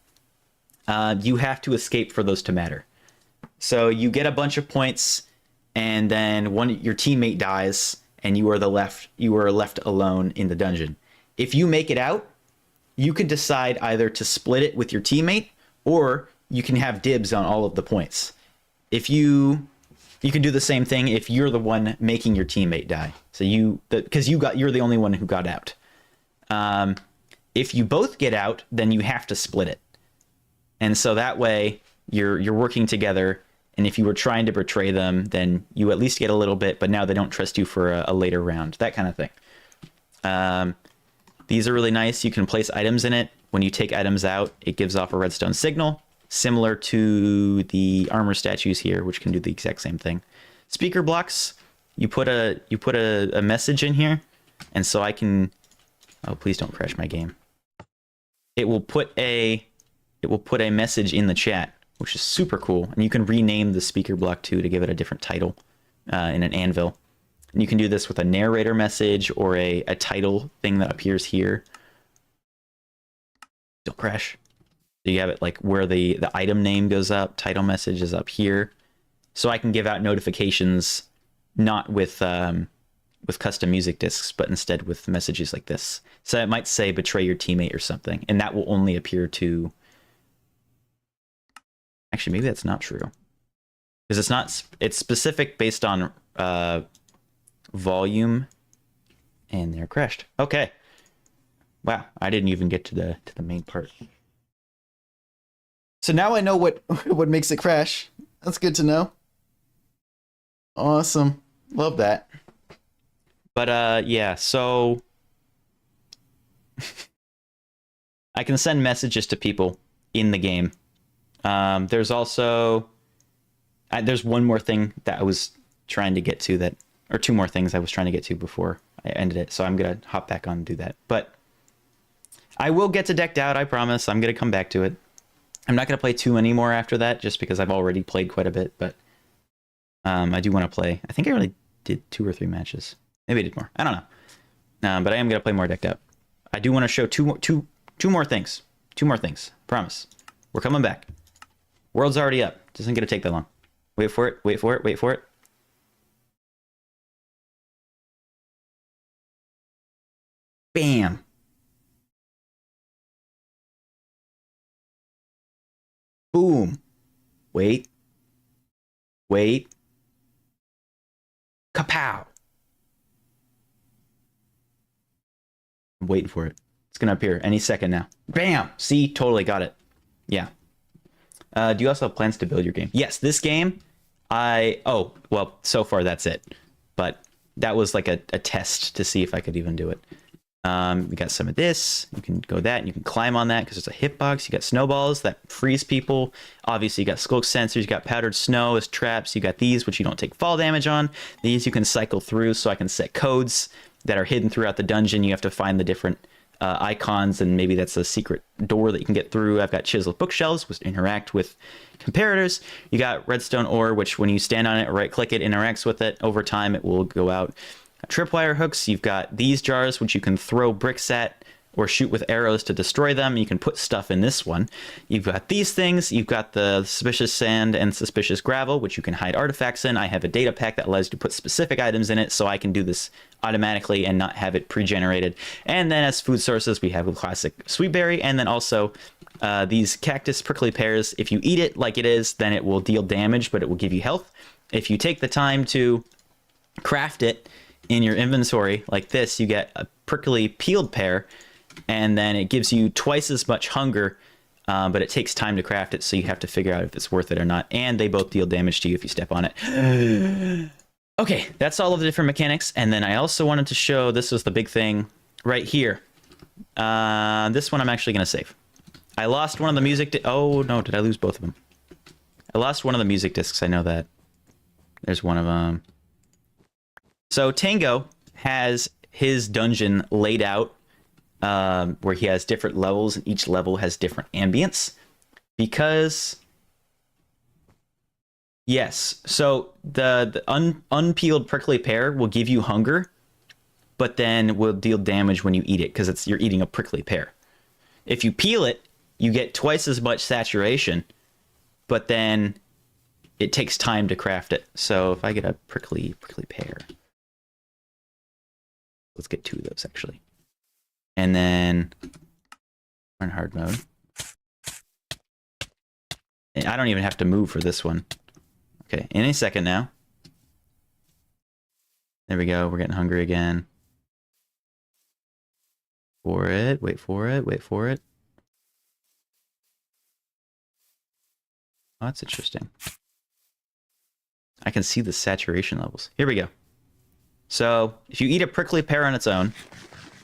You have to escape for those to matter. So you get a bunch of points, and then your teammate dies, and you are left alone in the dungeon. If you make it out, you can decide either to split it with your teammate, or you can have dibs on all of the points. If you can do the same thing if you're the one making your teammate die. So you're the only one who got out. If you both get out, then you have to split it. And so that way you're working together. And if you were trying to betray them, then you at least get a little bit, but now they don't trust you for a later round, that kind of thing. These are really nice. You can place items in it. When you take items out, it gives off a redstone signal, similar to the armor statues here, which can do the exact same thing. Speaker blocks, you put a message in here, and so I can, oh, please don't crash my game. It will put a message in the chat, which is super cool. And you can rename the speaker block too to give it a different title in an anvil. And you can do this with a narrator message or a title thing that appears here. Don't crash. So you have it like where the item name goes up, title message is up here. So I can give out notifications not with custom music discs, but instead with messages like this. So it might say betray your teammate or something, and that will only appear to... Actually, maybe that's not true. Because it's specific based on volume, and they're crashed. Okay. Wow, I didn't even get to the main part. So now I know what makes it crash. That's good to know. Awesome. Love that. But yeah, so I can send messages to people in the game. There's also there's one more thing that I was trying to get to or two more things I was trying to get to before I ended it. So I'm gonna hop back on and do that. But I will get to Decked Out, I promise. I'm gonna come back to it. I'm not gonna play too many more after that, just because I've already played quite a bit. But I do want to play. I think I really did 2 or 3 matches. Maybe I did more. I don't know. But I am gonna play more Decked Out. I do want to show two more things. 2 more things. Promise. We're coming back. World's already up. Doesn't get to take that long. Wait for it. Wait for it. Wait for it. Bam. Boom. Wait. Wait. Kapow. I'm waiting for it. It's going to appear any second now. Bam. See? Totally got it. Yeah. Do you also have plans to build your game? Yes, this game, oh, well, so far that's it. But that was like a test to see if I could even do it. We got some of this. You can go that, and you can climb on that because it's a hitbox. You got snowballs that freeze people. Obviously, you got skulk sensors. You got powdered snow as traps. You got these, which you don't take fall damage on. These you can cycle through, so I can set codes that are hidden throughout the dungeon. You have to find the different icons, and maybe that's a secret door that you can get through. I've got chiseled bookshelves, which interact with comparators. You got redstone ore, which when you stand on it or right click it, interacts with it. Over time, it will go out. Tripwire hooks. You've got these jars, which you can throw bricks at or shoot with arrows to destroy them. You can put stuff in this one. You've got these things. You've got the suspicious sand and suspicious gravel, which you can hide artifacts in. I have a data pack that allows you to put specific items in it, so I can do this automatically and not have it pre-generated. And then as food sources, we have a classic sweet berry, and then also these cactus prickly pears. If you eat it like it is, then it will deal damage, but it will give you health. If you take the time to craft it in your inventory like this, you get a prickly peeled pear, and then it gives you twice as much hunger, but it takes time to craft it, so you have to figure out if it's worth it or not. And they both deal damage to you if you step on it. Okay, that's all of the different mechanics. And then I also wanted to show, this was the big thing right here. This one I'm actually going to save. I lost one of the music... Oh, no, did I lose both of them? I lost one of the music discs, I know that. There's one of them. So Tango has his dungeon laid out where he has different levels, and each level has different ambience. Because, yes, so the unpeeled prickly pear will give you hunger, but then will deal damage when you eat it because you're eating a prickly pear. If you peel it, you get twice as much saturation, but then it takes time to craft it. So if I get a prickly pear, let's get 2 of those actually. And then we're in hard mode. And I don't even have to move for this one. Okay, any second now. There we go, we're getting hungry again. For it, wait for it, wait for it. Oh, that's interesting. I can see the saturation levels. Here we go. So if you eat a prickly pear on its own,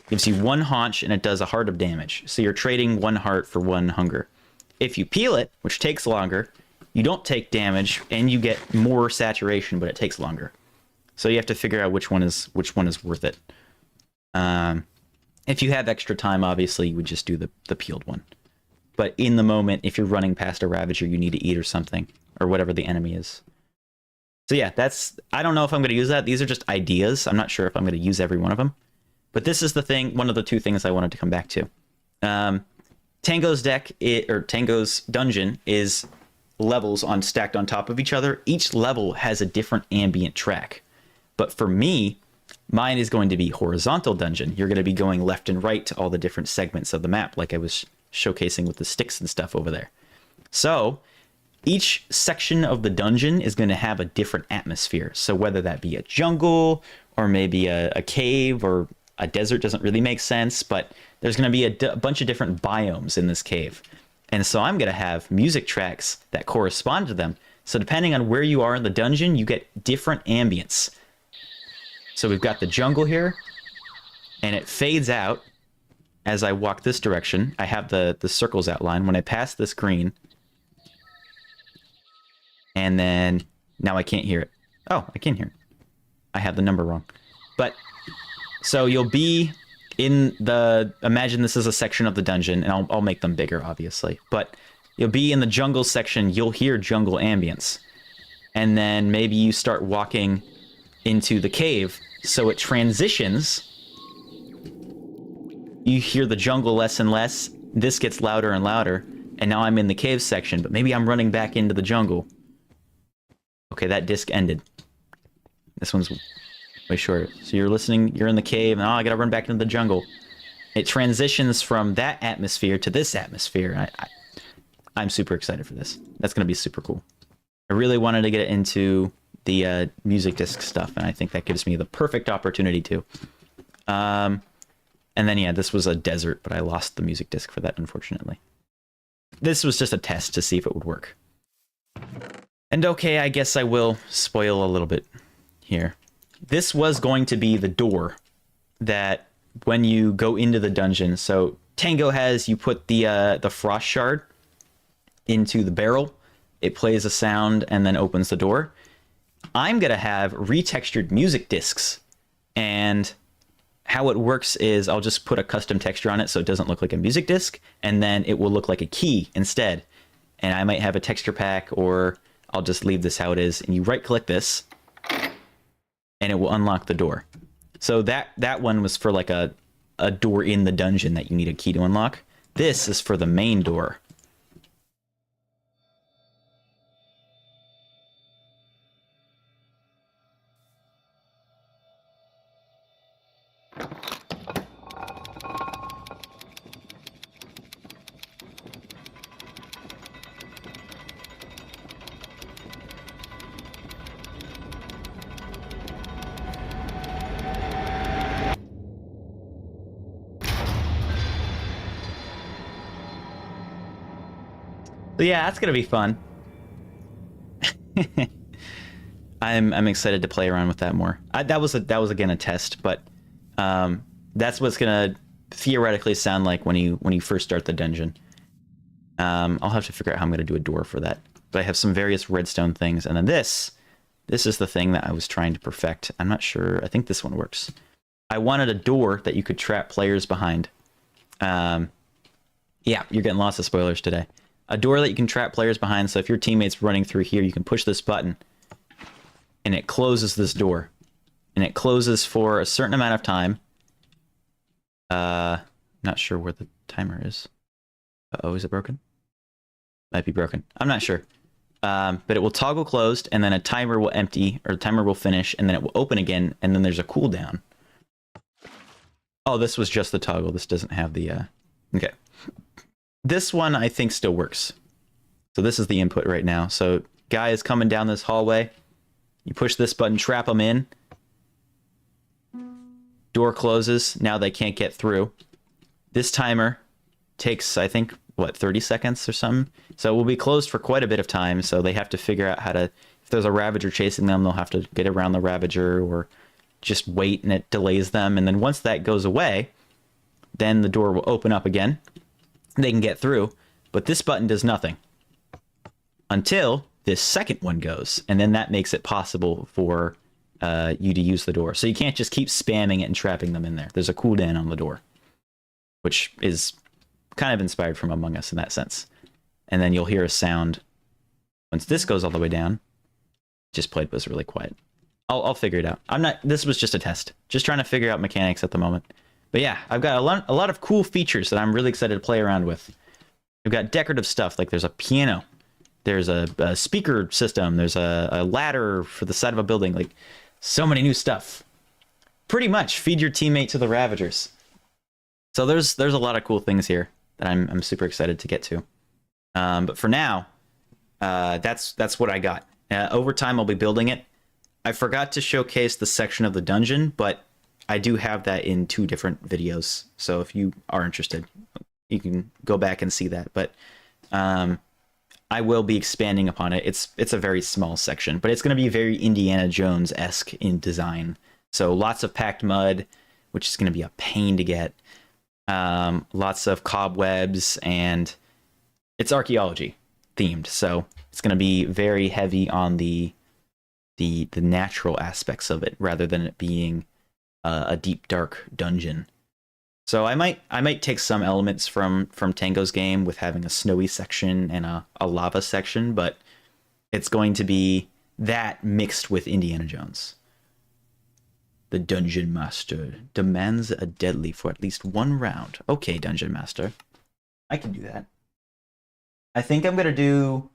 it gives you 1 haunch and it does a heart of damage. So you're trading 1 heart for 1 hunger. If you peel it, which takes longer, you don't take damage and you get more saturation, but it takes longer. So you have to figure out which one is worth it. If you have extra time, obviously you would just do the peeled one. But in the moment, if you're running past a Ravager you need to eat or something, or whatever the enemy is. So yeah, I don't know if I'm going to use that. These are just ideas. I'm not sure if I'm going to use every one of them. But this is the thing, one of the 2 things I wanted to come back to. Tango's deck, or Tango's dungeon, is levels stacked on top of each other. Each level has a different ambient track. But for me, mine is going to be horizontal dungeon. You're going to be going left and right to all the different segments of the map, like I was showcasing with the sticks and stuff over there. So each section of the dungeon is going to have a different atmosphere. So whether that be a jungle or maybe a cave or a desert doesn't really make sense, but there's going to be a bunch of different biomes in this cave. And so I'm going to have music tracks that correspond to them. So depending on where you are in the dungeon, you get different ambience. So we've got the jungle here, and it fades out as I walk this direction. I have the circles outlined. When I pass this green, and then now I can't hear it. Oh, I can hear it. I have the number wrong. But so you'll be in imagine this is a section of the dungeon, and I'll make them bigger, obviously. But you'll be in the jungle section. You'll hear jungle ambience, and then maybe you start walking into the cave, so it transitions. You hear the jungle less and less. This gets louder and louder, and now I'm in the cave section, but maybe I'm running back into the jungle. Okay, that disc ended. This one's way shorter. So you're listening, you're in the cave, and I gotta run back into the jungle. It transitions from that atmosphere to this atmosphere. I'm super excited for this. That's gonna be super cool. I really wanted to get into the music disc stuff, and I think that gives me the perfect opportunity to. And then yeah, this was a desert, but I lost the music disc for that, unfortunately. This was just a test to see if it would work. And okay, I guess I will spoil a little bit here. This was going to be the door that when you go into the dungeon. So Tango has, you put the frost shard into the barrel. It plays a sound and then opens the door. I'm going to have retextured music discs, and how it works is I'll just put a custom texture on it so it doesn't look like a music disc, and then it will look like a key instead. And I might have a texture pack, or I'll just leave this how it is, and you right click this and it will unlock the door. So that one was for like a door in the dungeon that you need a key to unlock. This is for the main door. So yeah, that's gonna be fun. I'm excited to play around with that more. That was again a test, but that's what's gonna theoretically sound like when you first start the dungeon. I'll have to figure out how I'm gonna do a door for that. But I have some various redstone things, and then this This is the thing that I was trying to perfect. I'm not sure. I think this one works. I wanted a door that you could trap players behind. Yeah, you're getting lots of spoilers today. A door that you can trap players behind, so if your teammate's running through here, you can push this button, and it closes this door. And it closes for a certain amount of time. Not sure where the timer is. Uh-oh, is it broken? Might be broken. I'm not sure. But it will toggle closed, and then a timer will empty, or the timer will finish, and then it will open again, and then there's a cooldown. Oh, this was just the toggle. This doesn't have the... Okay. This one, I think, still works. So this is the input right now. So guy is coming down this hallway. You push this button, trap them in. Door closes. Now they can't get through. This timer takes, I think, what, 30 seconds or something? So it will be closed for quite a bit of time, so they have to figure out how to... If there's a Ravager chasing them, they'll have to get around the Ravager or just wait and it delays them. And then once that goes away, then the door will open up again. They can get through, but this button does nothing until this second one goes, and then that makes it possible for you to use the door. So you can't just keep spamming it and trapping them in there. There's a cooldown on the door, which is kind of inspired from Among Us in that sense. And then you'll hear a sound once this goes all the way down. Just played was really quiet. I'll figure it out. This was just a test, just trying to figure out mechanics at the moment. But yeah, I've got a lot of cool features that I'm really excited to play around with. We've got decorative stuff, like there's a piano, there's a speaker system, there's a ladder for the side of a building, like so many new stuff. Pretty much feed your teammate to the Ravagers. So there's a lot of cool things here that I'm super excited to get to. But for now, that's what I got. Over time, I'll be building it. I forgot to showcase the section of the dungeon, but I do have that in 2 different videos. So if you are interested, you can go back and see that. But I will be expanding upon it. It's a very small section, but it's going to be very Indiana Jones-esque in design. So lots of packed mud, which is going to be a pain to get. Lots of cobwebs, and it's archaeology themed. So it's going to be very heavy on the natural aspects of it, rather than it being a deep, dark dungeon. So I might take some elements from Tango's game with having a snowy section and a lava section, but it's going to be that mixed with Indiana Jones. The Dungeon Master demands a deadly for at least 1 round. Okay, Dungeon Master. I can do that. I think I'm gonna do...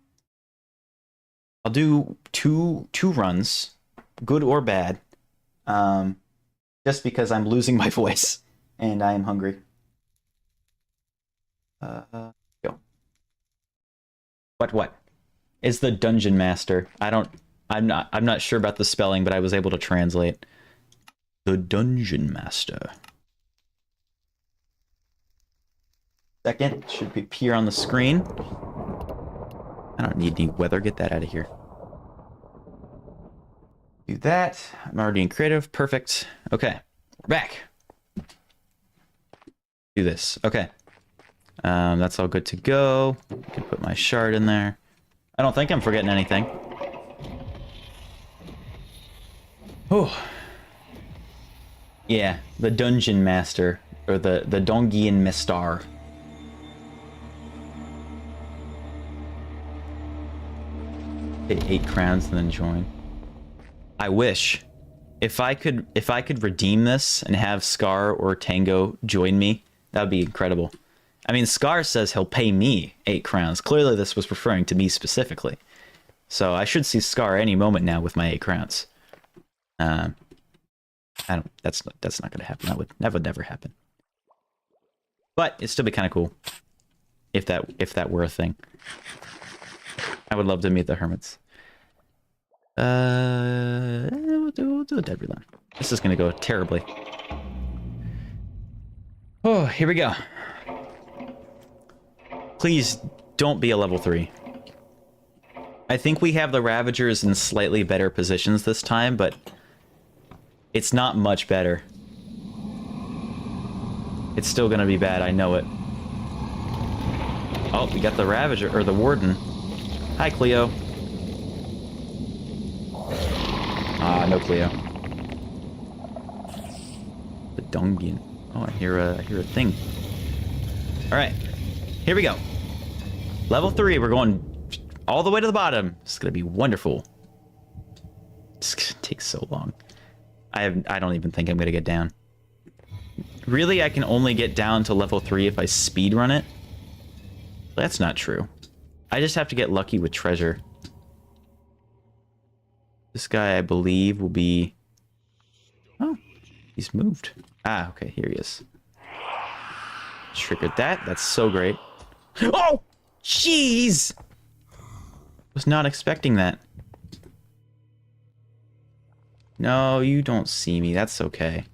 I'll do two runs, good or bad, just because I'm losing my voice and I am hungry. Go. What is the Dungeon Master? I'm not sure about the spelling, but I was able to translate. The Dungeon Master. Second should appear on the screen. I don't need any weather. Get that out of here. Do that. I'm already in creative. Perfect. Okay. We're back. Do this. Okay. That's all good to go. I can put my shard in there. I don't think I'm forgetting anything. Oh. Yeah, the Dungeon Master, or the Dongian Mestar. Pay 8 crowns and then join. I wish. If I could redeem this and have Scar or Tango join me, that would be incredible. I mean, Scar says he'll pay me 8 crowns. Clearly this was referring to me specifically. So I should see Scar any moment now with my 8 crowns. That's not gonna happen. That would never happen. But it'd still be kind of cool if that were a thing. I would love to meet the hermits. We'll do a dead relearn. This is gonna go terribly. Oh, here we go. Please don't be a level 3. I think we have the Ravagers in slightly better positions this time, but it's not much better. It's still gonna be bad, I know it. Oh, we got the Ravager, or the Warden. Hi, Cleo. Ah, no Cleo. The Dungian. Oh, I hear a thing. All right, here we go. Level 3. We're going all the way to the bottom. It's gonna be wonderful. It's gonna take so long. I don't even think I'm gonna get down. Really, I can only get down to level 3 if I speed run it. That's not true. I just have to get lucky with treasure. This guy, I believe, will be... Oh, he's moved. Ah, okay, here he is. Triggered that. That's so great. Oh! Jeez! Was not expecting that. No, you don't see me. That's okay.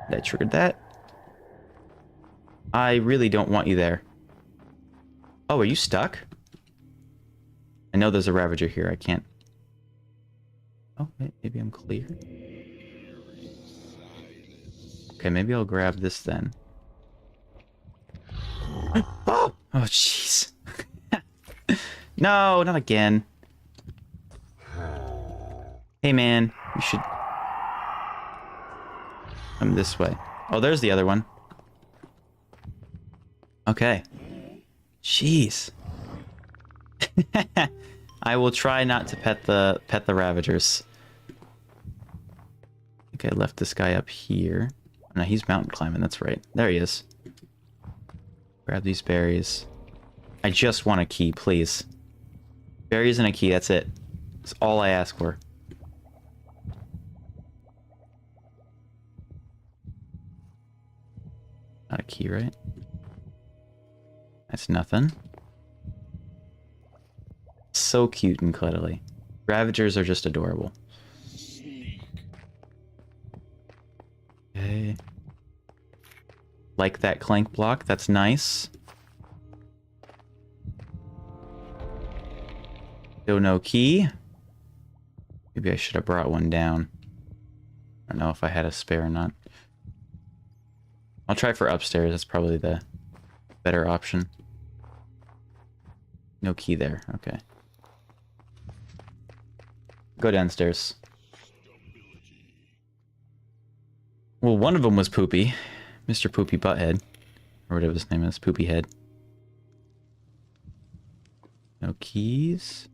I triggered that. I really don't want you there. Oh, are you stuck? I know there's a Ravager here. I can't... Oh, maybe I'm clear. Okay, maybe I'll grab this then. Oh, jeez. No, not again. Hey, man. You should... come this way. Oh, there's the other one. Okay. Jeez. I will try not to pet the Ravagers. I think I left this guy up here. No, he's mountain climbing. That's right. There he is. Grab these berries. I just want a key, please. Berries and a key. That's it. That's all I ask for. Not a key, right? That's nothing. So cute and cuddly. Ravagers are just adorable. Okay. Like that clank block. That's nice. Still no key. Maybe I should have brought one down. I don't know if I had a spare or not. I'll try for upstairs. That's probably the better option. No key there. Okay. Go downstairs. Well, one of them was Poopy. Mr. Poopy Butthead. Or whatever his name is. Poopy Head. No keys.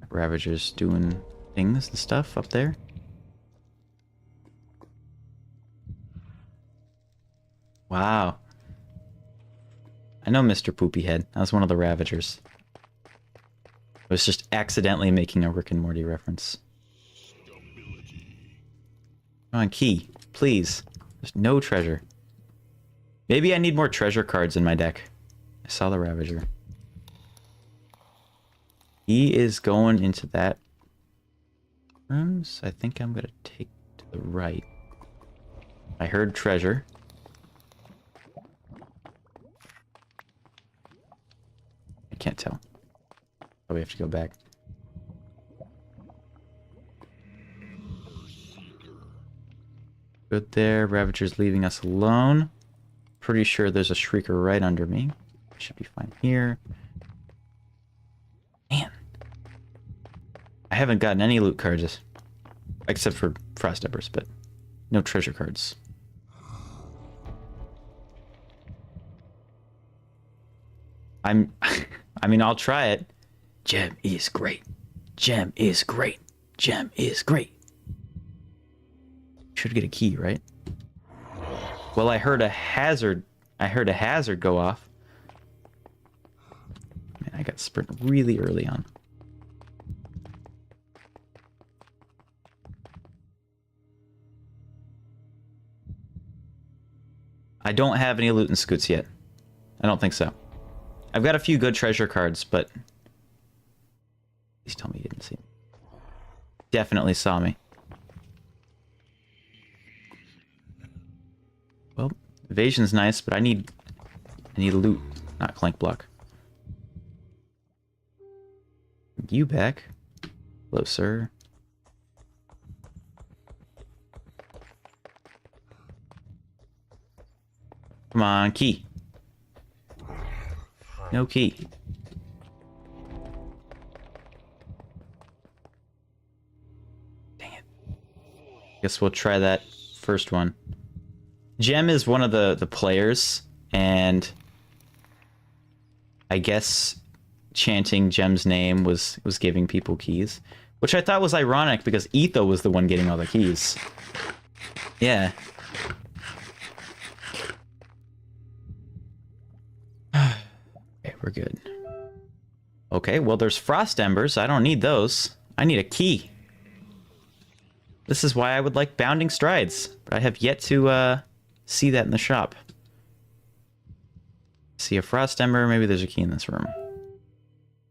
Ravagers doing things and stuff up there. Wow. I know Mr. Poopy Head. That was one of the Ravagers. I was just accidentally making a Rick and Morty reference. Come on, key. Please. There's no treasure. Maybe I need more treasure cards in my deck. I saw the Ravager. He is going into that room, so I think I'm going to take to the right. I heard treasure. I can't tell. Oh, we have to go back. Good there. Ravager's leaving us alone. Pretty sure there's a Shrieker right under me. Should be fine here. Man. I haven't gotten any loot cards. Except for Frost Embers, but no treasure cards. I mean, I'll try it. Gem is great. Gem is great. Gem is great. Should get a key, right? Well, I heard a hazard. I heard a hazard go off. Man, I got sprint really early on. I don't have any loot and scoots yet. I don't think so. I've got a few good treasure cards, but... Please tell me you didn't see me. Definitely saw me. Well, evasion's nice, but I need loot, not clank block. You back? Hello, sir. Come on, key. No key. Guess we'll try that first one. Gem is one of the players, and I guess chanting Gem's name was giving people keys, which I thought was ironic because Etho was the one getting all the keys. Yeah. Okay, we're good. Okay, well, there's frost embers. I don't need those. I need a key. This is why I would like bounding strides, but I have yet to see that in the shop. See a frost ember. Maybe there's a key in this room.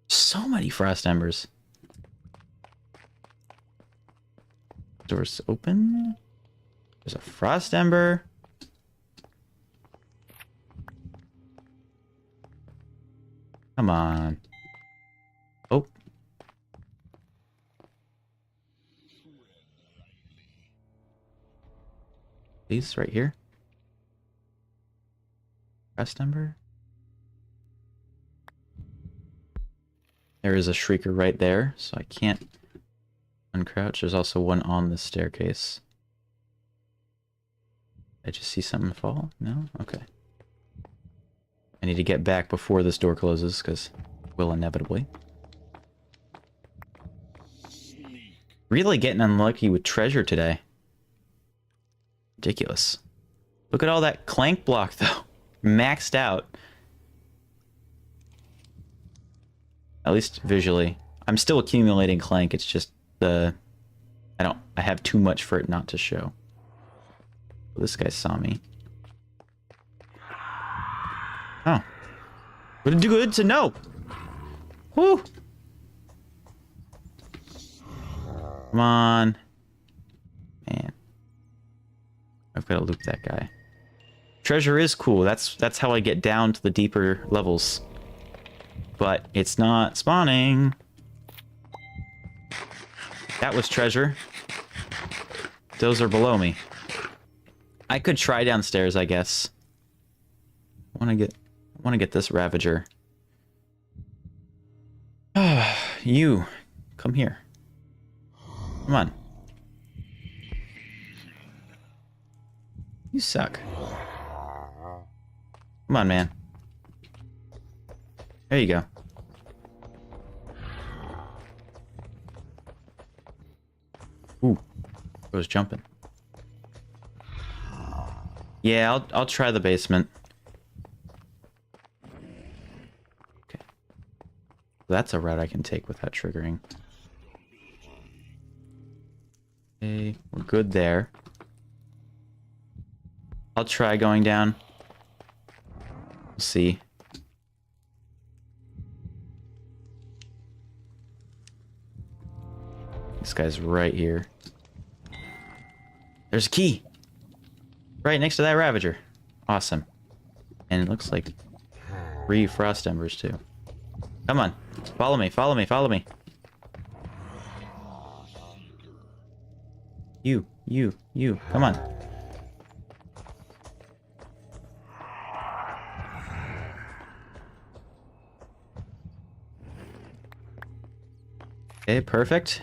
So many frost embers. Doors open. There's a frost ember. Come on. Oh. These right here. Frost ember. There is a shrieker right there, so I can't uncrouch. There's also one on the staircase. Did I just see something fall? No? Okay. I need to get back before this door closes, because it will inevitably. Really getting unlucky with treasure today. Ridiculous. Look at all that clank block, though. Maxed out. At least visually. I'm still accumulating clank, it's just the... I have too much for it not to show. This guy saw me. Oh. Good to know. Whew. Come on. Man. I've got to loop that guy. Treasure is cool. That's how I get down to the deeper levels. But it's not spawning. That was treasure. Those are below me. I could try downstairs, I guess. I want to get this Ravager. You, come here. Come on. You suck. Come on, man. There you go. Ooh, I was jumping. Yeah, I'll try the basement. Okay. That's a route I can take without triggering. Okay, we're good there. I'll try going down. We'll see. This guy's right here. There's a key! Right next to that Ravager. Awesome. And it looks like 3 frost embers too. Come on. Follow me, follow me, follow me. You. Come on. Okay, perfect.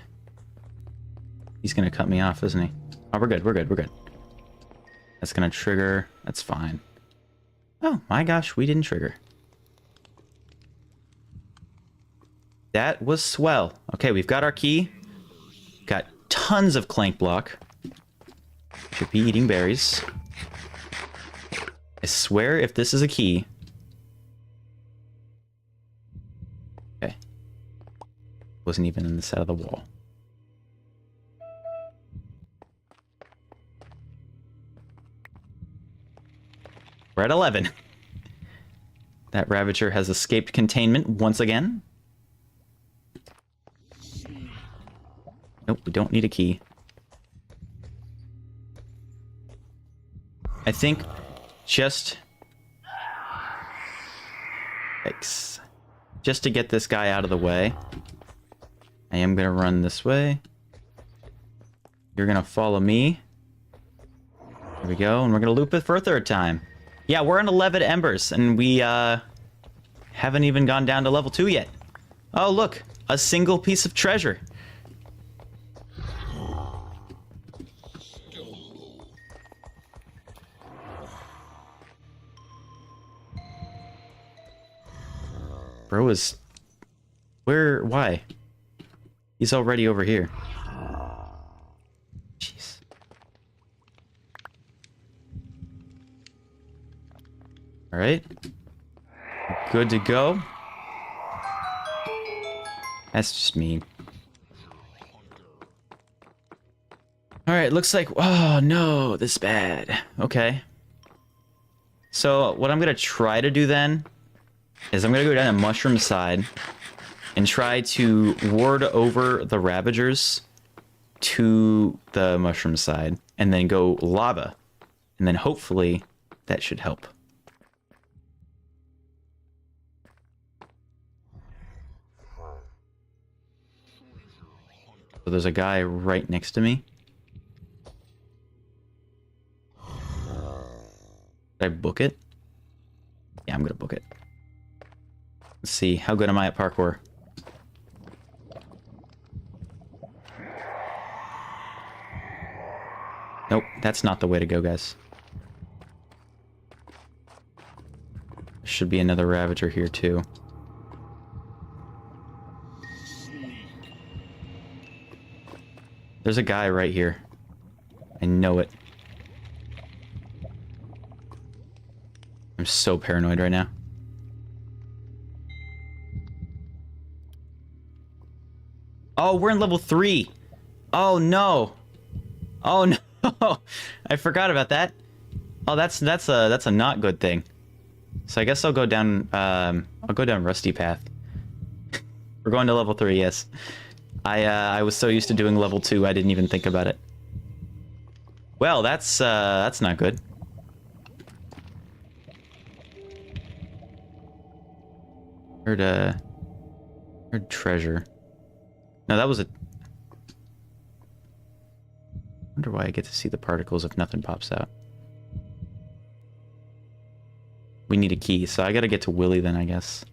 He's gonna cut me off, isn't he? Oh, we're good, we're good, we're good. That's gonna trigger. That's fine. Oh my gosh, we didn't trigger. That was swell. Okay, we've got our key. Got tons of clank block. Should be eating berries. I swear if this is a key... Okay. Wasn't even in the side of the wall. We're at 11. That Ravager has escaped containment once again. Nope, we don't need a key. I think just... Yikes. Just to get this guy out of the way, I am going to run this way. You're going to follow me. There we go, and we're going to loop it for a third time. Yeah, we're on 11 embers, and we haven't even gone down to level 2 yet. Oh, look, a single piece of treasure. Bro is... Where? Why? He's already over here. Jeez. Alright. Good to go. That's just mean. Alright, looks like... Oh, no, this is bad. Okay. So, what I'm gonna try to do then is I'm gonna go down the mushroom side and try to ward over the Ravagers to the mushroom side and then go lava. And then hopefully that should help. So there's a guy right next to me. Did I book it? Yeah, I'm gonna book it. Let's see, how good am I at parkour? Nope, that's not the way to go, guys. Should be another Ravager here, too. There's a guy right here. I know it. I'm so paranoid right now. Oh, we're in level 3. Oh, no. Oh, no. I forgot about that. Oh, that's a not good thing. So I guess I'll go down Rusty Path. We're going to level 3, yes. I was so used to doing level 2, I didn't even think about it. Well, that's not good. Heard treasure. No, that was a... Wonder why I get to see the particles if nothing pops out. We need a key, so I gotta get to Willy then, I guess.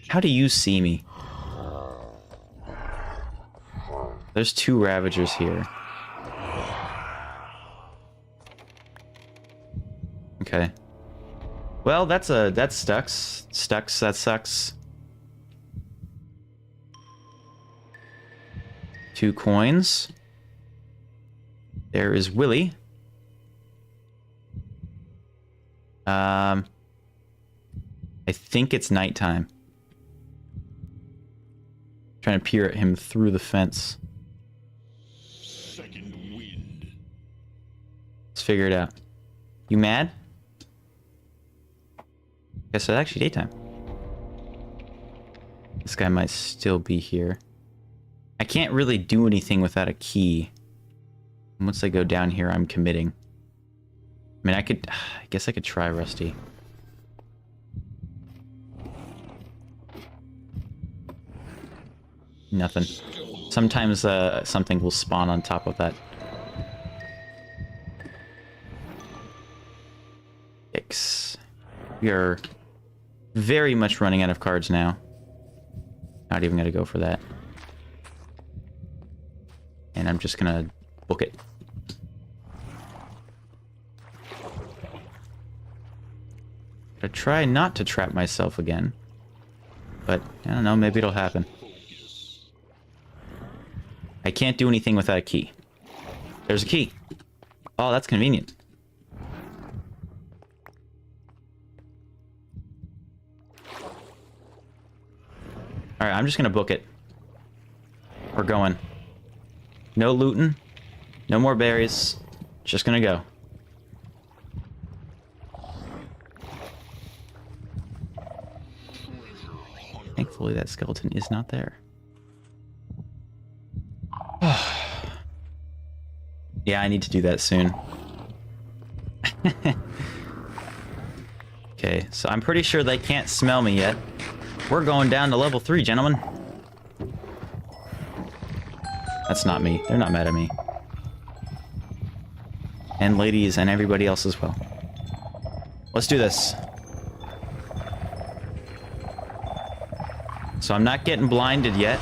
How do you see me? There's 2 Ravagers here. Okay. Well, that sucks. That sucks. 2 coins. There is Willy. I think it's nighttime. Trying to peer at him through the fence. Second wind. Let's figure it out. You mad? Guess it's actually daytime. This guy might still be here. I can't really do anything without a key. And once I go down here, I'm committing. I mean, I guess I could try Rusty. Nothing. Sometimes something will spawn on top of that. X. We are very much running out of cards now. Not even gonna go for that. And I'm just gonna book it. I try not to trap myself again. But, I don't know, maybe it'll happen. I can't do anything without a key. There's a key. Oh, that's convenient. Alright, I'm just gonna book it. We're going. No looting. No more berries. Just gonna go. Thankfully, that skeleton is not there. Yeah, I need to do that soon. Okay, so I'm pretty sure they can't smell me yet. We're going down to level 3, gentlemen. That's not me. They're not mad at me. And ladies and everybody else as well. Let's do this. So I'm not getting blinded yet.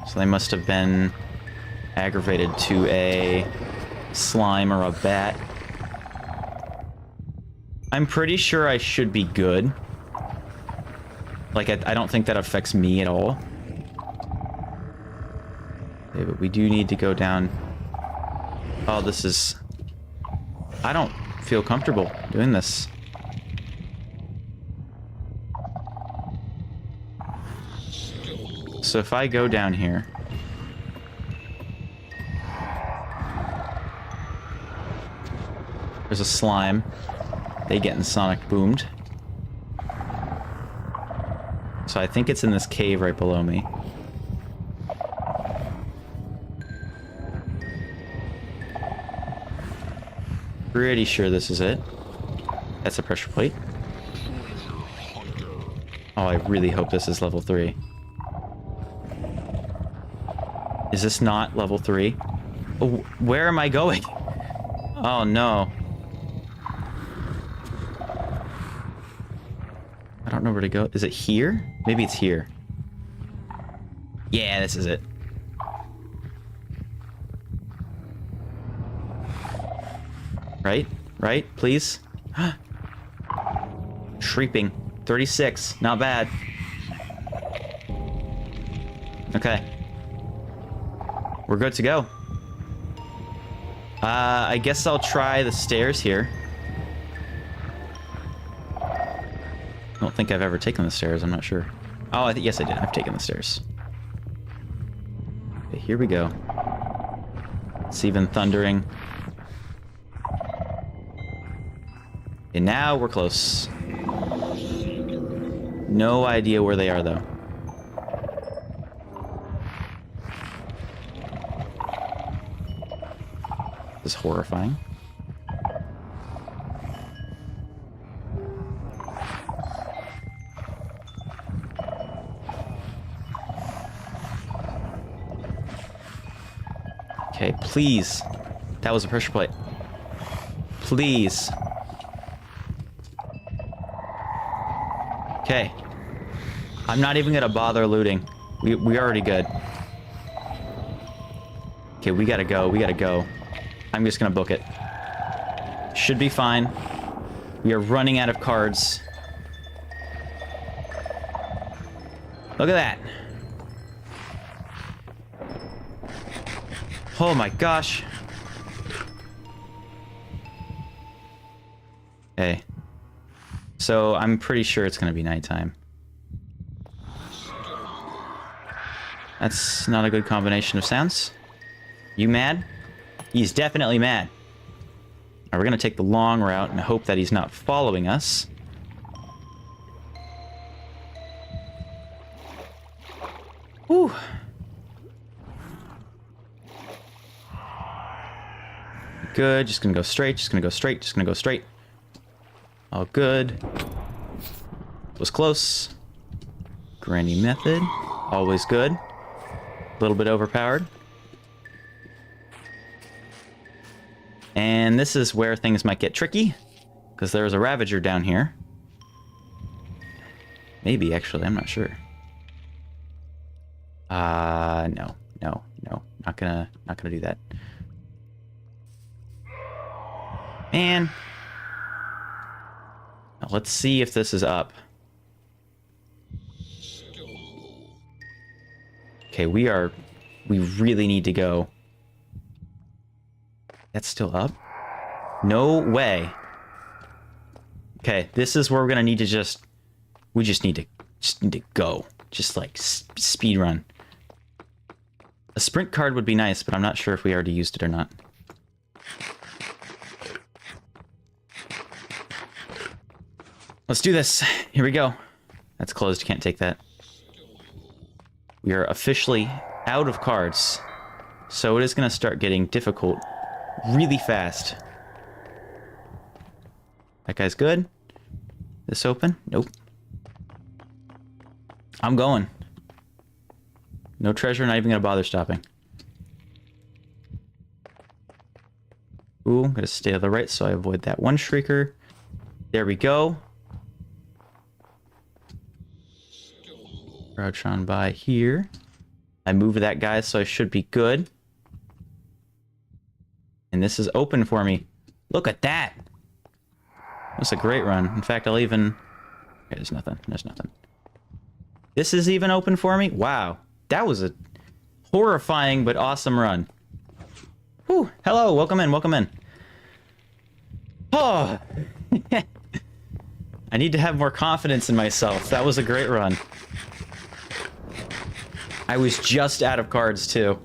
So they must have been aggravated to a slime or a bat. I'm pretty sure I should be good. Like, I don't think that affects me at all. Okay, but we do need to go down. Oh, this is... I don't feel comfortable doing this. So if I go down here... There's a slime. They getting sonic boomed. So I think it's in this cave right below me. Pretty sure this is it. That's a pressure plate. Oh, I really hope this is level 3. Is this not level 3? Oh, where am I going? Oh, no. I don't know where to go. Is it here? Maybe it's here. Yeah, this is it. Right? Right? Please? Shrieping. 36. Not bad. Okay. We're good to go. I guess I'll try the stairs here. I don't think I've ever taken the stairs. I'm not sure. Oh, yes, I did. I've taken the stairs. Okay, here we go. It's even thundering. And now we're close. No idea where they are, though. This is horrifying. Okay, please. That was a pressure plate. Please. Okay. I'm not even gonna bother looting. We already good. Okay, we gotta go. We gotta go. I'm just gonna book it. Should be fine. We are running out of cards. Look at that. Oh my gosh. Okay. So I'm pretty sure it's gonna be nighttime. That's not a good combination of sounds. You mad? He's definitely mad. Now we're gonna take the long route and hope that he's not following us. Whew. Good, just gonna go straight, just gonna go straight, just gonna go straight. All good. Was close. Granny method. Always good. A little bit overpowered. And this is where things might get tricky, because there's a Ravager down here. Maybe, actually, I'm not sure. No. Not gonna do that. Man. Now let's see if this is up. Okay, we really need to go. That's still up? No way. Okay, this is where we're gonna need to we just need to go. Just like speed run. A sprint card would be nice, but I'm not sure if we already used it or not. Let's do this. Here we go. That's closed. Can't take that. We are officially out of cards. So it is going to start getting difficult really fast. That guy's good. This open? Nope. I'm going. No treasure, not even going to bother stopping. Ooh, I'm going to stay to the right so I avoid that one shrieker. There we go. Crouch on by here. I moved that guy, so I should be good. And this is open for me. Look at that. That's a great run. In fact, I'll even... Okay, there's nothing. There's nothing. This is even open for me? Wow. That was a horrifying but awesome run. Whew. Hello, welcome in, welcome in. Oh. I need to have more confidence in myself. That was a great run. I was just out of cards, too.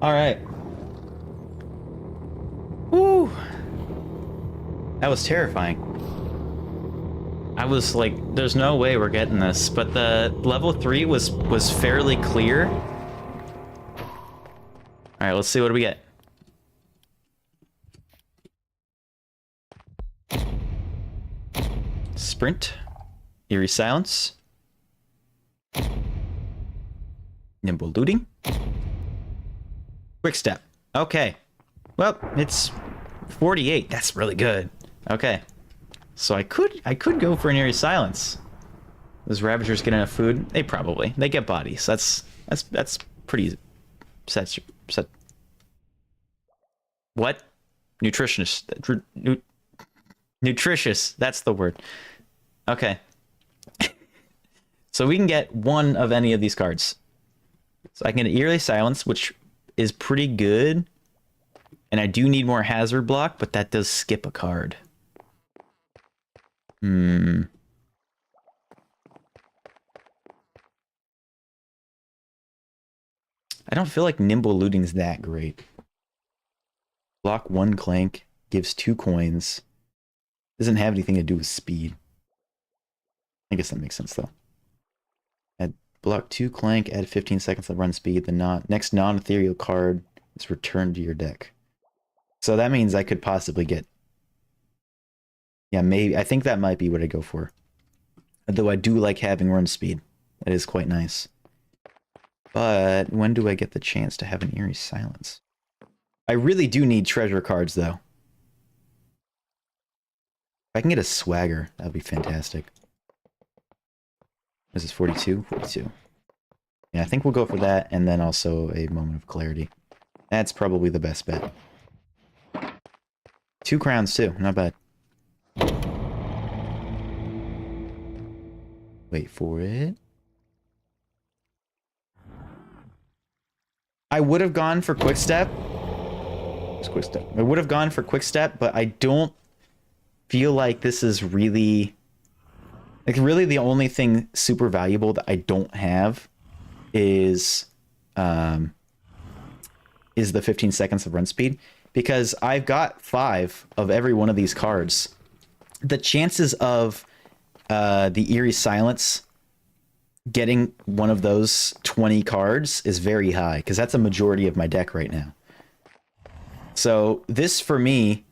Alright. Woo. That was terrifying. I was like, there's no way we're getting this, but the level 3 was fairly clear. Alright, let's see what do we get. Sprint. Eerie Silence. Nimble Looting. Quick Step. Okay. Well, it's 48. That's really good. Okay. So I could go for an Eerie Silence. Those Ravagers get enough food? They probably. They get bodies. That's pretty set. What? Nutritious. Nutritious. That's the word. Okay. So we can get one of any of these cards. So I can get Eerie Silence, which is pretty good. And I do need more hazard block, but that does skip a card. I don't feel like Nimble Looting's that great. Block 1 clank, gives 2 coins. Doesn't have anything to do with speed. I guess that makes sense though. Add block 2 clank, add 15 seconds of run speed. The next non-ethereal card is returned to your deck. So that means I could possibly get... Yeah, maybe. I think that might be what I go for. Though I do like having run speed. That is quite nice. But when do I get the chance to have an Eerie Silence? I really do need treasure cards, though. If I can get a Swagger, that would be fantastic. This is 42? 42. Yeah, I think we'll go for that, and then also a Moment of Clarity. That's probably the best bet. 2 crowns, too. Not bad. Wait for it. I would have gone for Quick Step. Quick Step. I would have gone for Quick Step, but I don't feel like this is really... Like, really the only thing super valuable that I don't have is the 15 seconds of run speed. Because I've got 5 of every one of these cards. The chances of the Eerie Silence getting one of those 20 cards is very high, because that's a majority of my deck right now. So this, for me,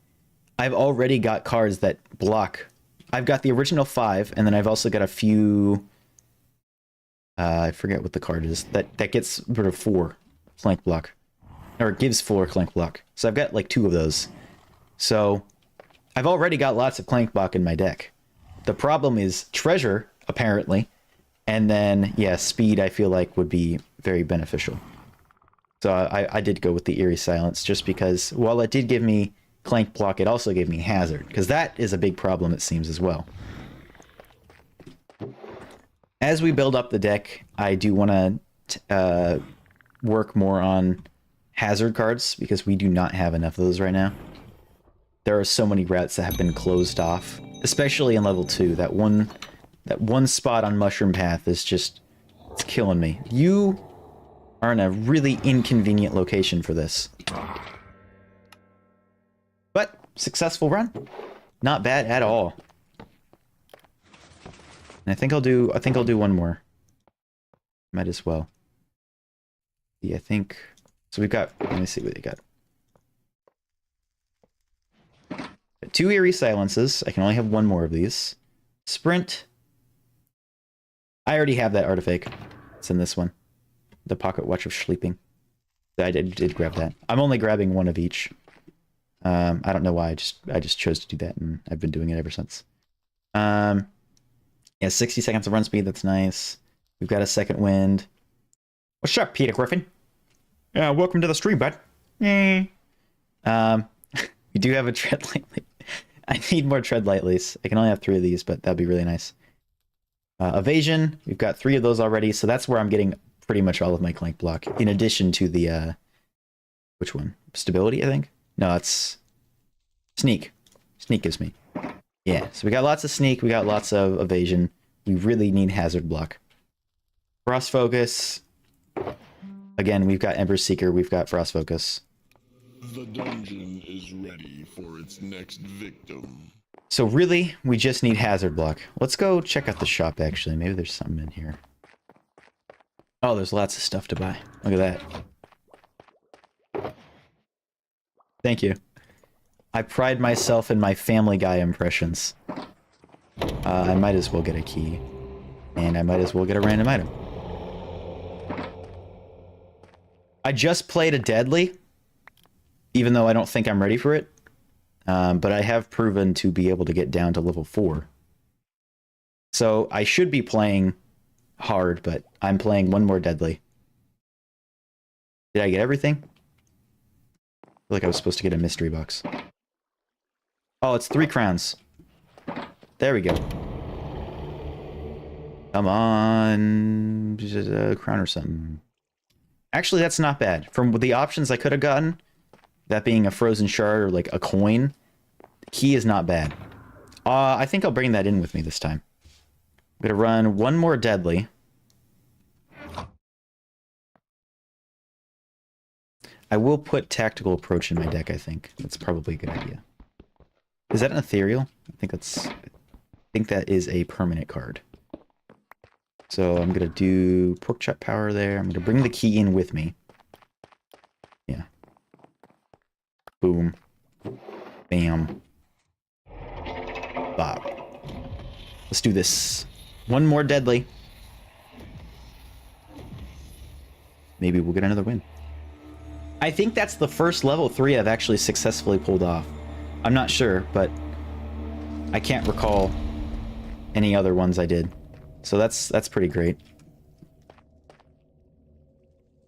I've already got cards that block. I've got the original 5, and then I've also got a few... I forget what the card is. That gets rid of 4 flank block. Or gives 4 clank block. So I've got like 2 of those. So I've already got lots of clank block in my deck. The problem is treasure, apparently. And then, yeah, speed I feel like would be very beneficial. So I did go with the Eerie Silence just because while it did give me clank block, it also gave me hazard. Because that is a big problem, it seems, as well. As we build up the deck, I do want to work more on hazard cards because we do not have enough of those right now. There are so many routes that have been closed off, especially in level 2. That one spot on Mushroom Path is just, it's killing me. You are in a really inconvenient location for this. But successful run. Not bad at all. And I think I'll do one more. Might as well. Yeah, I think so. We've got, let me see what they got. 2 Eerie Silences. I can only have 1 more of these. Sprint. I already have that artifact. It's in this one. The Pocket Watch of Sleeping. I did grab that. I'm only grabbing 1 of each. I don't know why. I just chose to do that, and I've been doing it ever since. Yeah, 60 seconds of run speed. That's nice. We've got a second wind. What's up, Peter Griffin? Yeah, welcome to the stream, bud. We do have a tread lightly. I need more tread lightlies. I can only have 3 of these, but that'd be really nice. Evasion, we've got 3 of those already, so that's where I'm getting pretty much all of my clank block, in addition to the, which one? Stability, I think? No, it's sneak. Sneak gives me. Yeah, so we got lots of sneak, we got lots of evasion. We really need hazard block. Frost focus. Again, we've got Ember Seeker, we've got Frost focus. The dungeon is ready for its next victim. So really, we just need hazard block. Let's go check out the shop, actually. Maybe there's something in here. Oh, there's lots of stuff to buy. Look at that. Thank you. I pride myself in my Family Guy impressions. I might as well get a key. And I might as well get a random item. I just played a Deadly, even though I don't think I'm ready for it. But I have proven to be able to get down to level 4. So I should be playing hard, but I'm playing one more Deadly. Did I get everything? I feel like I was supposed to get a mystery box. Oh, it's 3 crowns. There we go. Come on. Just a crown or something. Actually, that's not bad. From the options I could have gotten, that being a frozen shard or like a coin, the key is not bad. I think I'll bring that in with me this time. I'm going to run one more Deadly. I will put Tactical Approach in my deck, I think. That's probably a good idea. Is that an ethereal? I think that is a permanent card. So I'm going to do Pork Chop Power there. I'm going to bring the key in with me. Yeah. Boom. Bam. Bop. Let's do this. One more Deadly. Maybe we'll get another win. I think that's the first level 3 I've actually successfully pulled off. I'm not sure, but I can't recall any other ones I did. So that's pretty great.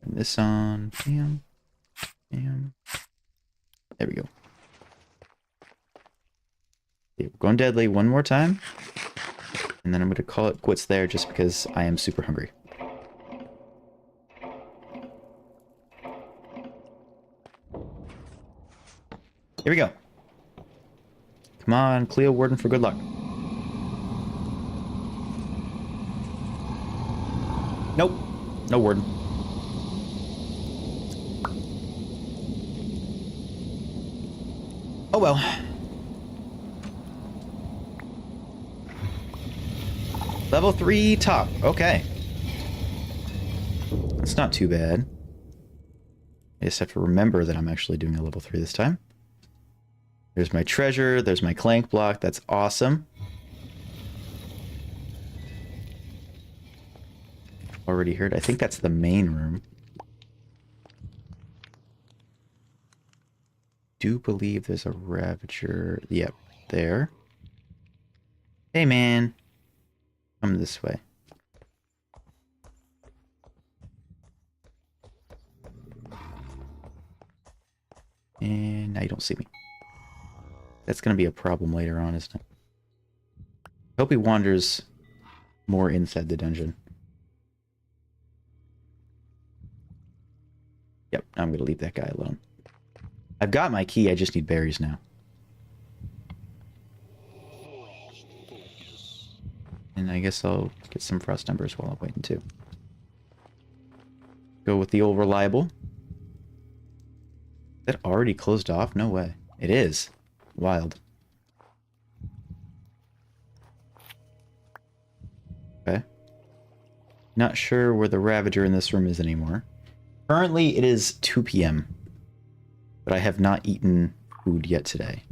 Turn this on. Bam. Bam. There we go. Okay, we're going Deadly one more time. And then I'm going to call it quits there just because I am super hungry. Here we go. Come on, Cleo Warden for good luck. Nope. No Warden. Oh well. Level 3 top. Okay. That's not too bad. I just have to remember that I'm actually doing a level 3 this time. There's my treasure. There's my clank block. That's awesome. Already heard. I think that's the main room. Do believe there's a Ravager. Yep, there. Hey, man. Come this way. And now you don't see me. That's going to be a problem later on, isn't it? I hope he wanders more inside the dungeon. Yep, I'm going to leave that guy alone. I've got my key, I just need berries now. And I guess I'll get some frost embers while I'm waiting too. Go with the old reliable. Is that already closed off? No way. It is. Wild. Okay. Not sure where the Ravager in this room is anymore. Currently, it is 2 p.m. But I have not eaten food yet today.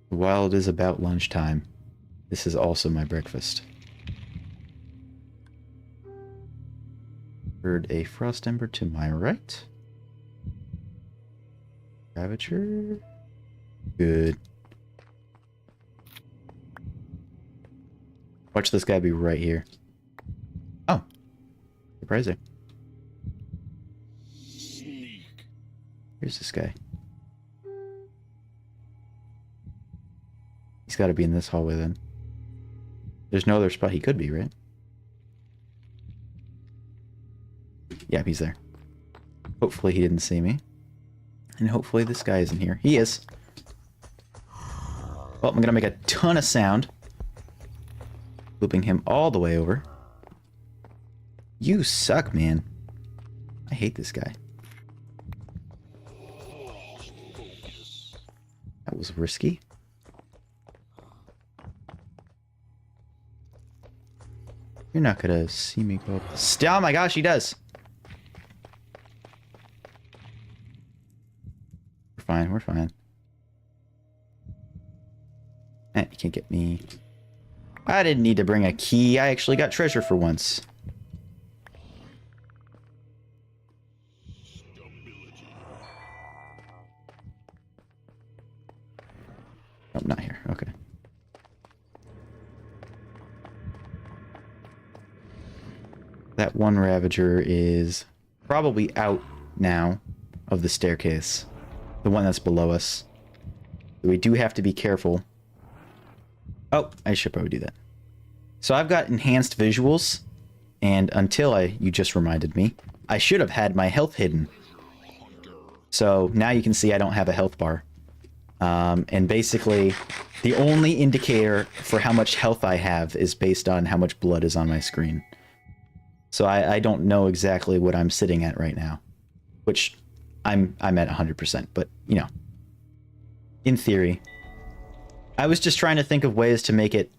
While it is about lunchtime, this is also my breakfast. Heard a frost ember to my right. Ravager. Good. Watch this guy be right here. Oh. Surprising. Sneak. Where's this guy? He's got to be in this hallway then. There's no other spot he could be, right? Yeah, he's there. Hopefully he didn't see me. And hopefully this guy isn't here. He is. Well, I'm gonna make a ton of sound. Looping him all the way over. You suck, man. I hate this guy. That was risky. You're not gonna see me go up. Oh my gosh, he does. We're fine, we're fine. Eh, you can't get me. I didn't need to bring a key. I actually got treasure for once. Oh, not here. Okay. That one Ravager is probably out now of the staircase. The one that's below us. We do have to be careful. Oh, I should probably do that. So I've got enhanced visuals, and until you just reminded me, I should have had my health hidden. So now you can see I don't have a health bar. And basically, the only indicator for how much health I have is based on how much blood is on my screen. So I don't know exactly what I'm sitting at right now, which I'm at 100%, but you know, in theory. I was just trying to think of ways to make it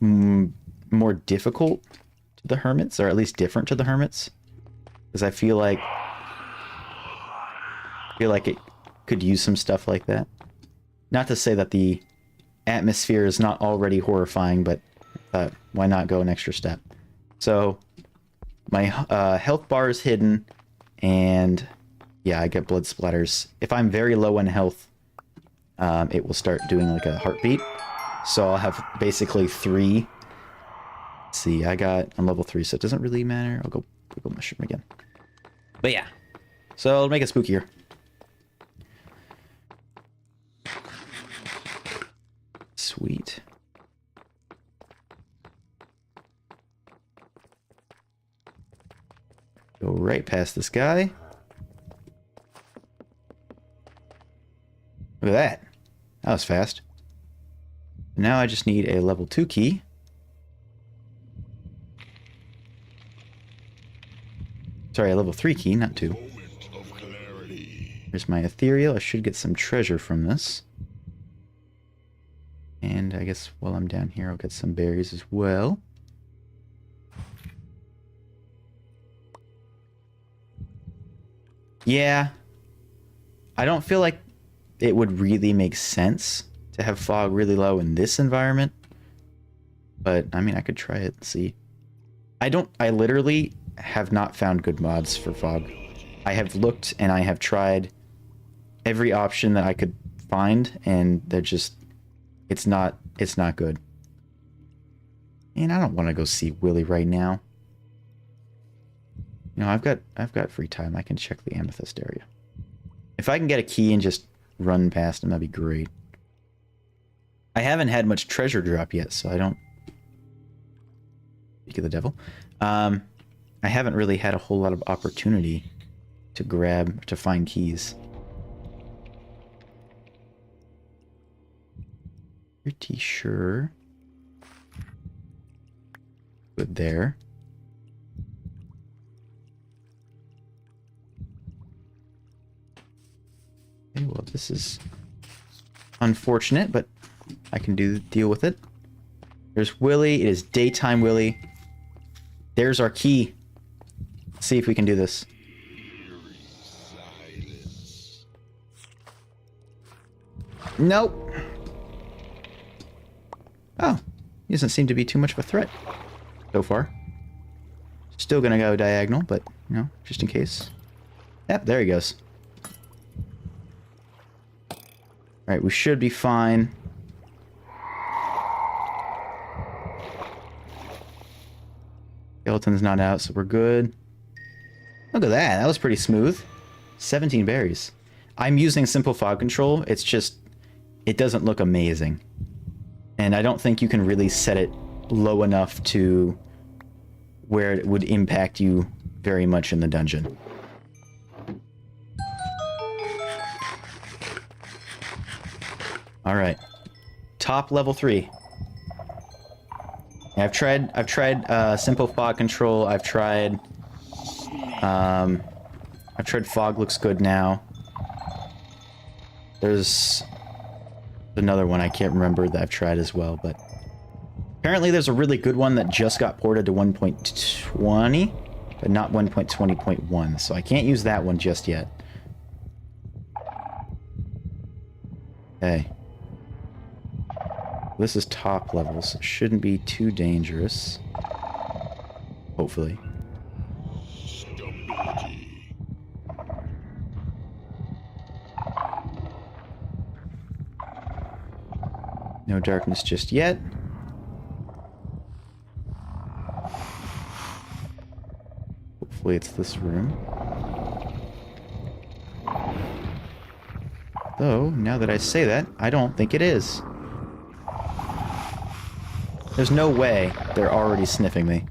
more difficult to the hermits, or at least different to the hermits, because I feel like it could use some stuff like that. Not to say that the atmosphere is not already horrifying, but why not go an extra step? So my health bar is hidden, and yeah, I get blood splatters. If I'm very low on health, it will start doing like a heartbeat. So I'll have basically 3. Let's see, I'm level 3, so it doesn't really matter. I'll go mushroom again. But yeah, so it'll make it spookier. Sweet. Go right past this guy. Look at that. That was fast. Now I just need a level 2 key. Sorry, a level 3 key, not 2. Here's my ethereal. I should get some treasure from this. And I guess while I'm down here, I'll get some berries as well. Yeah. I don't feel like it would really make sense to have fog really low in this environment. But, I mean, I could try it and see. I literally have not found good mods for fog. I have looked and I have tried every option that I could find, and they're just, it's not good. And I don't want to go see Willy right now. You know, I've got free time. I can check the amethyst area. If I can get a key and just run past him, that'd be great. I haven't had much treasure drop yet, so I don't... Speak of the devil. I haven't really had a whole lot of opportunity to find keys. Pretty sure. Good there. Okay, well, this is unfortunate, but I can deal with it. There's Willy. It is daytime Willy. There's our key. Let's see if we can do this. Nope. Oh, he doesn't seem to be too much of a threat so far. Still gonna go diagonal, but, you know, just in case. Yep, there he goes. Alright, we should be fine. Skeleton's not out, so we're good. Look at that. That was pretty smooth. 17 berries. I'm using simple fog control. It's just, it doesn't look amazing. And I don't think you can really set it low enough to where it would impact you very much in the dungeon. All right, top level 3. Yeah, I've tried simple fog control. I've tried fog looks good now. There's another one I can't remember that I've tried as well, but apparently there's a really good one that just got ported to 1.20, but not 1.20.1, so I can't use that one just yet. Okay. This is top level, so it shouldn't be too dangerous. Hopefully. No darkness just yet. Hopefully it's this room. Though, now that I say that, I don't think it is. There's no way they're already sniffing me.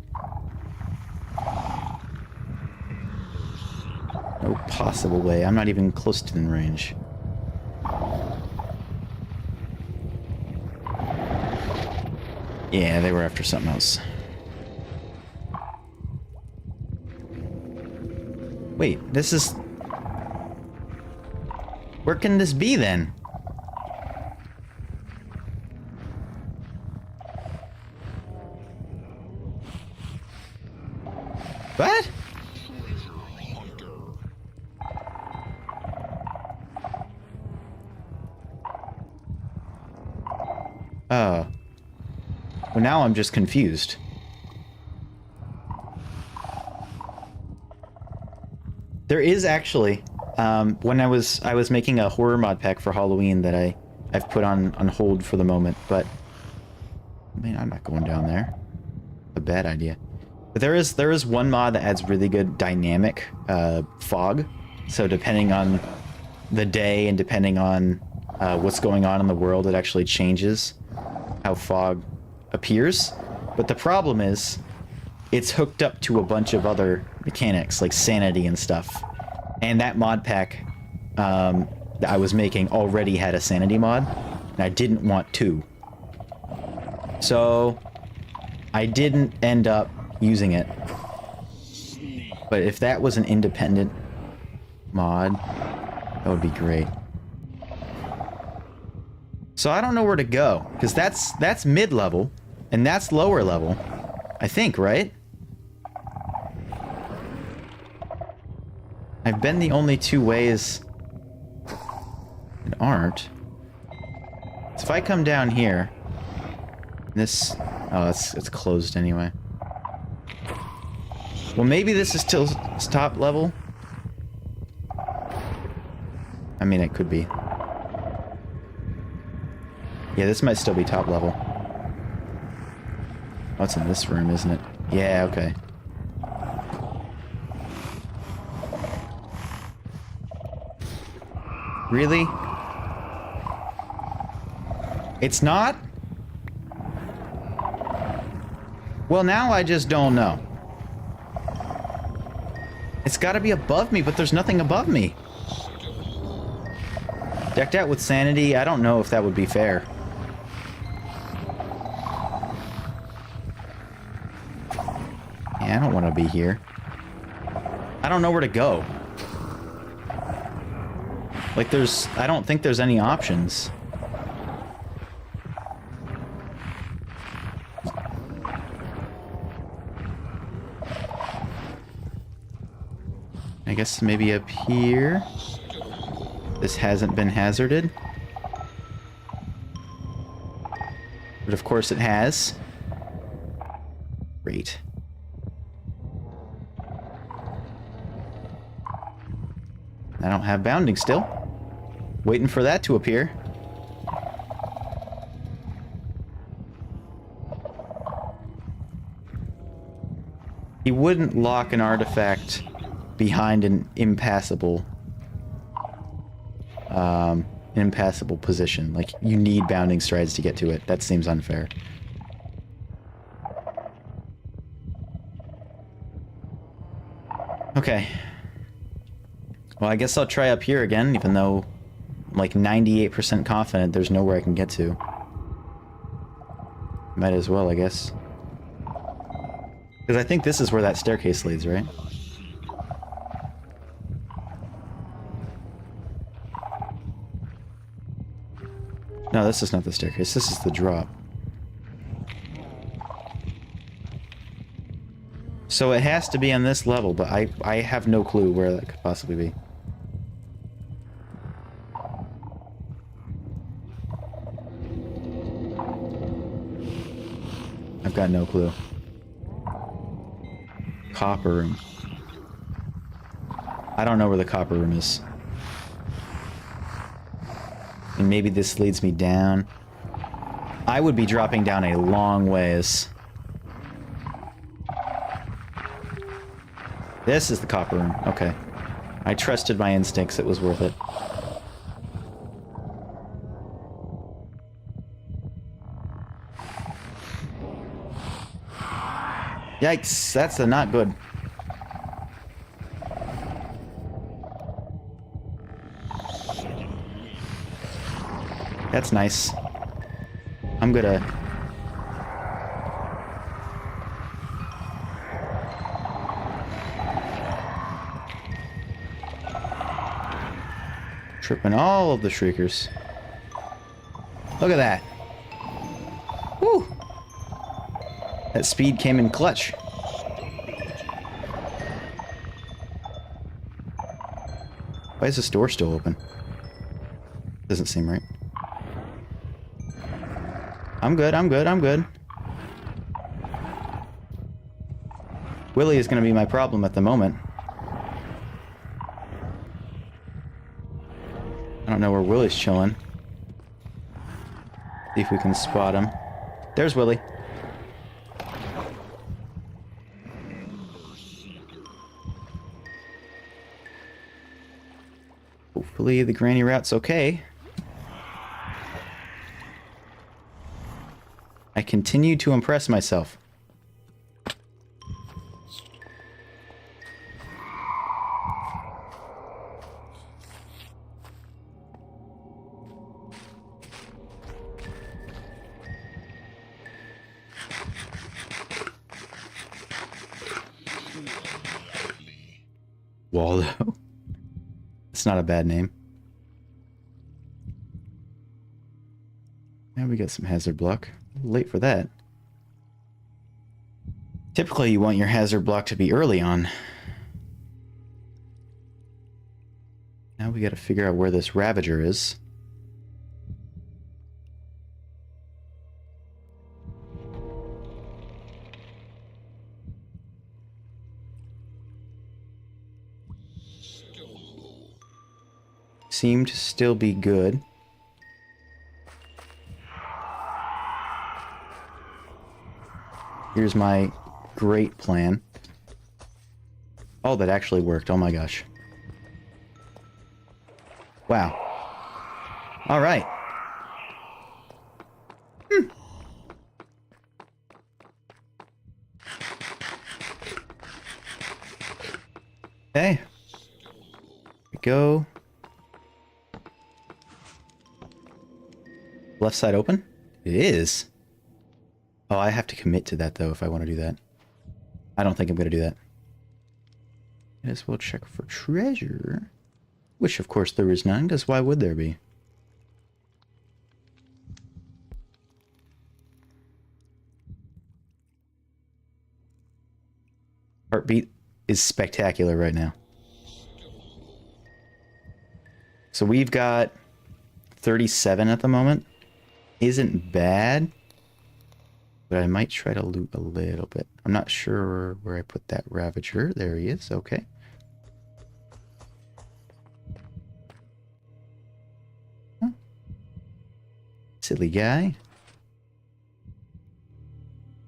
No possible way. I'm not even close to in range. Yeah, they were after something else. Wait, this is... Where can this be then? What? Oh. Well, now I'm just confused. There is actually, when I was making a horror mod pack for Halloween that I've put on hold for the moment, but man, I'm not going down there. A bad idea. But there is one mod that adds really good dynamic fog. So depending on the day and depending on what's going on in the world, it actually changes how fog appears. But the problem is it's hooked up to a bunch of other mechanics like sanity and stuff. And that mod pack that I was making already had a sanity mod, and I didn't want to. So I didn't end up using it. But if that was an independent mod, that would be great. So I don't know where to go, because that's mid-level, and that's lower level, I think, right? I've been the only two ways that aren't. So if I come down here, this... Oh, it's closed anyway. Well, maybe this is still top level. I mean, it could be. Yeah, this might still be top level. Oh, it's in this room, isn't it? Yeah, okay. Really? It's not? Well, now I just don't know. It's gotta be above me, but there's nothing above me. Decked out with sanity, I don't know if that would be fair. Yeah, I don't want to be here. I don't know where to go. Like, I don't think there's any options. I guess maybe up here. This hasn't been hazarded. But of course it has. Great. I don't have bounding still. Waiting for that to appear. He wouldn't lock an artifact behind an impassable impassable position. Like, you need bounding strides to get to it. That seems unfair. Okay. Well, I guess I'll try up here again, even though I'm like 98% confident there's nowhere I can get to. Might as well, I guess. Because I think this is where that staircase leads, right? No, this is not the staircase. This is the drop. So it has to be on this level, but I have no clue where that could possibly be. I've got no clue. Copper room. I don't know where the copper room is. And maybe this leads me down. I would be dropping down a long ways. This is the copper room. Okay. I trusted my instincts. It was worth it. Yikes. That's not good. That's nice. I'm gonna... tripping all of the shriekers. Look at that. Woo! That speed came in clutch. Why is this door still open? Doesn't seem right. I'm good, I'm good, I'm good. Willie is going to be my problem at the moment. I don't know where Willie's chilling. See if we can spot him. There's Willie. Hopefully the granny route's okay. I continue to impress myself. Waldo. It's not a bad name. Now we got some hazard block. Late for that. Typically, you want your hazard block to be early on. Now we got to figure out where this Ravager is. Seem to still be good. Here's my great plan. Oh, that actually worked. Oh my gosh. Wow. All right. Okay. Here we go. Left side open? It is. Oh, I have to commit to that, though, if I want to do that. I don't think I'm going to do that. Might as well check for treasure. Which, of course, there is none, because why would there be? Heartbeat is spectacular right now. So we've got 37 at the moment. Isn't bad. But I might try to loot a little bit. I'm not sure where I put that Ravager. There he is. Okay. Huh. Silly guy.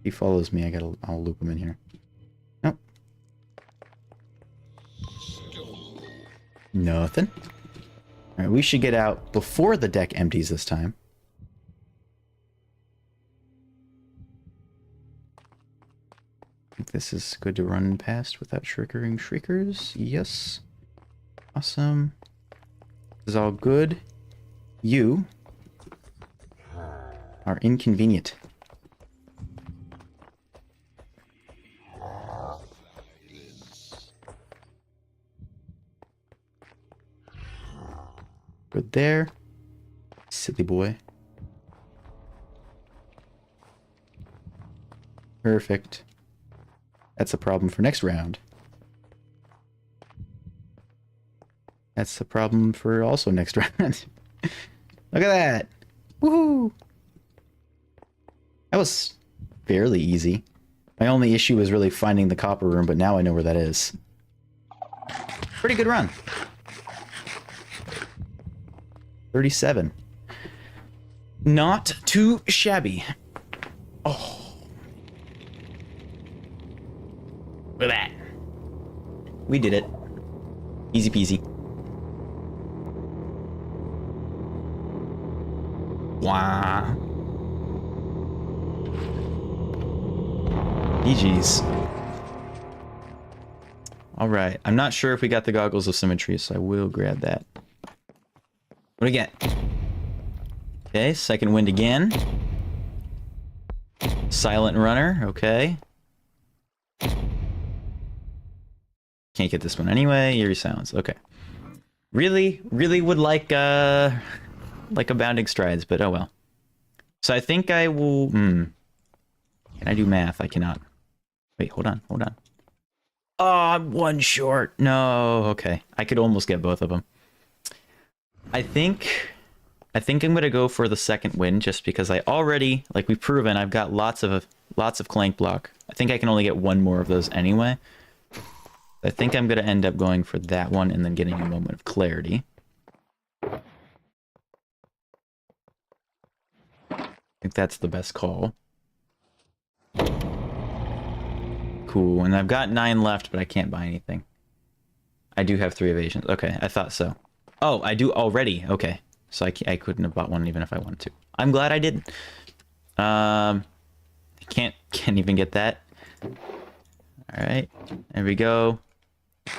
He follows me. I'll loop him in here. Nope. Nothing. All right, we should get out before the deck empties this time. I think this is good to run past without triggering shriekers. Yes. Awesome. This is all good. You are inconvenient. Good there. Silly boy. Perfect. That's a problem for next round. That's the problem for also next round. Look at that. Woohoo! That was fairly easy. My only issue was really finding the copper room, but now I know where that is. Pretty good run. 37. Not too shabby. Oh. Look at that. We did it. Easy peasy. Wow. GG's. Alright. I'm not sure if we got the goggles of symmetry, so I will grab that. What do we get? Okay, second wind again. Silent runner, okay. Can't get this one anyway. Eerie sounds, okay. Really would like abounding strides, but oh well. So I think I will. Can I do math? I cannot. Wait, hold on. Oh, I'm one short. No, okay. I could almost get both of them. I think I'm gonna go for the second win just because I already, like we've proven, I've got lots of clank block. I think I can only get one more of those anyway. I think I'm gonna end up going for that one and then getting a moment of clarity. I think that's the best call. Cool, and I've got 9 left, but I can't buy anything. I do have 3 evasions. Okay, I thought so. Oh, I do already. Okay, so I couldn't have bought one even if I wanted to. I'm glad I didn't. Can't even get that. All right, there we go.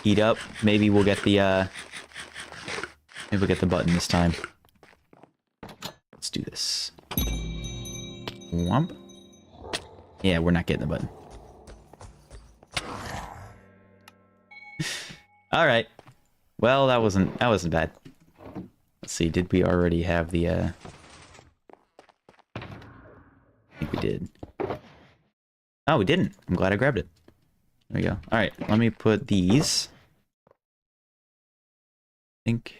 Heat up. Maybe we'll get the button this time. Let's do this. Whomp. Yeah, we're not getting the button. All right. Well, that wasn't bad. Let's see. Did we already have the? I think we did. Oh, we didn't. I'm glad I grabbed it. There we go. All right. Let me put these. I think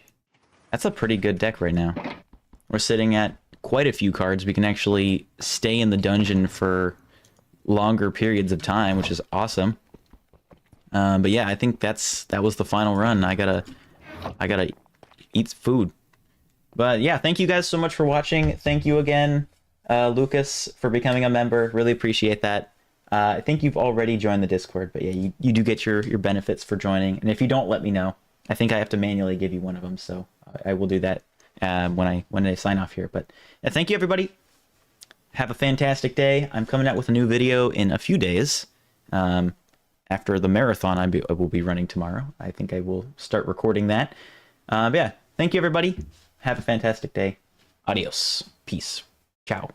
that's a pretty good deck right now. We're sitting at quite a few cards. We can actually stay in the dungeon for longer periods of time, which is awesome. But yeah, I think that was the final run. I gotta eat food. But yeah, thank you guys so much for watching. Thank you again, Lucas, for becoming a member. Really appreciate that. I think you've already joined the Discord, but yeah, you do get your benefits for joining. And if you don't, let me know. I think I have to manually give you one of them, so I will do that when I sign off here. But thank you, everybody. Have a fantastic day. I'm coming out with a new video in a few days. After the marathon I will be running tomorrow. I think I will start recording that. But yeah, thank you, everybody. Have a fantastic day. Adios. Peace. Ciao.